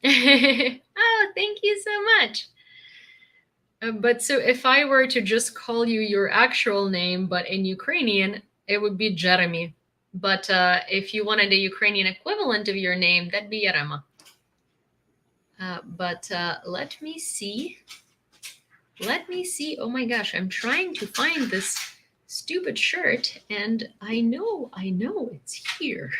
thank you so much. But so if I were to just call you your actual name, but in Ukrainian, it would be Jeremy. But if you wanted a Ukrainian equivalent of your name, that'd be Yarema. But let me see. Let me see. Oh my gosh, I'm trying to find this stupid shirt, and I know it's here.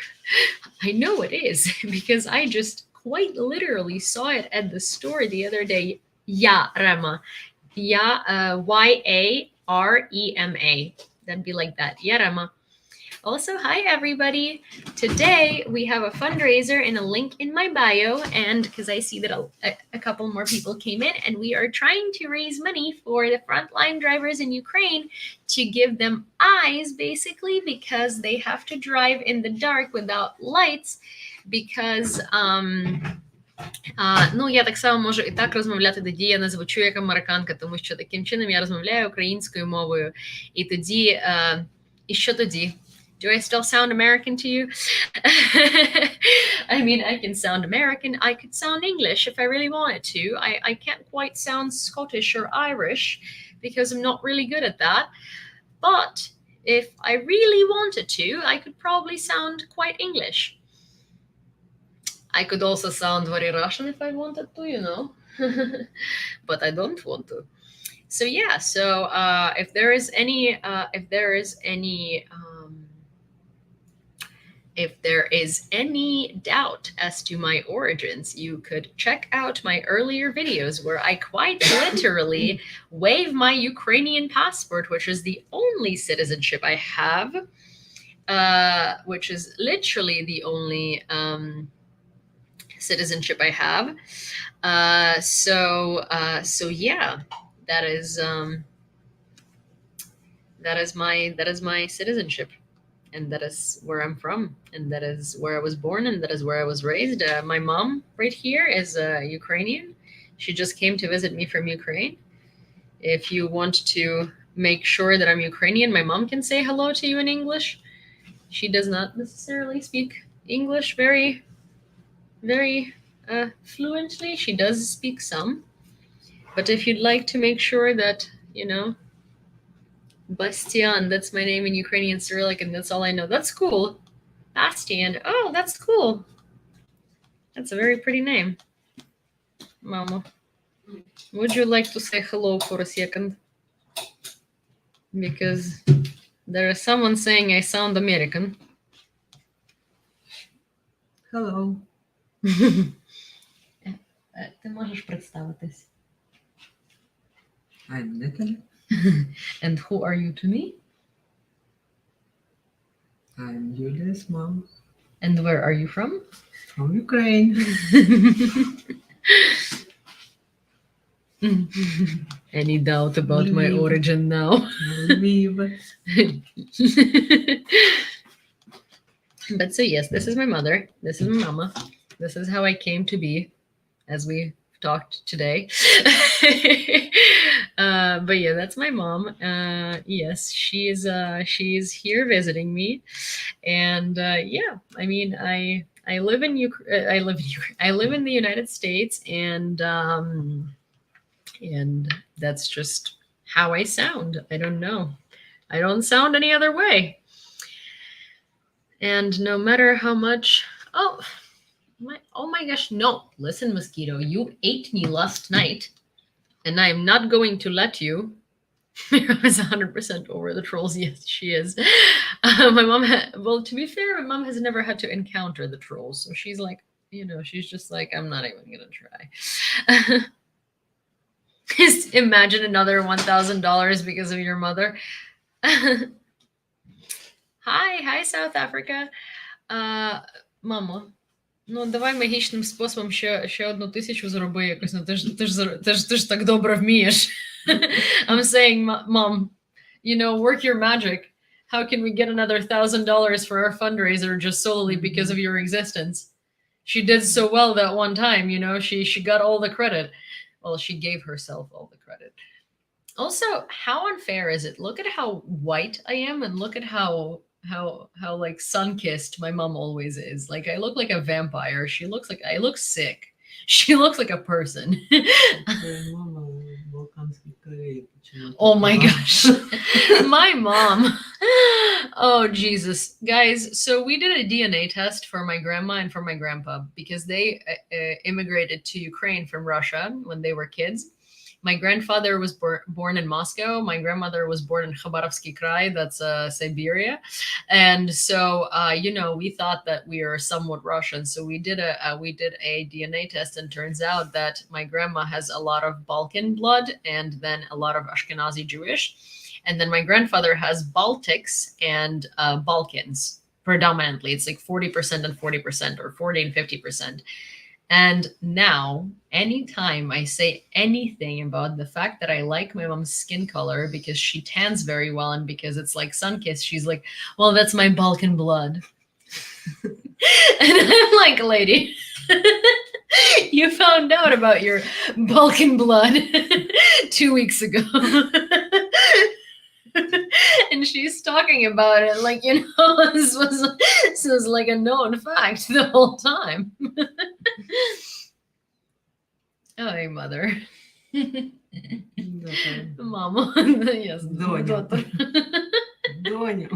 I know it is because I just quite literally saw it at the store the other day. Yarema. Yarema. That'd be like that. Yarema. Also, hi everybody. Today we have a fundraiser and a link in my bio, and because I see that a couple more people came in, and we are trying to raise money for the frontline drivers in Ukraine to give them eyes, basically, because they have to drive in the dark without lights, because ну, я так само можу і так розмовляти, тоді я не звучу як американка, тому що таким чином я розмовляю українською мовою. І тоді, і що тоді? Do I still sound American to you? I mean, I can sound American. I could sound English if I really wanted to. I can't quite sound Scottish or Irish because I'm not really good at that. But if I really wanted to, I could probably sound quite English. I could also sound very Russian if I wanted to, you know, but I don't want to. So yeah, so if there is any doubt as to my origins, you could check out my earlier videos where I quite literally wave my Ukrainian passport, which is the only citizenship I have, which is literally the only citizenship I have. So yeah, that is my citizenship, and that is where I'm from, and that is where I was born, and that is where I was raised. My mom right here is Ukrainian. She just came to visit me from Ukraine. If you want to make sure that I'm Ukrainian, my mom can say hello to you in English. She does not necessarily speak English very fluently. She does speak some, but if you'd like to make sure that, you know, Bastian, that's my name in Ukrainian Cyrillic, and that's all I know. That's cool. Bastian. Oh, that's cool. That's a very pretty name. Mama, would you like to say hello for a second? Because there is someone saying I sound American. Hello. Ти можеш представитись. I'm Natalie. And who are you to me? I'm Yulia's mom. And where are you from? From Ukraine. Any doubt about my Lviv. origin now? Lviv. But so yes, this is my mother. This is my mama. This is how I came to be, as we talked today. But yeah, that's my mom. Yes, she's here visiting me, and yeah, I mean, I live in I live in the United States, and that's just how I sound. I don't know. I don't sound any other way. And no matter how much, oh my gosh, no. Listen, mosquito, you ate me last night, and I'm not going to let you. Mira is 100% over the trolls. Yes, she is. My mom well, to be fair, my mom has never had to encounter the trolls, so she's like, you know, she's just like, I'm not even gonna try. Just imagine another $1,000 because of your mother. Hi, South Africa. Mama, Ну, давай магічним способом ще 1000 зроби якось. Ну, ти ж так добре вмієш. I'm saying, Mom, you know, work your magic. How can we get another $1,000 for our fundraiser just solely because of your existence? She did so well that one time, you know, she got all the credit. Well, she gave herself all the credit. Also, how unfair is it? Look at how white I am, and look at how like sun-kissed my mom always is. Like, I look like a vampire. She looks like I look sick. She looks like a person. Oh my gosh. My mom. Oh Jesus. Guys, so we did a DNA test for my grandma and for my grandpa because they immigrated to Ukraine from Russia when they were kids. My grandfather was born in Moscow. My grandmother was born in Khabarovsky Krai, that's Siberia. And so, you know, we thought that we are somewhat Russian. So we did a DNA test, and turns out that my grandma has a lot of Balkan blood and then a lot of Ashkenazi Jewish. And then my grandfather has Baltics and Balkans predominantly. It's like 40% and 40%, or 40 and 50%. And now, anytime I say anything about the fact that I like my mom's skin color because she tans very well and because it's like sun-kissed, she's like, well, that's my Balkan blood. And I'm like, lady, you found out about your Balkan blood 2 weeks ago. And she's talking about it like, you know, this was like a known fact the whole time. Ой, mother. Mama. Yes, Доню. daughter. Доню.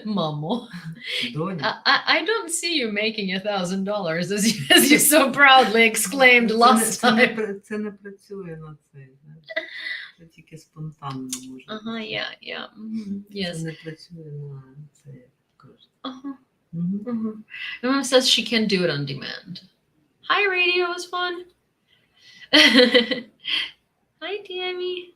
Mamo. Доню. I don't see you making $1,000 as you so proudly exclaimed last time. Це не працює на це. Це тільки спонтанно може. Uh-huh, yeah. Mm-hmm. Yes. Це не працює на це. Uh-huh. Mhm. Mm-hmm. My mom says she can do it on demand. Hi, radio was fun. Hi, Tammy.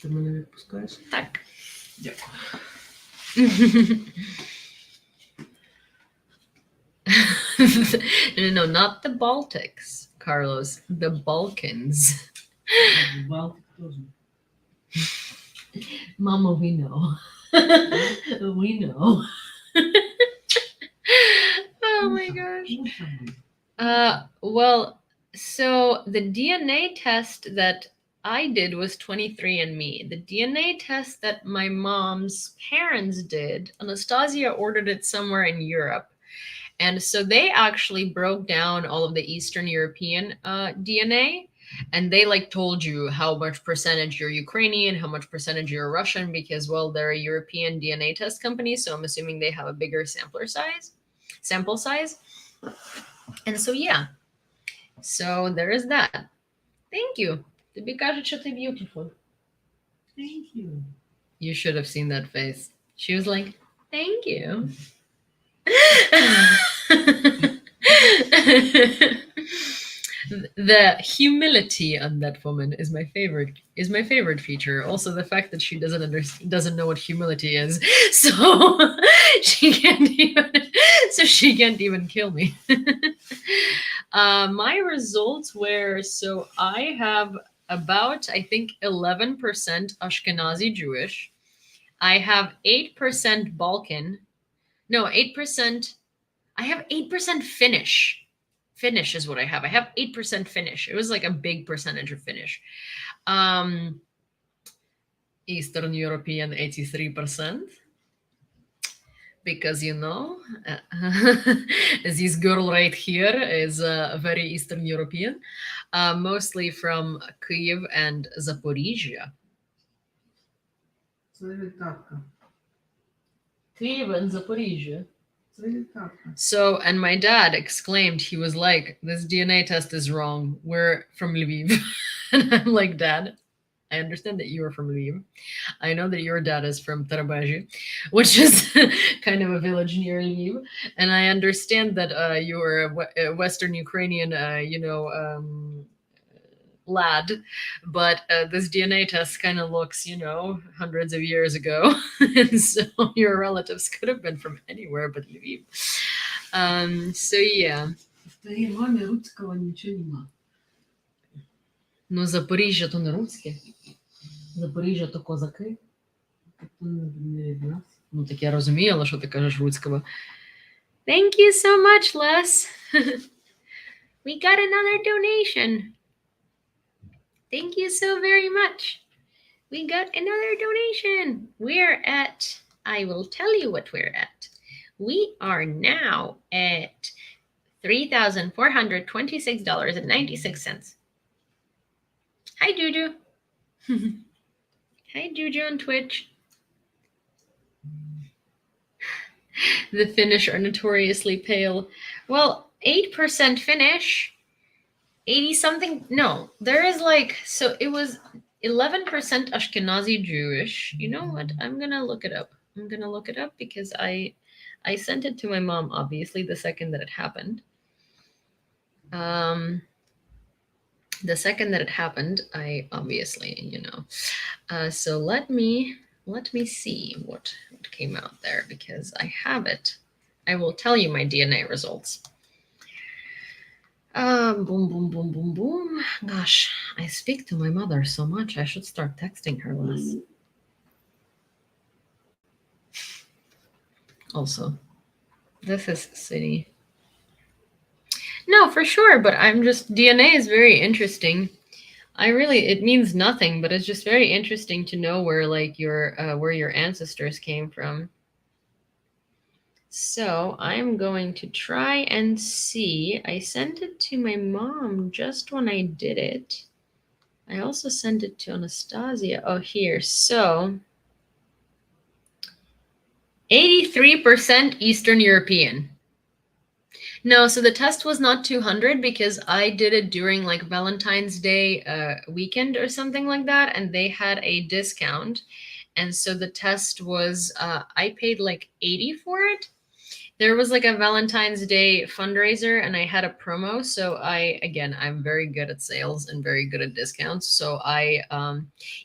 Ти мене відпускаєш? Так. Дякую. No, not the Baltics, Carlos. The Balkans. Балтик теж. Mama, we know. We know. Oh my gosh. Well, so the DNA test that I did was 23andMe. The DNA test that my mom's parents did, Anastasia ordered it somewhere in Europe. And so they actually broke down all of the Eastern European DNA. And they like told you how much percentage you're Ukrainian, how much percentage you're Russian, because, well, they're a European DNA test company. So I'm assuming they have a bigger sample size. And so, yeah. So there is that. Thank you. Тобі кажуть, що ти beautiful. Thank you. You should have seen that face. She was like, thank you. The humility on that woman is my favorite feature. Also, the fact that she doesn't know what humility is, so she can't even kill me. My results were, so I have about, I think, 11% Ashkenazi Jewish. I have 8% Balkan. No, 8%. I have 8% Finnish. Finnish is what I have. I have 8% Finnish. It was like a big percentage of Finnish. Eastern European, 83%. Because, you know, this girl right here is very Eastern European. Mostly from Kyiv and Zaporizhia. Це літавка. Kyiv and Zaporizhia. Це літавка. So, and my dad exclaimed, he was like, this DNA test is wrong. We're from Lviv. And I'm like, Dad, I understand that you are from Lviv. I know that your dad is from Tarabaji, which is kind of a village near Lviv. And I understand that you're a Western Ukrainian, lad, but this DNA test kind of looks, hundreds of years ago, and so your relatives could have been from anywhere but Lviv. So yeah. В твоей маме русского ничего нема. Ну, Запоріжжя то не руське. Запоріжжя то козаки. Тобто не від нас. Ну, так я розумію, але що ти кажеш руського? Thank you so much, Les. We got another donation. Thank you so very much. We got another donation. We're at, I will tell you what we're at. We are now at $3,426.96. Hi, Juju. Hi, Juju on Twitch. The Finnish are notoriously pale. Well, 8% Finnish, 80 something. No, there is so it was 11% Ashkenazi Jewish. You know what? I'm going to look it up. Because I sent it to my mom, obviously, the second that it happened. The second that it happened, I obviously, so let me see what came out there, because I have it. I will tell you my DNA results. Boom, boom, boom, boom, boom. Gosh, I speak to my mother so much. I should start texting her less. Also, this is city. No, for sure, but DNA is very interesting. It means nothing, but it's just very interesting to know where your ancestors came from. So I'm going to try and see. I sent it to my mom just when I did it. I also sent it to Anastasia. Oh, here. So 83% Eastern European. No, so the test was not 200 because I did it during Valentine's Day weekend or something like that, and they had a discount. And so the test was, I paid 80 for it. There was a Valentine's Day fundraiser and I had a promo. So I'm very good at sales and very good at discounts. So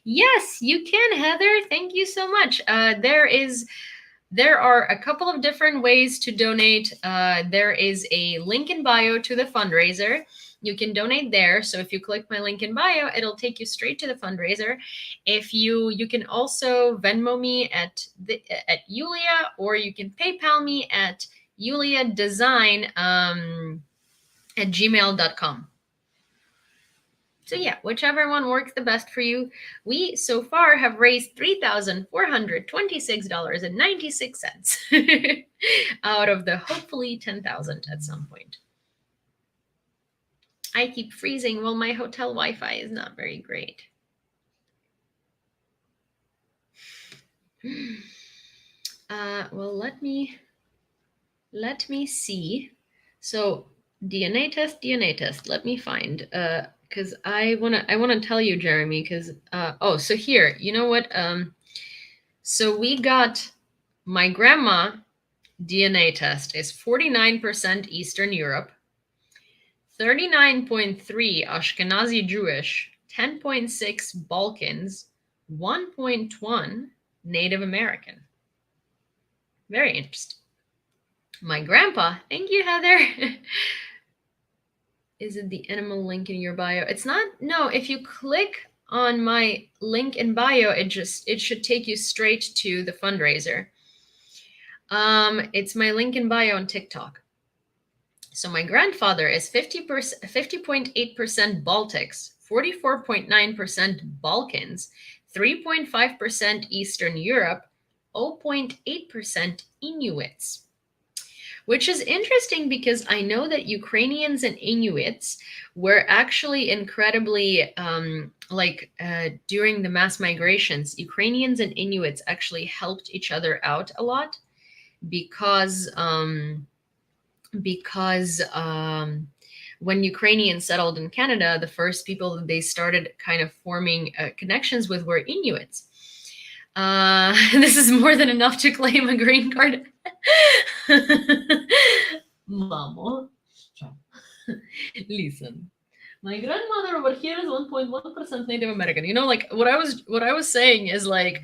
yes, you can, Heather. Thank you so much. There are a couple of different ways to donate. There is a link in bio to the fundraiser. You can donate there. So if you click my link in bio, it'll take you straight to the fundraiser. If you can also Venmo me at Yulia, or you can PayPal me at yuliadesign at gmail.com. So yeah, whichever one works the best for you. We so far have raised $3,426.96 out of the hopefully 10,000 at some point. I keep freezing. Well, my hotel Wi-Fi is not very great. Well, let me see. So DNA test. Let me find. Because I wanna tell you, Jeremy. Because so here, you know what? So we got my grandma DNA test is 49% Eastern Europe, 39.3 Ashkenazi Jewish, 10.6 Balkans, 1.1 Native American. Very interesting. My grandpa, thank you, Heather. Is it the animal link in your bio? It's not. No, if you click on my link in bio, it should take you straight to the fundraiser. It's my link in bio on TikTok. So my grandfather is 50.8% Baltics, 44.9% Balkans, 3.5% Eastern Europe, 0.8% Inuits. Which is interesting because I know that Ukrainians and Inuits were actually incredibly, during the mass migrations, Ukrainians and Inuits actually helped each other out a lot because when Ukrainians settled in Canada, the first people that they started kind of forming connections with were Inuits. This is more than enough to claim a green card. Mamo, listen, My grandmother over here is 1.1% Native American. You know, like what I was saying is like,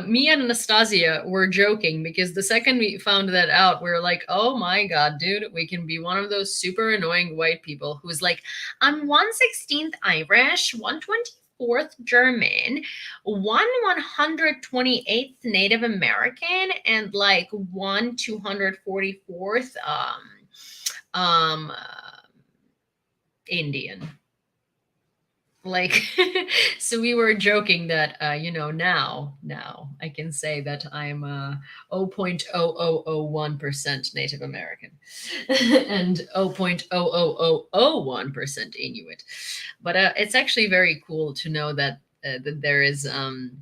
me and Anastasia were joking because the second we found that out, we were like, oh my god, dude, we can be one of those super annoying white people who's like, I'm 1/16 Irish, 1/24 German, 1/128th Native American, and like 1/244th um Indian. Like, so we were joking that now I can say that I'm 0.0001% Native American and 0.00001% Inuit. But it's actually very cool to know that that there is and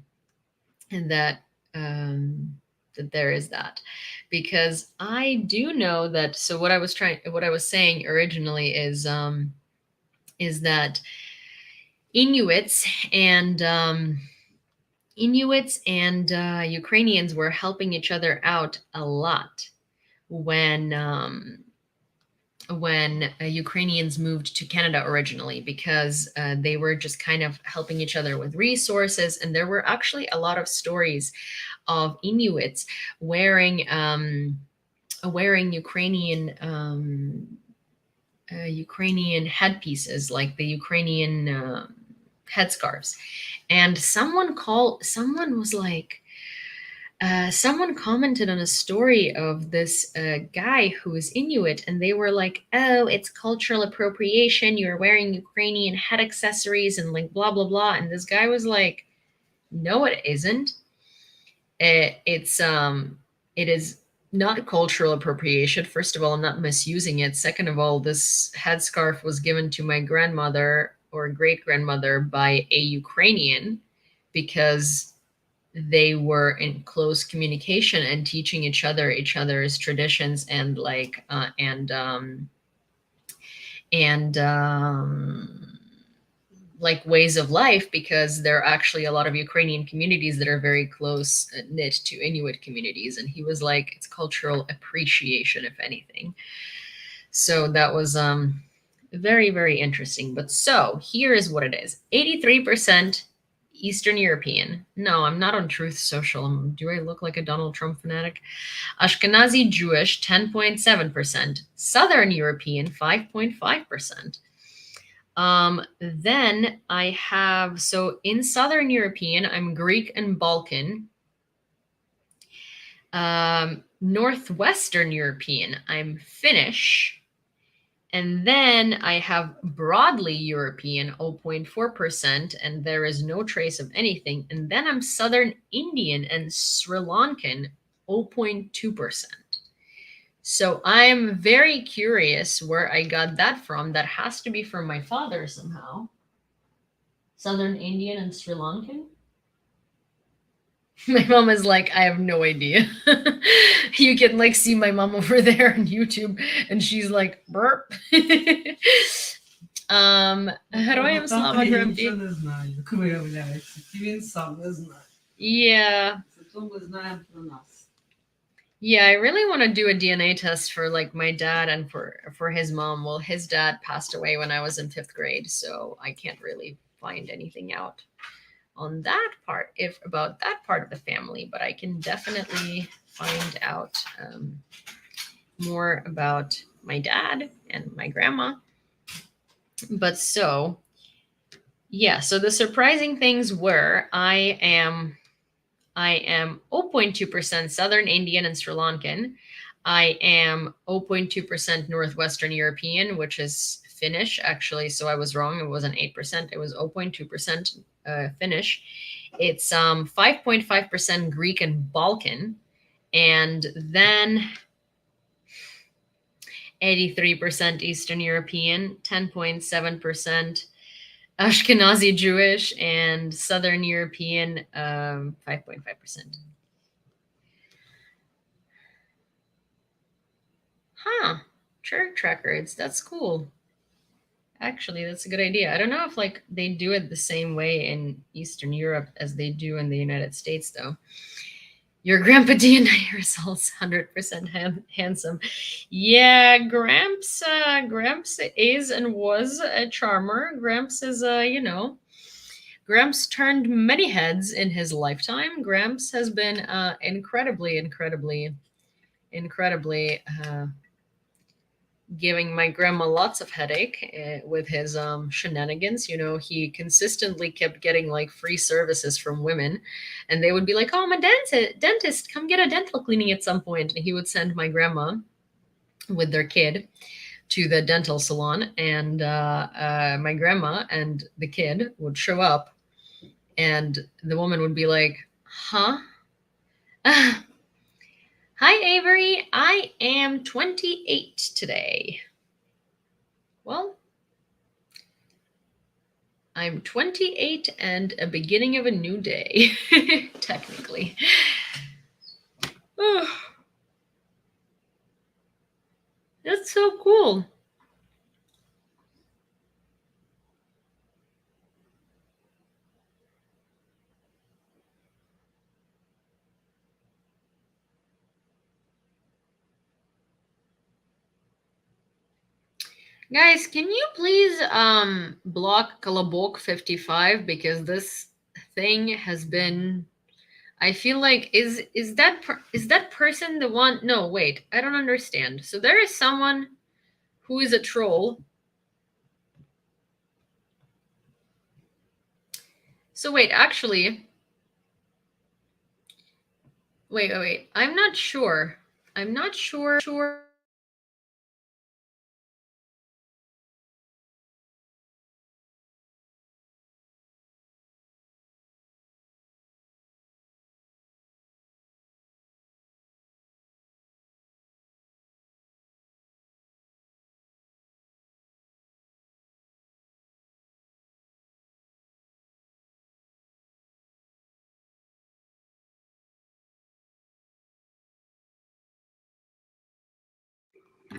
that that there is that, because I do know that. So what I was saying originally is that Inuits and Ukrainians were helping each other out a lot when Ukrainians moved to Canada originally, because they were just kind of helping each other with resources, and there were actually a lot of stories of Inuits wearing Ukrainian headpieces, like the Ukrainian headscarves. And someone commented on a story of this guy who is Inuit, and they were like, oh, it's cultural appropriation, you're wearing Ukrainian head accessories and like blah blah blah. And this guy was like, no, it isn't. It is not cultural appropriation. First of all, I'm not misusing it. Second of all, this headscarf was given to my grandmother or great grandmother by a Ukrainian, because they were in close communication and teaching each other's traditions and like like ways of life, because there are actually a lot of Ukrainian communities that are very close knit to Inuit communities. And he was like, it's cultural appreciation, if anything. So that was very, very interesting. But so here is what it is. 83% Eastern European. No, I'm not on Truth Social. Do I look like a Donald Trump fanatic? Ashkenazi Jewish, 10.7%. Southern European, 5.5%. Then I have, so in Southern European, I'm Greek and Balkan. Northwestern European, I'm Finnish. And then I have broadly European, 0.4%, and there is no trace of anything. And then I'm Southern Indian and Sri Lankan, 0.2%. So I'm very curious where I got that from. That has to be from my father somehow. Southern Indian and Sri Lankan. My mom is like, I have no idea. You can like see my mom over there on YouTube, and she's like, burp. Героям слава, Grumpy. Я не знаю, як виявляється. Він сам не знає. Yeah. Зато ми знаємо про нас. Yeah, I really want to do a DNA test for like my dad and for his mom. Well, his dad passed away when I was in 5th grade, so I can't really find anything out on that part, about that part of the family, but I can definitely find out more about my dad and my grandma. But so, yeah, so the surprising things were I am 0.2% Southern Indian and Sri Lankan. I am 0.2% Northwestern European, which is Finnish, actually. So I was wrong. It wasn't 8%. It was 0.2% Finnish. It's 5.5% Greek and Balkan. And then 83% Eastern European, 10.7% Ashkenazi Jewish, and Southern European, 5.5%. Huh. Church records. That's cool. Actually, that's a good idea. I don't know if like they do it the same way in Eastern Europe as they do in the United States, though. Your grandpa DNA results 100% handsome. Yeah, Gramps is and was a charmer. Gramps is Gramps turned many heads in his lifetime. Gramps has been incredibly giving my grandma lots of headache with his shenanigans. You know, he consistently kept getting like free services from women, and they would be like, "Oh, I'm a dentist, come get a dental cleaning at some point." And he would send my grandma with their kid to the dental salon, and my grandma and the kid would show up, and the woman would be like, "Huh? Hi, Avery. I am 28 today." Well, I'm 28 and a beginning of a new day, technically. Oh, that's so cool. Guys, can you please block Kolobok 55, because this thing has been, I feel like, is that person the one? No, wait, I don't understand. So there is someone who is a troll. So wait, actually, wait. I'm not sure.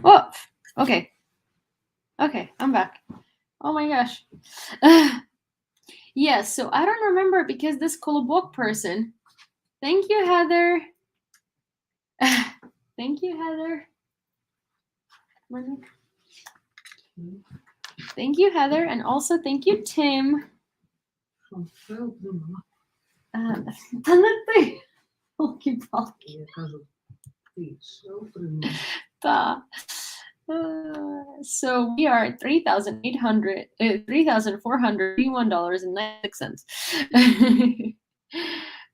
Oh, okay. Okay, I'm back. Oh my gosh. Yes, so I don't remember because this Kolobok person. Thank you, Heather. Thank you, Heather. Thank you, Heather, and also thank you, Tim. Та не ти. Палки-палки. Я кажу, ти що отримав? Та. So we are $3,431.96.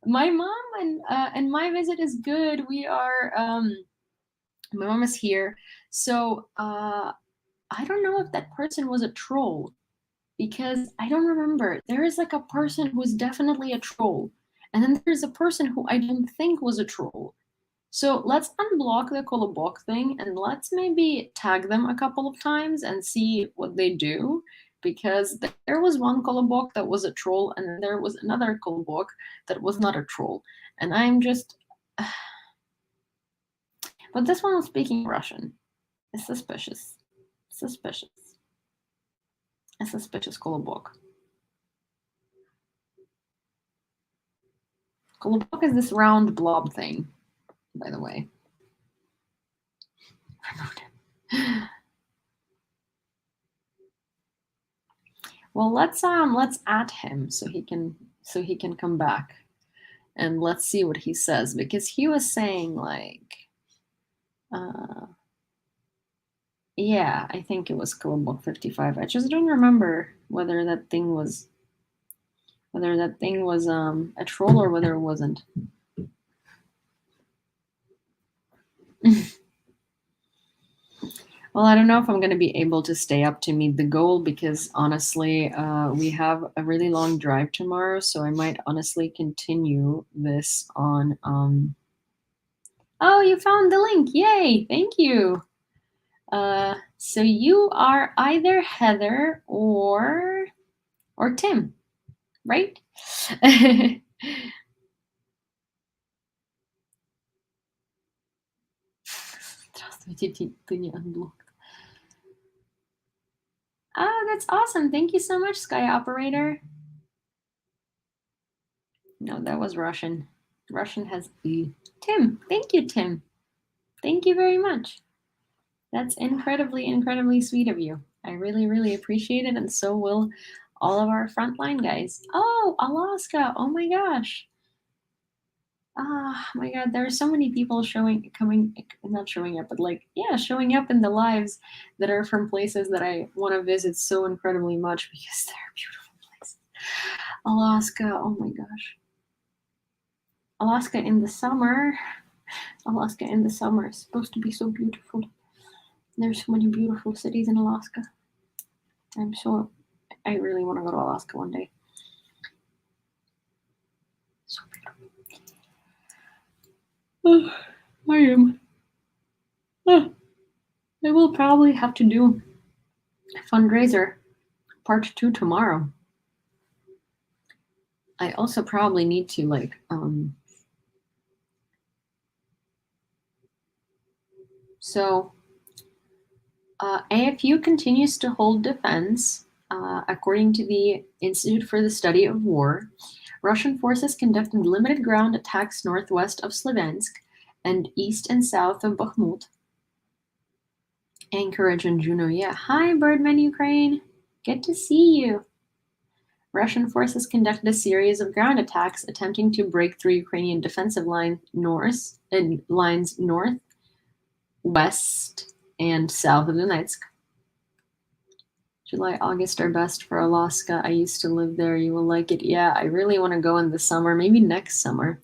My mom and my visit is good. We are my mom is here. So I don't know if that person was a troll, because I don't remember. There is like a person who's definitely a troll, and then there's a person who I don't think was a troll. So let's unblock the Kolobok thing and let's maybe tag them a couple of times and see what they do. Because there was one Kolobok that was a troll, and then there was another Kolobok that was not a troll. And I'm just. But this one was speaking Russian. It's suspicious. Suspicious. A suspicious Kolobok. Kolobok is this round blob thing, by the way. Well, let's add him so he can come back, and let's see what he says, because he was saying like, yeah, I think it was Kolobok 55. I just don't remember whether that thing was a troll or whether it wasn't. Well, I don't know if I'm going to be able to stay up to meet the goal, because honestly, we have a really long drive tomorrow, so I might honestly continue this on. Oh, you found the link! Yay! Thank you. So you are either Heather or Tim, right? Здравствуйте, ты не unblocked. Oh, that's awesome. Thank you so much, Sky Operator. No, that was Russian. Russian has E. Tim, thank you, Tim. Thank you very much. That's incredibly sweet of you. I really appreciate it, and so will all of our frontline guys. Oh, Alaska! Oh my gosh! Ah, my God! There are so many people not showing up, but showing up in the lives that are from places that I want to visit so incredibly much because they're beautiful places. Alaska! Oh my gosh! Alaska in the summer. Alaska in the summer is supposed to be so beautiful. There's so many beautiful cities in Alaska. I really want to go to Alaska one day. So beautiful. Oh, I am. Oh, I will probably have to do a fundraiser part 2 tomorrow. I also probably need to So AFU continues to hold defense. According to the Institute for the Study of War, Russian forces conducted limited ground attacks northwest of Slaviansk and east and south of Bakhmut. Anchorage and Juno, yeah. Hi, Birdman Ukraine. Good to see you. Russian forces conducted a series of ground attacks attempting to break through Ukrainian defensive lines north, west, and south of Donetsk. July, August are best for Alaska. I used to live there. You will like it. Yeah, I really want to go in the summer, maybe next summer.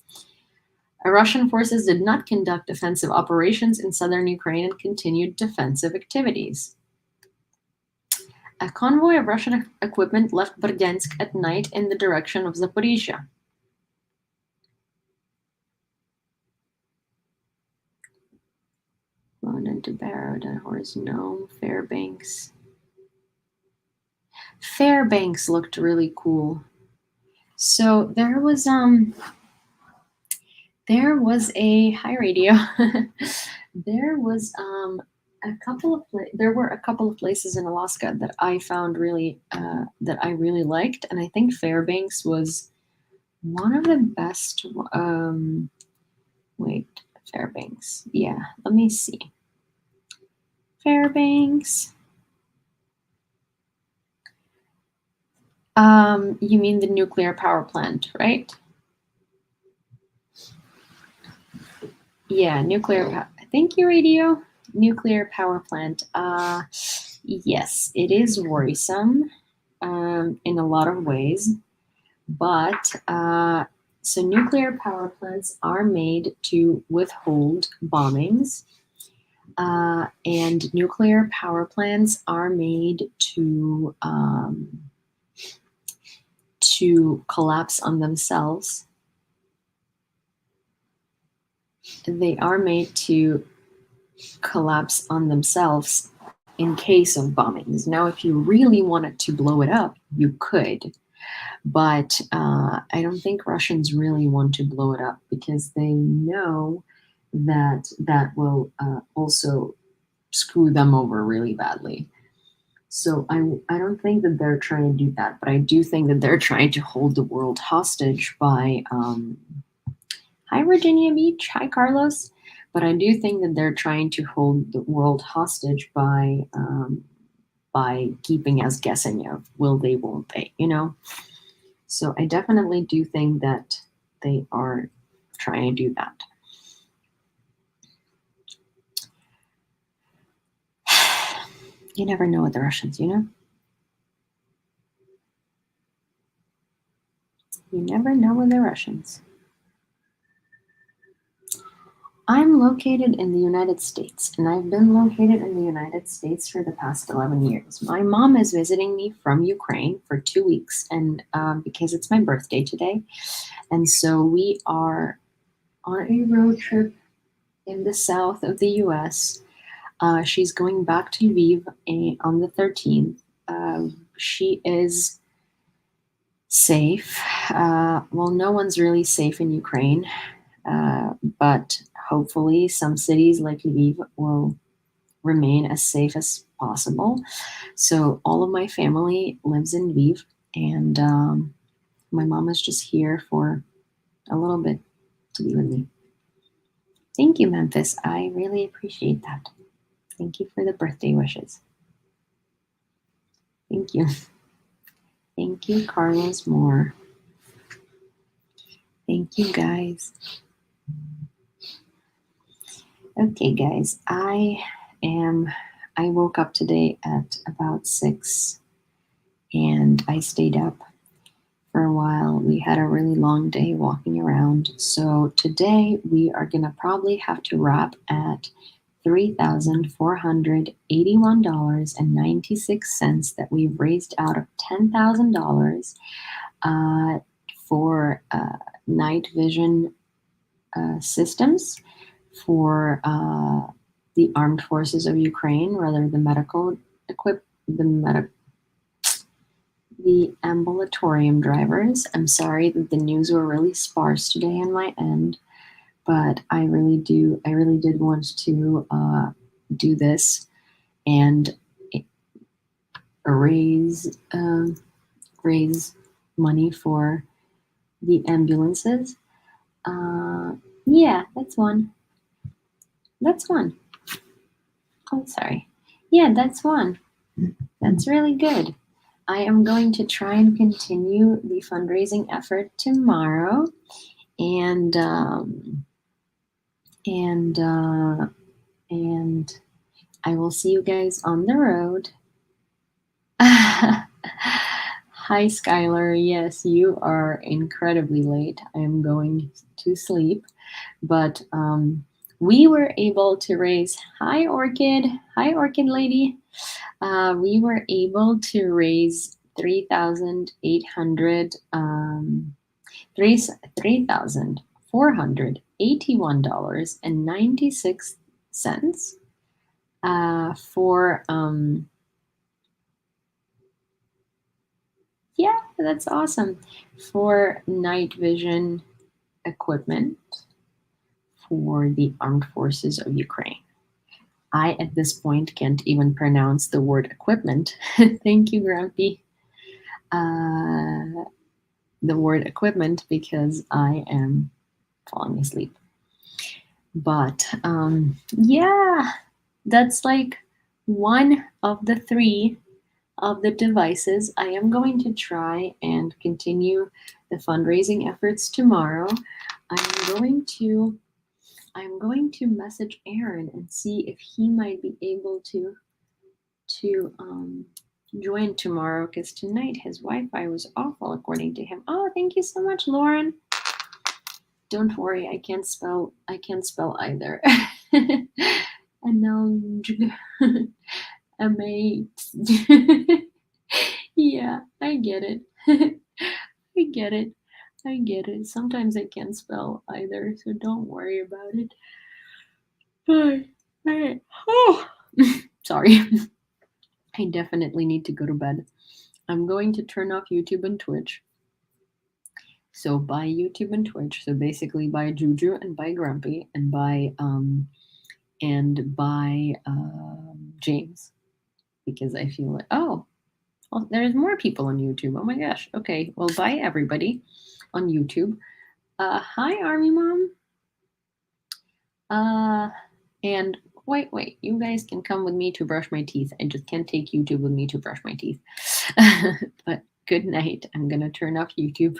Russian forces did not conduct offensive operations in southern Ukraine and continued defensive activities. A convoy of Russian equipment left Berdyansk at night in the direction of Zaporizhia. London to Barrow, Horse Gnome, Fairbanks. Fairbanks looked really cool. So there was hi radio. There were a couple of places in Alaska that I found really that I really liked, and I think Fairbanks was one of the best. Fairbanks. Yeah, let me see. Fairbanks. You mean the nuclear power plant, right? Yeah, nuclear power. Thank you, radio. Nuclear power plant. Yes, it is worrisome in a lot of ways, but so nuclear power plants are made to withhold bombings, and nuclear power plants are made to collapse on themselves. They are made to collapse on themselves in case of bombings. Now, if you really wanted to blow it up, you could. But I don't think Russians really want to blow it up because they know that that will also screw them over really badly. So I don't think that they're trying to do that, but I do think that they're trying to hold the world hostage by hi Virginia Beach, hi Carlos. But I do think that they're trying to hold the world hostage by keeping us guessing of will they, won't they, you know? So I definitely do think that they are trying to do that. You never know with the Russians, you know? You never know with the Russians. I'm located in the United States, and I've been located in the United States for the past 11 years. My mom is visiting me from Ukraine for 2 weeks, and because it's my birthday today. And so we are on a road trip in the south of the US. She's going back to Lviv on the 13th. She is safe. Well, no one's really safe in Ukraine, but hopefully some cities like Lviv will remain as safe as possible. So all of my family lives in Lviv, and my mom is just here for a little bit to be with me. Thank you, Memphis. I really appreciate that. Thank you for the birthday wishes. Thank you. Thank you, Carlos Moore. Thank you, guys. Okay, guys, I woke up today at about 6 and I stayed up for a while. We had a really long day walking around. So today we are going to probably have to wrap at $3,481.96 that we've raised out of $10,000 for night vision systems for the armed forces of Ukraine, rather the medical the ambulatorium drivers. I'm sorry that the news were really sparse today on my end, but I really did want to do this and raise money for the ambulances. Yeah, that's one. That's one. Oh, sorry. Yeah, that's one. That's really good. I am going to try and continue the fundraising effort tomorrow, and I will see you guys on the road. Hi, Skylar. Yes, you are incredibly late. I am going to sleep, but we were able to raise. Hi, Orchid. Hi, Orchid lady. We were able to raise $3,481.96 for yeah, that's awesome, for night vision equipment for the armed forces of Ukraine. I, at this point, can't even pronounce the word equipment. Thank you, Grumpy. The word equipment, because I am falling asleep. But yeah, that's like one of the 3 of the devices. I am going to try and continue the fundraising efforts tomorrow. I'm going to message Aaron and see if he might be able to join tomorrow, because tonight his Wi-Fi was awful according to him. Oh, thank you so much, Lauren. Don't worry, I can't spell either. And now yeah, I get it. I get it. Sometimes I can't spell either, so don't worry about it. But sorry. I definitely need to go to bed. I'm going to turn off YouTube and Twitch. So buy YouTube and Twitch. So basically buy Juju and buy Grumpy and buy James, because I feel like, oh, well, there's more people on YouTube. Oh my gosh. Okay, well, bye everybody on YouTube. Hi, Army Mom. And wait, you guys can come with me to brush my teeth. I just can't take YouTube with me to brush my teeth. But good night. I'm gonna turn off YouTube.